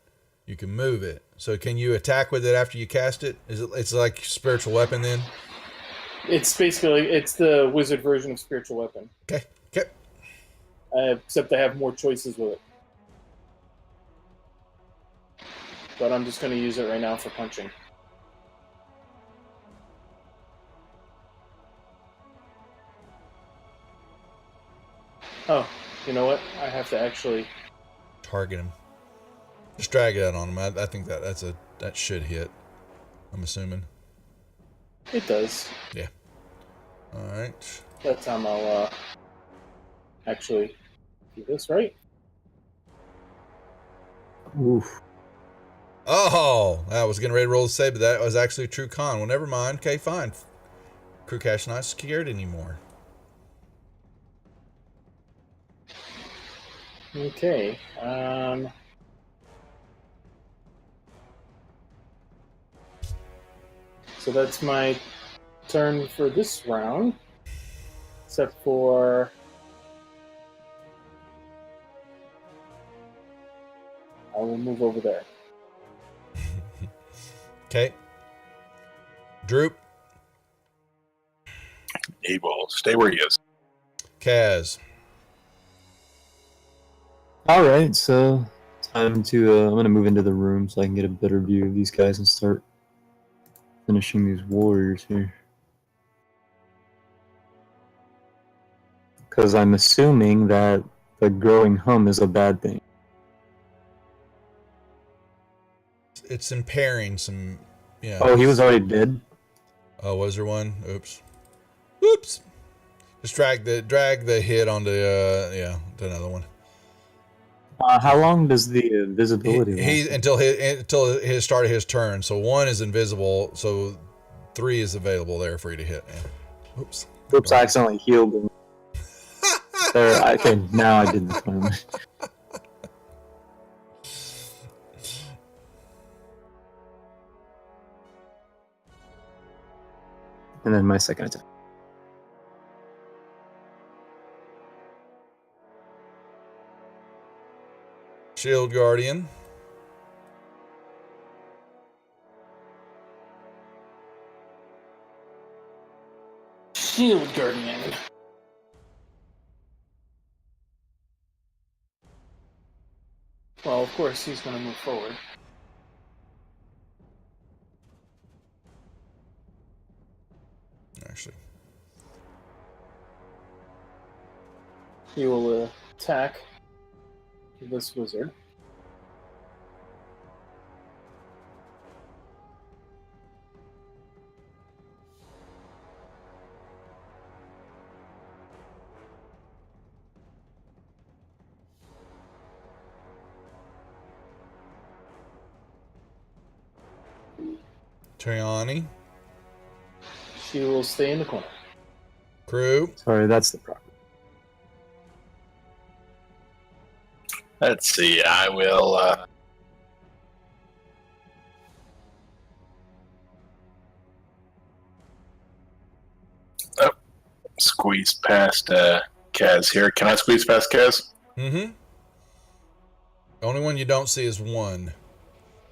you can move it. So can you attack with it after you cast it? It's like spiritual weapon then? It's the wizard version of spiritual weapon. Okay. Except I have more choices with it. But I'm just going to use it right now for punching. Oh, you know what? I have to actually Target him. Just drag it out on him. I think that should hit. I'm assuming. It does. Yeah. All right. That time I'll actually do this, right? Oof. Oh, I was getting ready to roll the save, but that was actually a true con. Well, never mind. Okay, fine. Crew cash not scared anymore. Okay. So that's my turn for this round. Except for I will move over there. Okay. Droop. He will stay where he is. Kaz. All right, so time to. I'm gonna move into the room so I can get a better view of these guys and start finishing these warriors here. Because I'm assuming that the growing hum is a bad thing. It's impairing some. Yeah. Oh, he was already dead. Oh, was there one? Oops. Just drag the hit onto to another one. How long does the visibility He last? until his start of his turn. So 1 is invisible. So 3 is available there for you to hit. Yeah. Oops. Oops! I accidentally healed him. There, okay, now I did the time. And then my second attack. Shield Guardian. Shield Guardian. Well, of course, he's going to move forward. Actually, He will attack this wizard. Triani, She will stay in the corner. crew. Sorry, that's the problem. Let's see. I will. Squeeze past Kaz here. Can I squeeze past Kaz? Mm-hmm. The only one you don't see is one.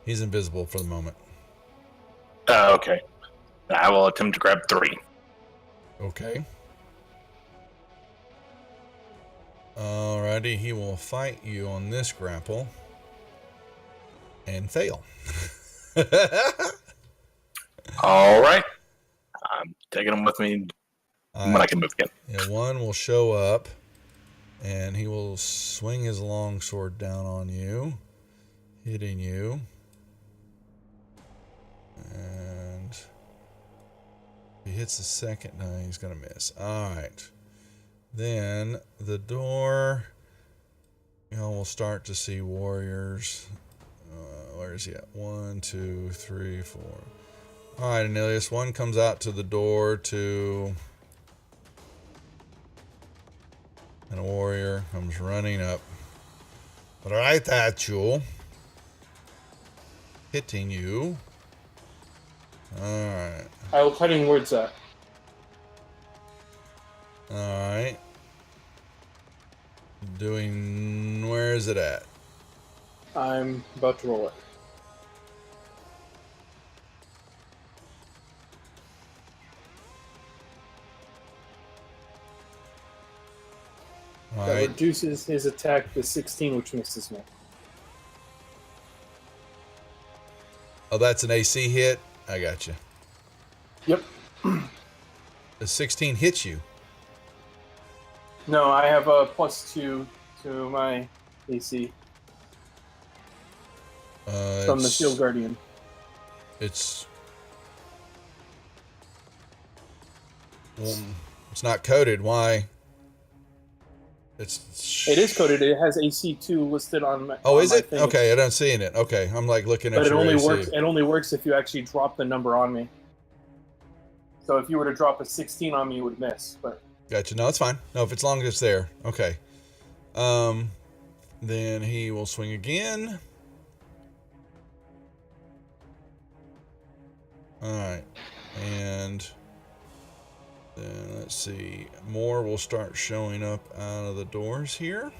He's invisible for the moment. Okay. I will attempt to grab 3. Okay. Alrighty, he will fight you on this grapple. And fail. All right. I'm taking him with me when I can move again. Yeah, one will show up, and he will swing his longsword down on you, hitting you. And if he hits the second, no, he's going to miss. All right. Then the door, we'll start to see warriors. Where is he at? 1, 2, 3, 4. All right, Anilius. One comes out to the door to... And a warrior comes running up. Right at you. Hitting you. Alright. I will cutting words out. Alright. Doing... Where is it at? I'm about to roll it. That Alright. reduces his attack to 16, which misses me. Oh, that's an AC hit? I got you. Yep. The 16 hits you. No, I have a +2 to my AC from the It's- Shield Guardian. It's... Well, it's not coded. Why? It is coded. It has AC2 listed on my. Oh, on is my it? thing. Okay, I don't see it. Okay, I'm like looking at But it your only AC. works. It only works if you actually drop the number on me. So if you were to drop a 16 on me, it would miss. But Gotcha. No, it's fine. No, if it's long as it's there. Okay. Then he will swing again. All right, and then let's see. More will start showing up out of the doors here.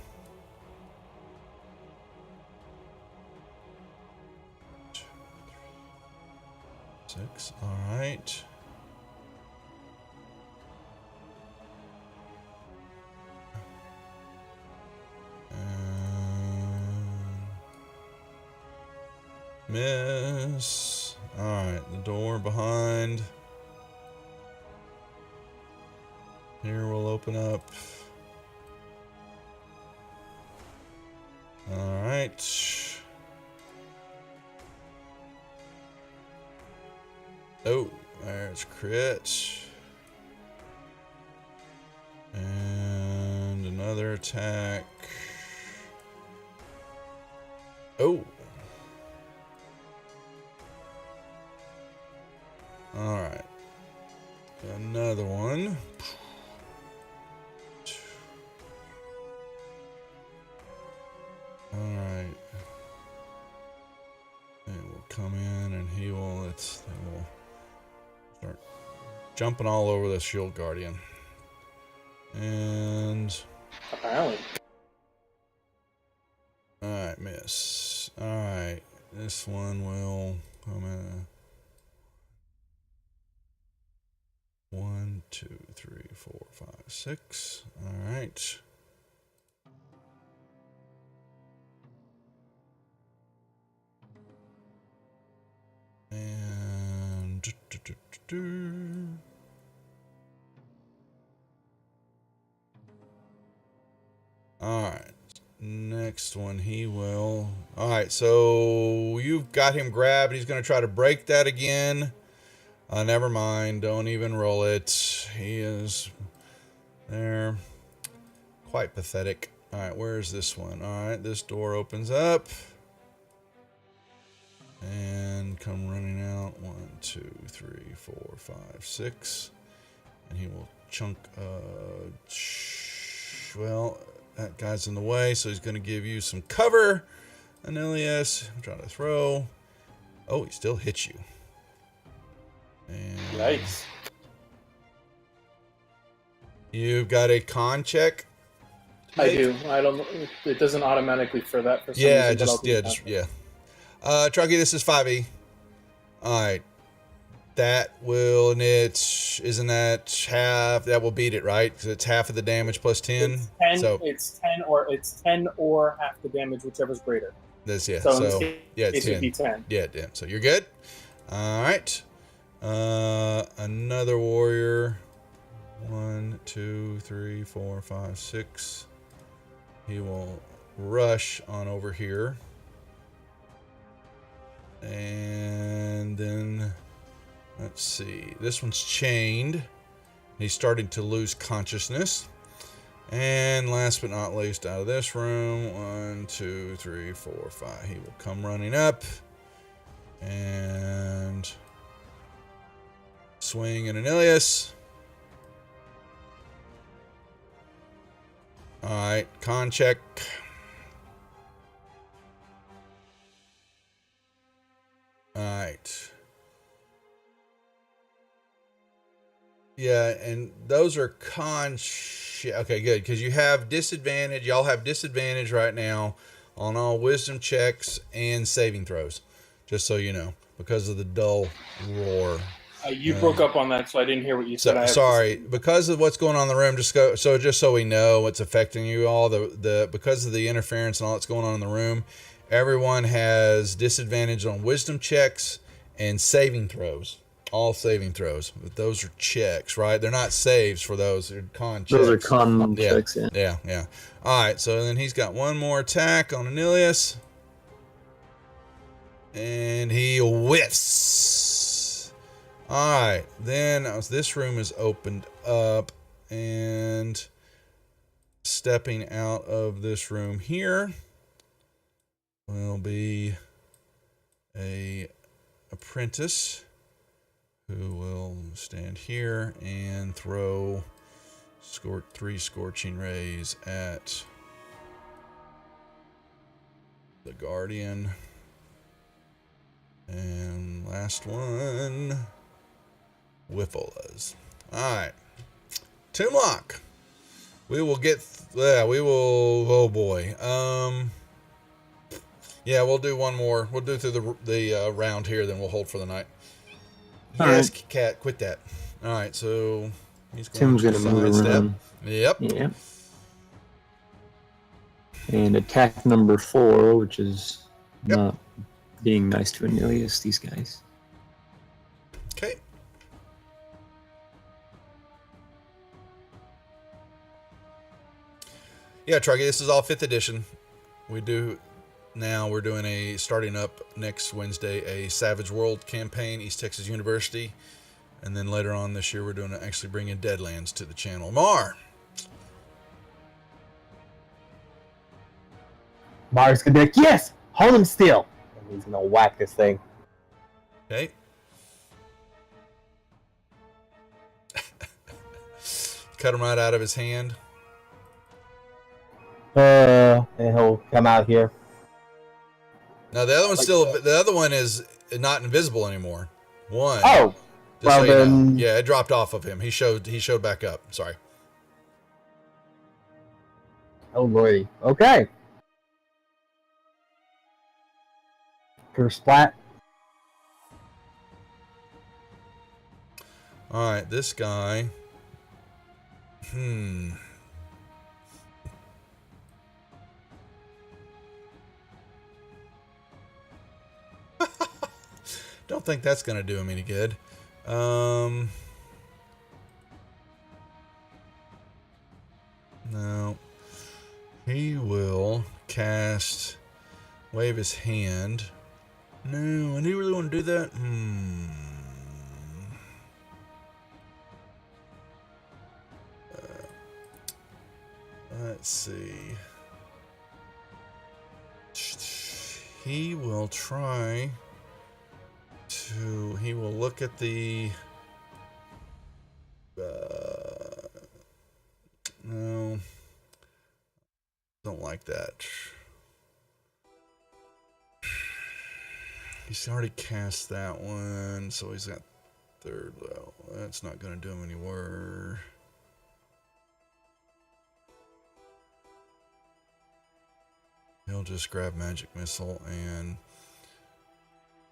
Six. All right. Miss. Alright, the door behind. Here we'll open up. Alright. Oh, there's crit. And another attack. Oh. Alright. Another one. Alright. It will come in and he will, they will start jumping all over the Shield Guardian. And... apparently, Alright, miss. Alright. This one will come in. 1, 2, 3, 4, 5, 6. All right. And all right. Next one, he will. All right, so you've got him grabbed. He's going to try to break that again. Never mind. Don't even roll it. He is there. Quite pathetic. All right, where's this one? All right, this door opens up. And come running out. 1, 2, 3, 4, 5, 6. And he will chunk. Well, that guy's in the way, so he's going to give you some cover. Anilius, I'm trying to throw. Oh, he still hits you. And Yikes. you've got a con check. I do. I don't. It doesn't automatically for that for some Yeah, reason. but I'll do that. Trucky, this is 5e. All right. That will, and isn't that half? That will beat it, right? Because it's half of the damage plus 10. It's 10. So It's 10 or half the damage, whichever's greater. this, yeah. So, So, in this case, yeah, it's it would 10. be 10. Yeah, damn. So you're good. All right. Another warrior. 1, 2, 3, 4, 5, 6. He will rush on over here. And then, let's see. This one's chained. He's starting to lose consciousness. And last but not least, out of this room, 1, 2, 3, 4, 5. He will come running up and swing at Anilius. All right, con check. All right. Yeah, and those are okay, good, because you have disadvantage. Y'all have disadvantage right now on all wisdom checks and saving throws, just so you know, because of the dull roar. You broke up on that, so I didn't hear what you said. Sorry, because of what's going on in the room. Just so we know what's affecting you all. Because of the interference and all that's going on in the room, everyone has disadvantage on wisdom checks and saving throws. All saving throws. But those are checks, right? They're not saves for those. They're con checks. Those are con checks, yeah. Yeah. All right, so then he's got one more attack on Anilius. And he whiffs. All right, then as this room is opened up, and stepping out of this room here will be a apprentice who will stand here and throw 3 scorching rays at the guardian. And last one, Whiffles. All right, Toonlock. We will get. Oh boy. Yeah, we'll do one more. We'll do through the round here, then we'll hold for the night. All Yes, right. Cat, quit that. All right, so he's going Tim's to gonna move sidestep. around. Yep. Yeah. And attack number 4, which is Yep. not being nice to Anilius, these guys. Okay. Yeah, Truggy, this is all 5th edition. We're doing starting up next Wednesday, a Savage World campaign, East Texas University. And then later on this year, we're doing actually bringing Deadlands to the channel. Mar. Mars gonna be like, yes, hold him still. And he's gonna whack this thing. Okay. Cut him right out of his hand. And he'll come out here. Now the other one's the other one is not invisible anymore. One. Oh, Just well so you know. then. Yeah, it dropped off of him. He showed back up. Sorry. Oh lordy. Okay. Splat. All right, this guy Don't think that's going to do him any good. No. He will cast wave his hand. No, do you really want to do that? Let's see. He will try to. He will look at the. No. Don't like that. He's already cast that one, so he's got third level. That's not going to do him any worse. He'll just grab Magic Missile and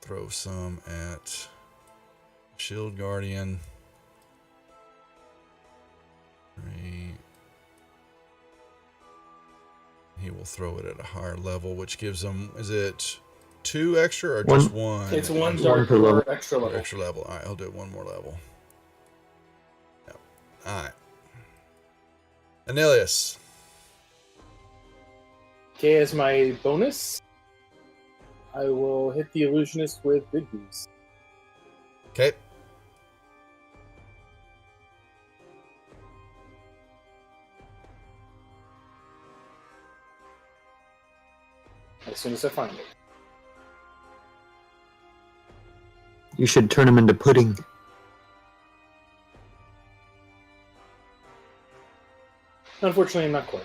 throw some at Shield Guardian. 3. He will throw it at a higher level, which gives him, is it 2 extra or just 1? It's 1 One dark per level. extra level. Extra level. All right, I'll do 1 more level. Yep. All right. Anilius. Okay, as my bonus, I will hit the illusionist with Big Beast. Okay. As soon as I find it. You should turn him into pudding. Unfortunately, not quite.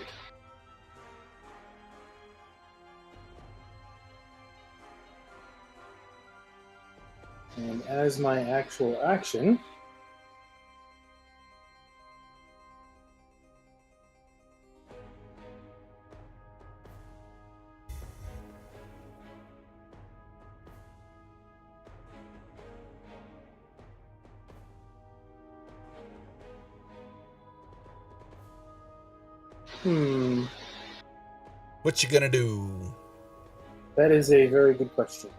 And as my actual action, What you gonna do? that is a very good question.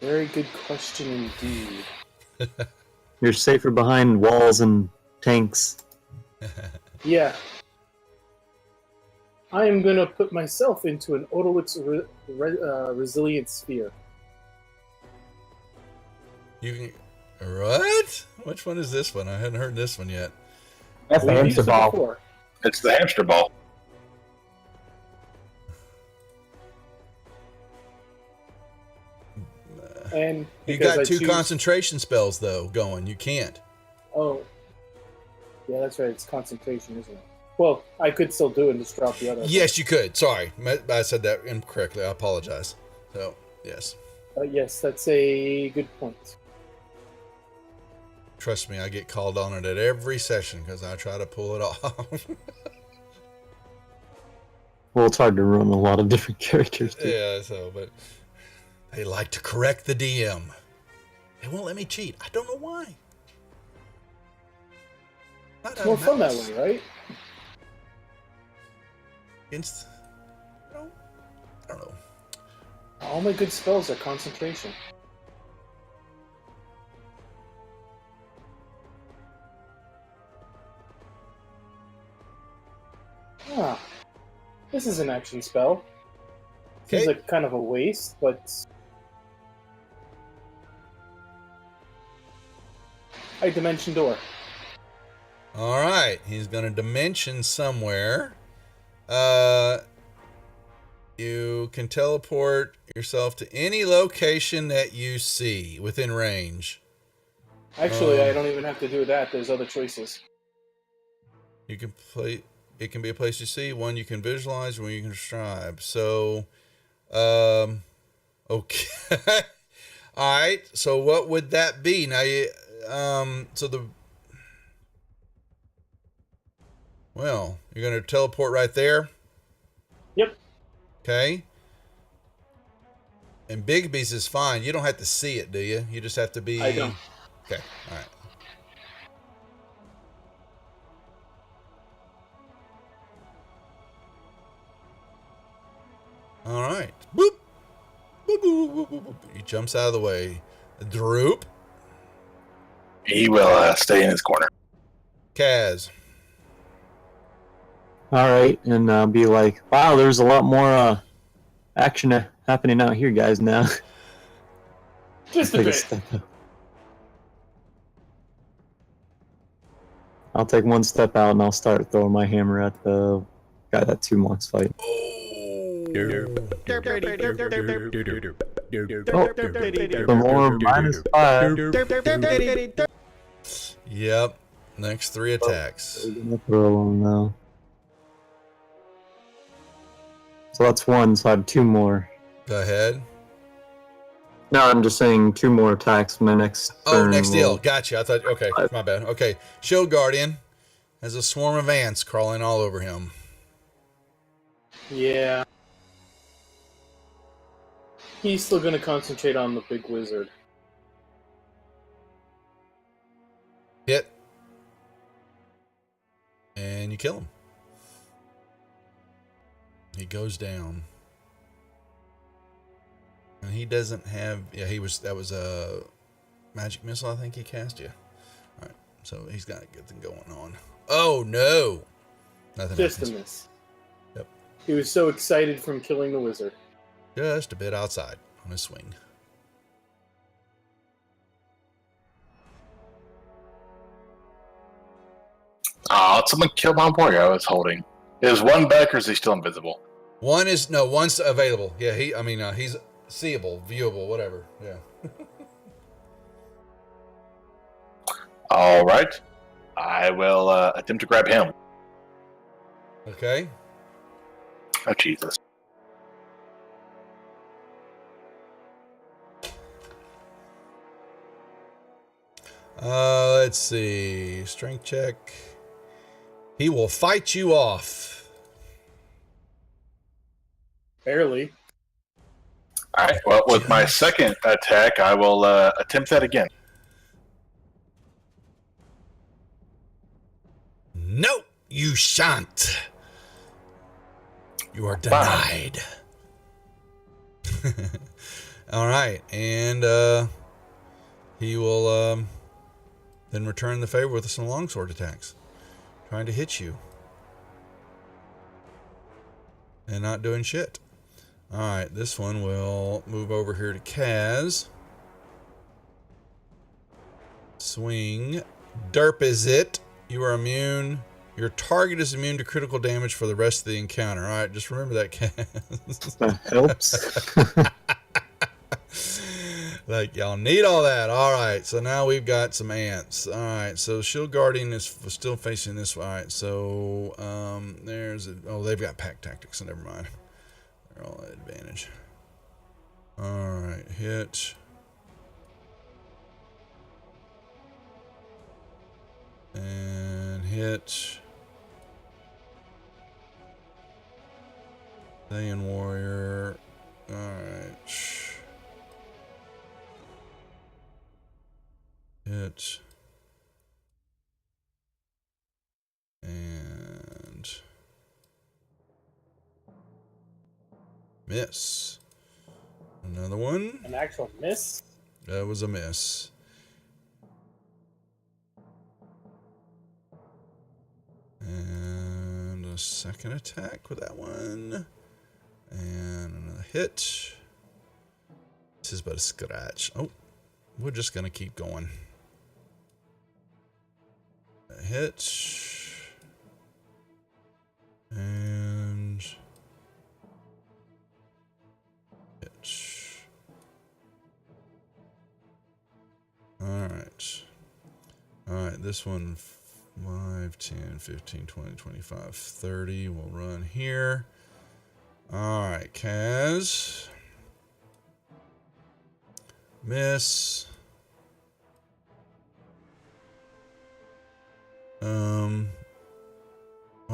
Very good question indeed. You're safer behind walls and tanks. Yeah. I am going to put myself into an Odalix resilient sphere. You can, what? Which one is this one? I hadn't heard this one yet. That's the We've hamster used it ball. before. It's the hamster ball. And You because got I 2 choose- concentration spells though going. You can't. Oh. Yeah, that's right. It's concentration, isn't it? Well, I could still do it and just drop the other. Yes, you could. Sorry, I said that incorrectly. I apologize. So yes, Yes, that's a good point. trust me, I get called on it at every session because I try to pull it off. Well, it's hard to run a lot of different characters. Too. Yeah, so but they like to correct the DM. They won't let me cheat. I don't know why. Not It's out more of fun that malice. way, right? Against, I don't know. All my good spells are concentration. Ah, this is an action spell. Seems Okay. like kind of a waste, but I dimension door. All right, he's gonna dimension somewhere. You can teleport yourself to any location that you see within range. Actually, I don't even have to do that. There's other choices. You can play. It can be a place you see, one you can visualize, one you can describe. So, okay. All right. So what would that be? Now, so the Well, you're going to teleport right there? Yep. Okay. And Bigby's is fine. You don't have to see it, do you? You just have to be... I don't. Okay, all right. All right. Boop. Boop, boop, boop, boop, boop. He jumps out of the way. Droop. He will stay in his corner. Kaz. All right, and be like, wow, there's a lot more action happening out here, guys. Now, Just a take a bit. step out. I'll take one step out and I'll start throwing my hammer at the guy that Toon wants to fight. The more -5. Yep. Next 3 attacks. We're gonna throw him now. So that's 1, so I have 2 more. Go ahead. No, I'm just saying 2 more attacks. My next Oh, turn next deal. will- Gotcha. I thought, okay, my bad. Okay. Shield Guardian has a swarm of ants crawling all over him. Yeah. He's still going to concentrate on the big wizard. Hit. And you kill him. He goes down. And he doesn't have, yeah, that was a magic missile, I think he cast, yeah. All right, so he's got a good thing going on. Oh, no. Nothing Just a happens. miss. Yep. He was so excited from killing the wizard. Just a bit outside on his swing. Oh, someone killed my warrior I was holding. Is one back or is he still invisible? One's available. Yeah, he's seeable, viewable, whatever. Yeah. All right. I will attempt to grab him. Okay. Oh, Jesus. Let's see. Strength check. He will fight you off. Barely. All right. Well, with my second attack, I will attempt that again. No, you shan't. You are denied. All right, and he will then return the favor with some longsword attacks, trying to hit you and not doing shit. All right, this one will move over here to Kaz. Swing. Derp is it. You are immune. Your target is immune to critical damage for the rest of the encounter. All right, just remember that, Kaz. That helps. Like, y'all need all that. All right, so now we've got some ants. All right, so Shield Guardian is still facing this way. All right, so they've got pack tactics, so never mind. They're all at advantage. All right, hit. And hit. Saiyan Warrior. All right. Hit. And miss. Another one. An actual miss? That was a miss. And a second attack with that one. And another hit. This is but a scratch. Oh, we're just going to keep going. A hit. And hit. Alright. Alright, this one 5, 10, 15, 20, 25, 30 will run here. Alright, Kaz. Miss.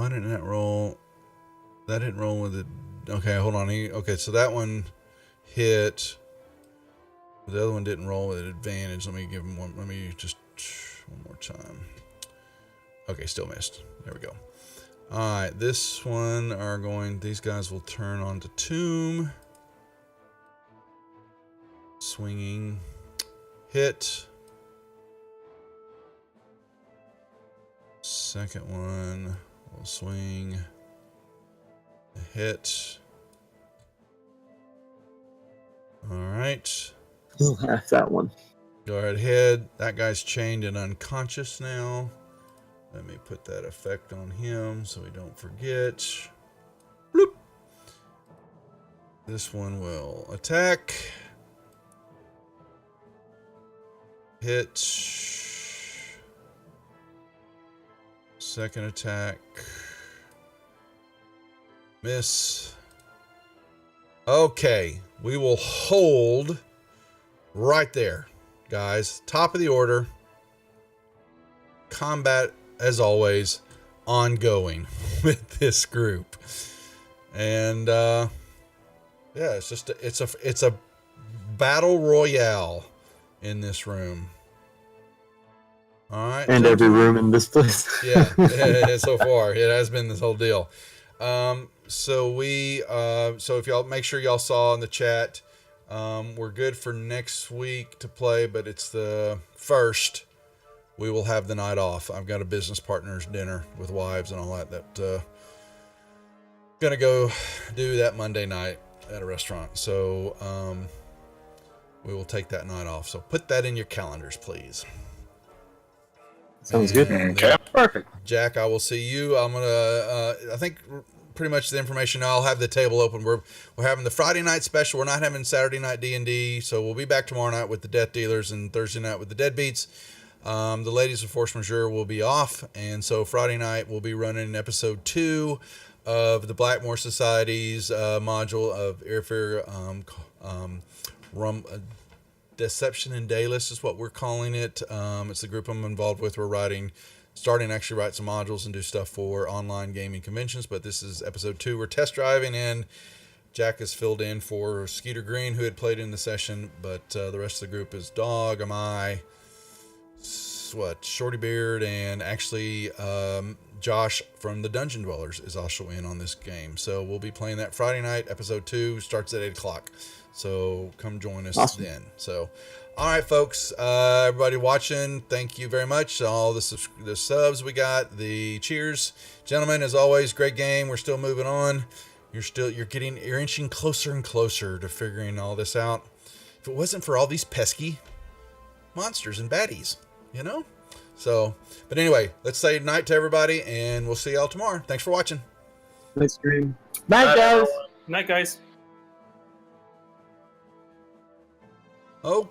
Why didn't that roll? That didn't roll with it. Okay, hold on. Okay, so that one hit. The other one didn't roll with an advantage. Let me give him one. Let me just one more time. Okay, still missed. There we go. All right, this one are going. These guys will turn onto Tomb. Swinging. Hit. Second one will swing. Hit. All right. He'll have that one. Go right ahead. That guy's chained and unconscious now. Let me put that effect on him so we don't forget. Bloop. This one will attack. Hit. Second attack. Miss. Okay. We will hold right there, guys. Top of the order. Combat, as always, ongoing with this group. And yeah, it's just it's a battle royale in this room. All right. And every room in this place. Yeah, so far it has been this whole deal. So if y'all make sure y'all saw in the chat, we're good for next week to play, but it's the 1st. We will have the night off. I've got a business partners dinner with wives and all that gonna go do that Monday night at a restaurant. So we will take that night off. So put that in your calendars, please. Sounds good. Okay. Perfect. Jack, I will see you. I'm gonna. I think pretty much the information. I'll have the table open. We're having the Friday night special. We're not having Saturday night D&D. So we'll be back tomorrow night with the Death Dealers and Thursday night with the Deadbeats. The ladies of Force Majeure will be off, and so Friday night we'll be running episode 2 of the Blackmore Society's module of Airfare. Deception and Dayless is what we're calling it. It's the group I'm involved with. We're starting to actually write some modules and do stuff for online gaming conventions, but this is episode 2. We're test driving, and Jack has filled in for Skeeter Green, who had played in the session, but the rest of the group is Dog, Amai, Shorty Beard, and actually Josh from the Dungeon Dwellers is also in on this game. So we'll be playing that Friday night. Episode 2 starts at 8 o'clock. So come join us then. So, all right, folks, everybody watching, thank you very much. All the subs we got, the cheers, gentlemen. As always, great game. We're still moving on. You're inching closer and closer to figuring all this out. If it wasn't for all these pesky monsters and baddies, you know. So, but anyway, let's say night to everybody, and we'll see y'all tomorrow. Thanks for watching. Nice stream. Night, guys. Night, guys. Oh.